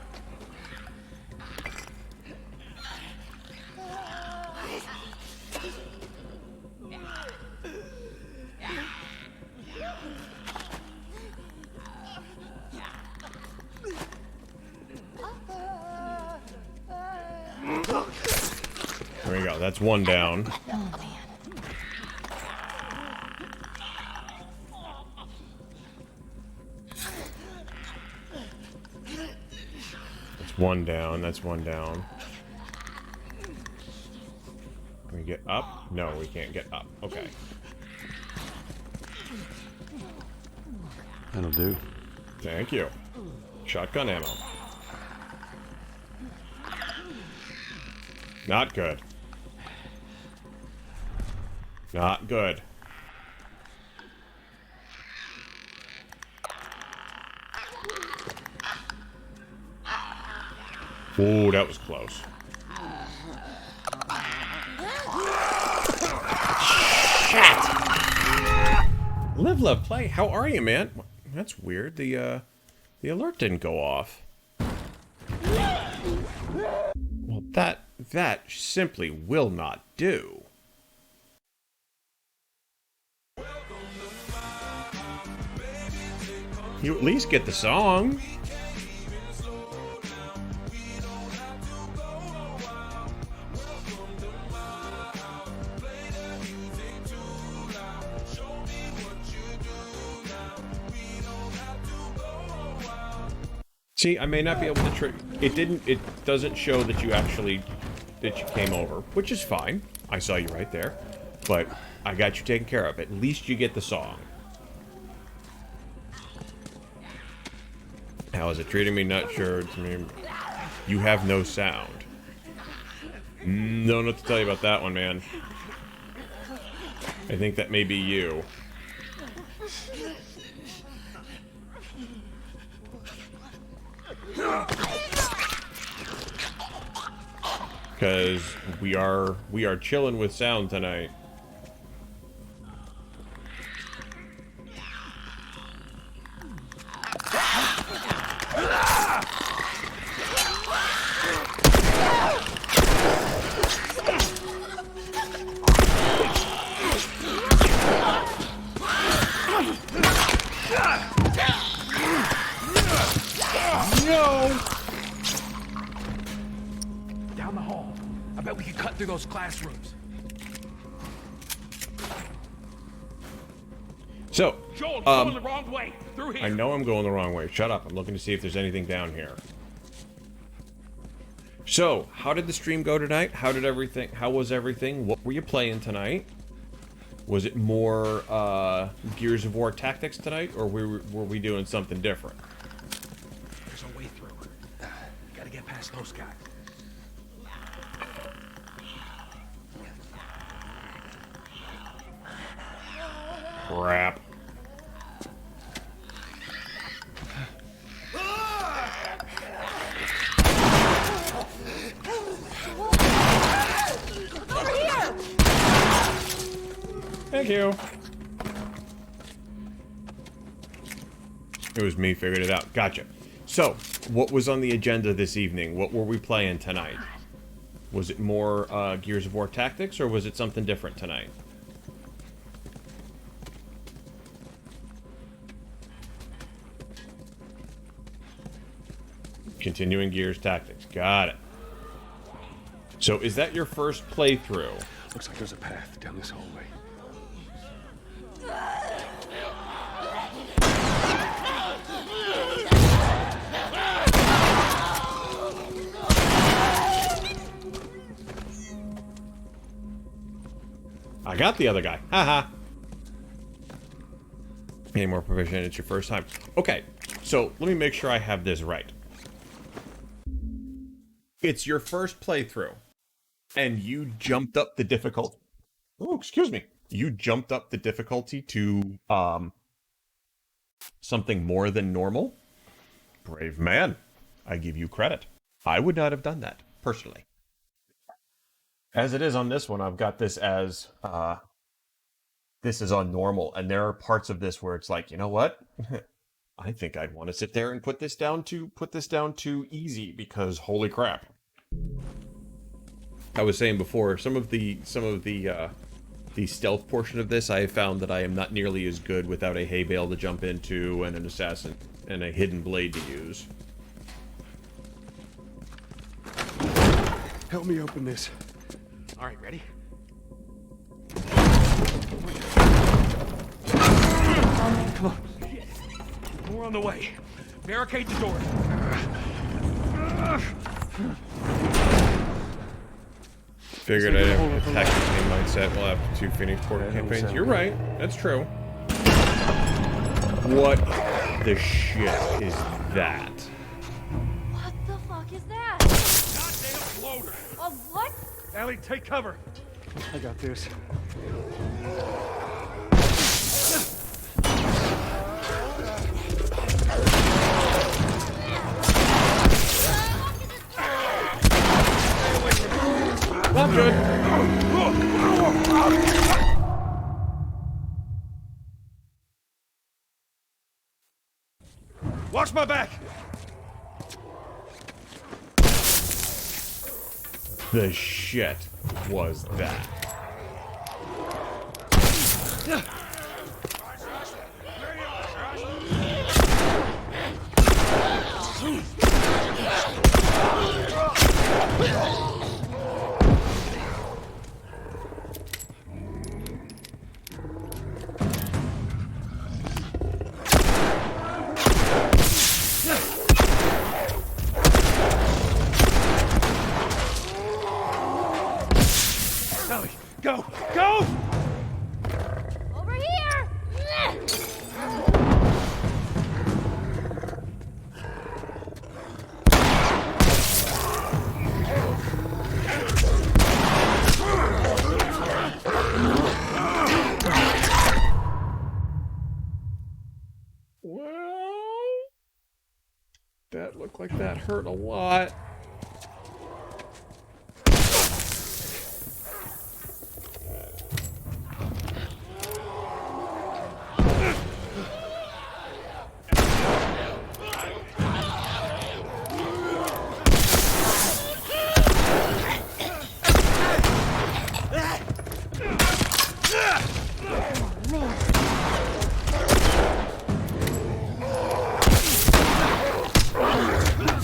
There we go. That's one down. That's one down. That's one down. Can we get up? No, we can't get up. Okay. That'll do. Thank you. Shotgun ammo. Not good. Not good. Ooh, that was close. Shit! Live, love, play. How are you, man? That's weird. The alert didn't go off. Well, that simply will not do. You at least get the song. See, I may not be able to trick. It doesn't show that you came over, which is fine. I saw you right there. But I got you taken care of. At least you get the song. How is it treating me? Not sure. It's me. You have no sound. Don't know what to tell you about that one, man. I think that may be you. Because we are chilling with sound tonight. Down the hall. I bet we could cut through those classrooms. So, Joel, going the wrong way. Through here. I know I'm going the wrong way. Shut up. I'm looking to see if there's anything down here. So, how did the stream go tonight? How was everything? What were you playing tonight? Was it more Gears of War tactics tonight, or were we doing something different? There's a way through. Gotta get past those guys. Crap. Thank you. It was me, figured it out. Gotcha. So, what was on the agenda this evening? What were we playing tonight? Was it more Gears of War tactics, or was it something different tonight? Continuing Gears tactics. Got it. So, is that your first playthrough? Looks like there's a path down this hallway. I got the other guy. Haha. Any more provision? It's your first time. Okay, so let me make sure I have this right. It's your first playthrough, and you jumped up the difficulty. Oh, excuse me. You jumped up the difficulty to something more than normal. Brave man. I give you credit. I would not have done that personally. As it is on this one, I've got this as, this is on normal, and there are parts of this where it's like, you know what? I think I'd want to sit there and put this down to easy, because holy crap. I was saying before, some of the stealth portion of this, I have found that I am not nearly as good without a hay bale to jump into and an assassin and a hidden blade to use. Help me open this. All right, ready? Come on. More on the way. Barricade the door. Figured I'd have a tactical game mindset while after 2 Phoenix Portal campaigns. You're right. That's true. What the shit is that? What the fuck is that? Goddamn floater. A what? Ellie, take cover. I got this. Not good. Watch my back. The shit was that? Ellie, go! Go! Over hurt a lot.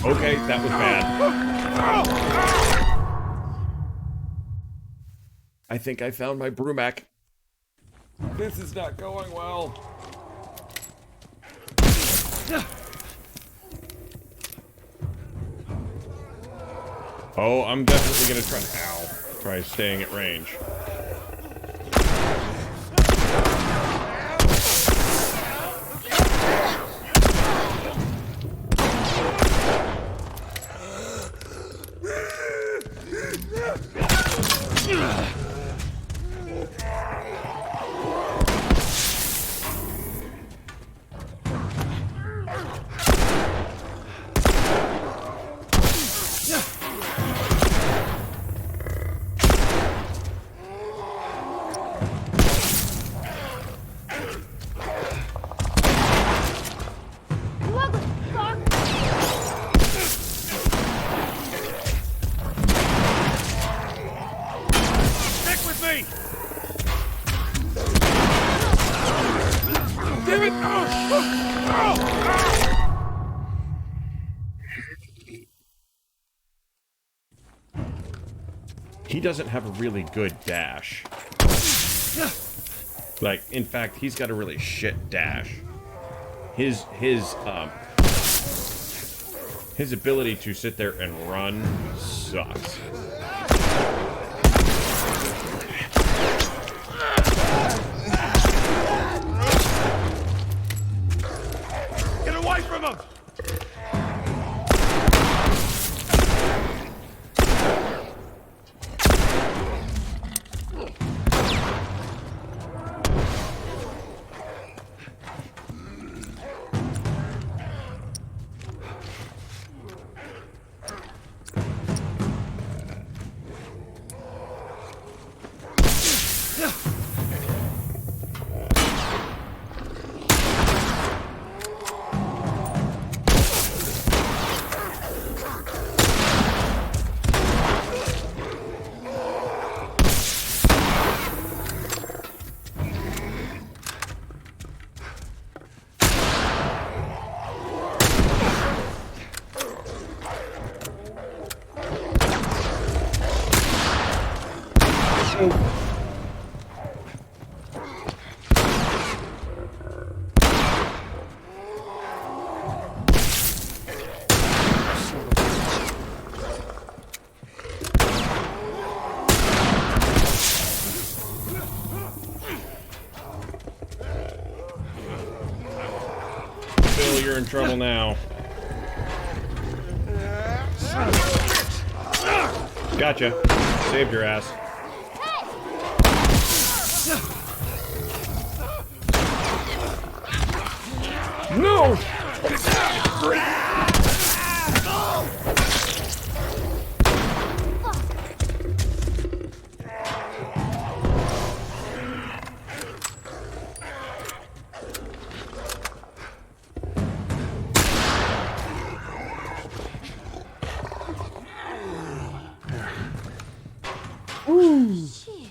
Okay, that was bad. I think I found my Brumac. This is not going well. Oh, I'm definitely gonna try staying at range. He doesn't have a really good dash. Like, in fact, he's got a really shit dash. His ability to sit there and run sucks. Get away from him! Bill, you're in trouble now. Gotcha. Saved your ass. No! Jeez.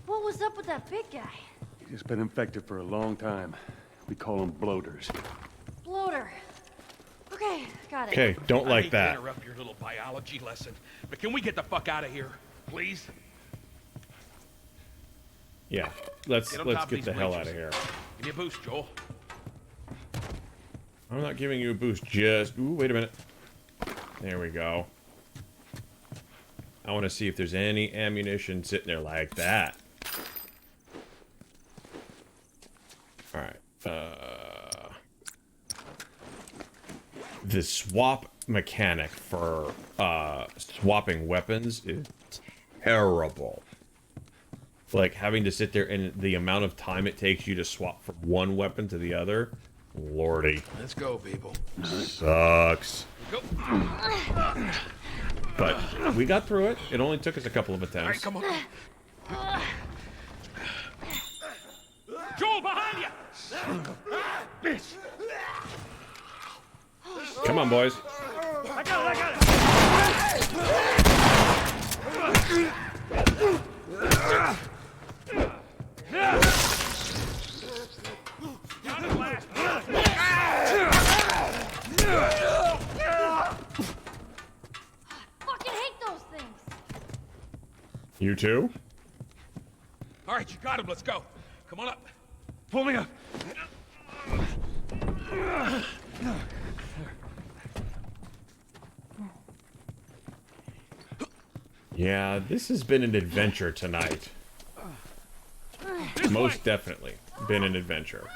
What was up with that big guy? He's been infected for a long time. We call them bloaters. Bloater. Okay, got it. Okay, don't I like hate to that. interrupt your little biology lesson, but can we get the fuck out of here, please? Yeah, let's Get on top get of the these hell bridges. out of here. Give me a boost, Joel. I'm not giving you a boost, just... Ooh, wait a minute. There we go. I want to see if there's any ammunition sitting there like that. Alright. The swap mechanic for swapping weapons is terrible. Like, having to sit there and the amount of time it takes you to swap from one weapon to the other Lordy. Let's go, people. Sucks. Go. But we got through it. It only took us a couple of All right, attempts. come on. Joel, behind you! Bitch! Come on, boys. I got Fucking hate those things. You too? All right, you got him. Let's go. Come on up. Pull me up. Yeah, this has been an adventure tonight. Most definitely been an adventure.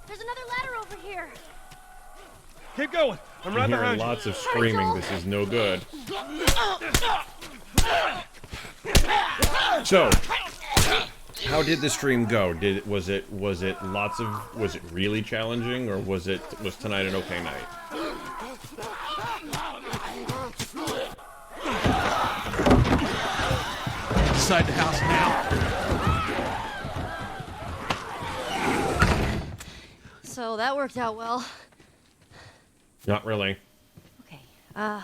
There's another ladder over here. Keep going. I'm I'm right hearing behind you. lots of screaming. This is no good. So, how did the stream go? Was it really challenging, or was tonight an okay night? Inside the house now. So that worked out well. Not really. Okay, I'll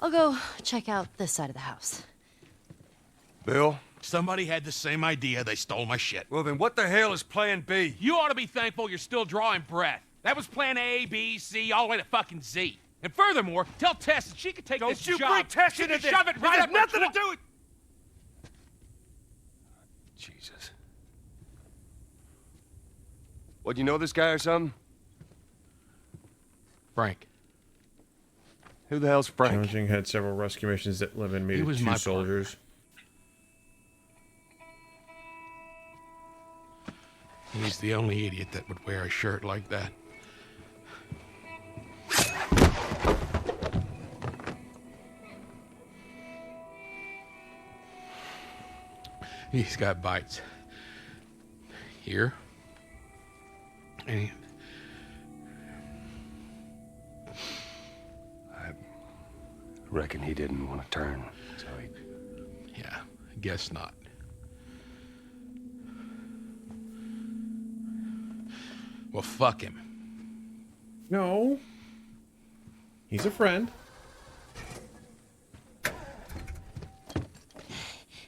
go check out this side of the house. Bill? Somebody had the same idea. They stole my shit. Well, then what the hell is plan B? You ought to be thankful you're still drawing breath. That was plan A, B, C, all the way to fucking Z. And furthermore, tell Tess that she could take this Don't you job. bring Tess She into could this. shove it right This up has nothing to do with... Jesus. What, you know this guy or something? Frank. Who the hell's Frank? Challenging had several rescue missions that live in He meeting was two my soldiers. He's the only idiot that would wear a shirt like that. He's got bites. Here. And I reckon he didn't want to turn, so he... yeah, I guess not. Well, fuck him. No. He's a friend.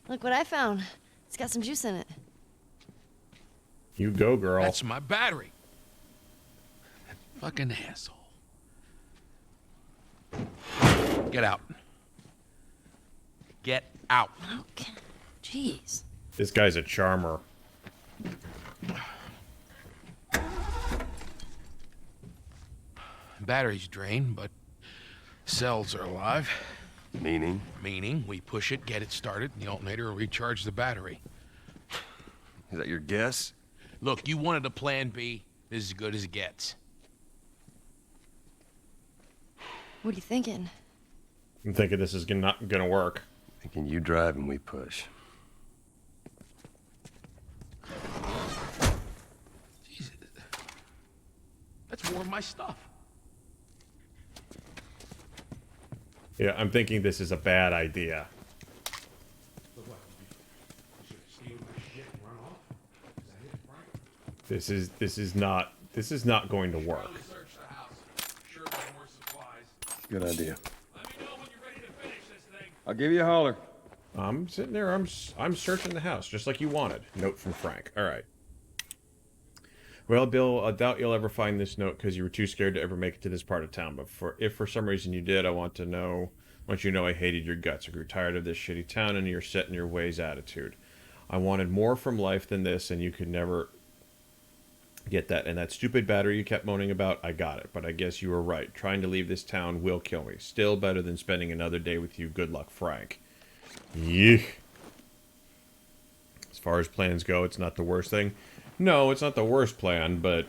Look what I found. It's got some juice in it. You go, girl. That's my battery. That fucking asshole. Get out. Get out. Okay. Jeez. This guy's a charmer. Battery's drained, but cells are alive. Meaning? Meaning, we push it, get it started, and the alternator will recharge the battery. Is that your guess? Look, you wanted a plan B. This is as good as it gets. What are you thinking? I'm thinking this is not gonna work. Thinking you drive and we push. Jesus. That's more of my stuff. Yeah, I'm thinking this is a bad idea. This is not going to work. Good idea. Let me know when you're ready to finish this thing. I'll give you a holler. I'm sitting there. I'm searching the house just like you wanted. Note from Frank. All right. Well, Bill, I doubt you'll ever find this note because you were too scared to ever make it to this part of town. But if for some reason you did, I want you to know I hated your guts. I grew tired of this shitty town and your set in your ways attitude. I wanted more from life than this, and you could never get that. And that stupid battery you kept moaning about, I got it. But I guess you were right. Trying to leave this town will kill me. Still better than spending another day with you. Good luck, Frank. Yeesh. As far as plans go, it's not the worst thing. No, it's not the worst plan, but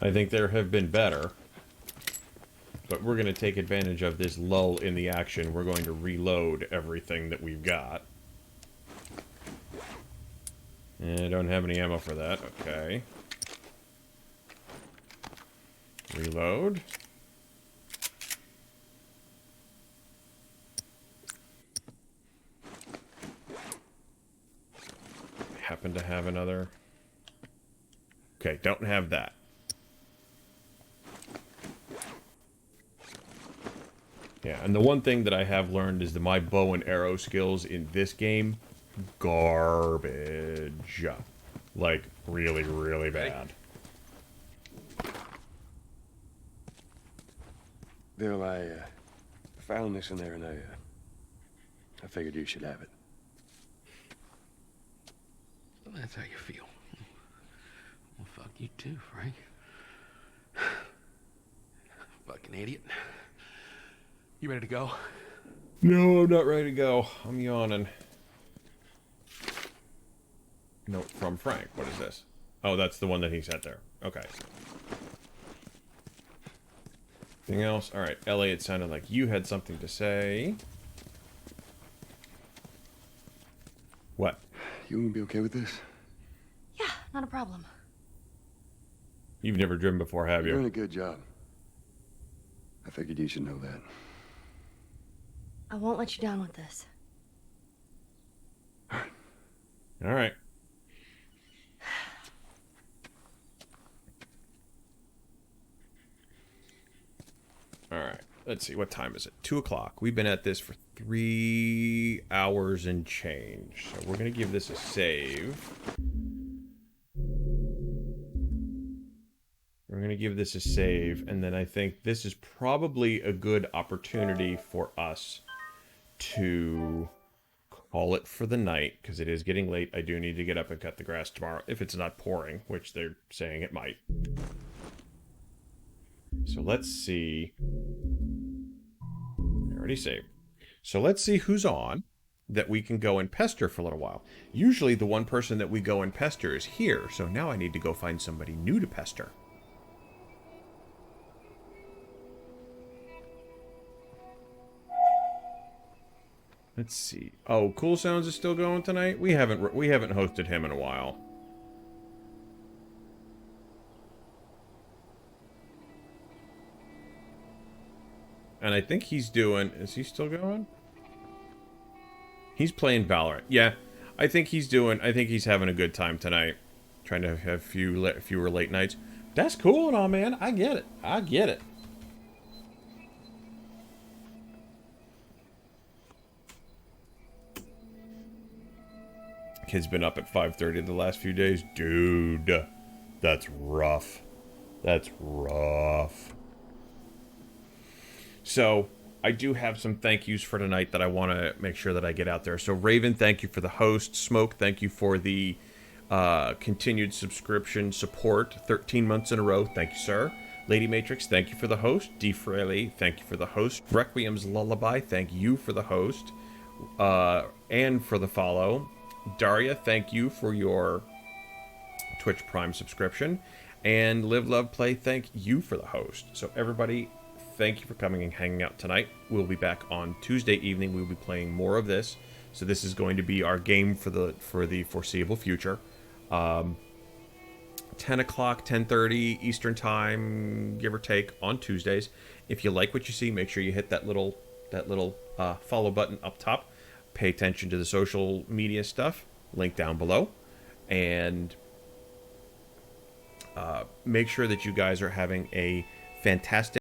I think there have been better. But we're going to take advantage of this lull in the action. We're going to reload everything that we've got. And I don't have any ammo for that. Okay. Reload. Happen to have another. Okay, don't have that. Yeah, and the one thing that I have learned is that my bow and arrow skills in this game, garbage. Like, really, really bad. Bill, I found this in there, and I figured you should have it. Well, that's how you feel. Well, fuck you too, Frank. Fucking idiot. You ready to go? No, I'm not ready to go. I'm yawning. Note from Frank. What is this? Oh, that's the one that he sent there. Okay. Anything else? Alright, Ellie, it sounded like you had something to say. What? You gonna be okay with this? Yeah, not a problem. You've never driven before, have You're doing you? a good job. I figured you should know that. I won't let you down with this. Alright. Alright. Let's see. What time is it? 2 o'clock. We've been at this for 3 hours and change. So we're going to give this a save. We're going to give this a save. And then I think this is probably a good opportunity for us to call it for the night, because it is getting late. I do need to get up and cut the grass tomorrow, if it's not pouring, which they're saying it might. So let's see. I already saved. So let's see who's on that we can go and pester for a little while. Usually the one person that we go and pester is here, so now I need to go find somebody new to pester. Let's see. Oh, Cool Sounds is still going tonight? We haven't hosted him in a while. And I think he's doing... Is he still going? He's playing Valorant. Yeah, I think he's having a good time tonight. Trying to have fewer late nights. That's cool and all, man. I get it. I get it. Kid's been up at 5:30 the last few days. Dude, that's rough. That's rough. So, I do have some thank yous for tonight that I want to make sure that I get out there. So, Raven, thank you for the host. Smoke, thank you for the continued subscription support. 13 months in a row. Thank you, sir. Lady Matrix, thank you for the host. D. Fraley, thank you for the host. Requiem's Lullaby, thank you for the host. And for the follow. Daria, thank you for your Twitch Prime subscription. And Live, Love, Play, thank you for the host. So everybody, thank you for coming and hanging out tonight. We'll be back on Tuesday evening. We'll be playing more of this. So this is going to be our game for the foreseeable future. 10 o'clock, 10:30 Eastern Time, give or take, on Tuesdays. If you like what you see, make sure you hit that little follow button up top. Pay attention to the social media stuff, link down below, and make sure that you guys are having a fantastic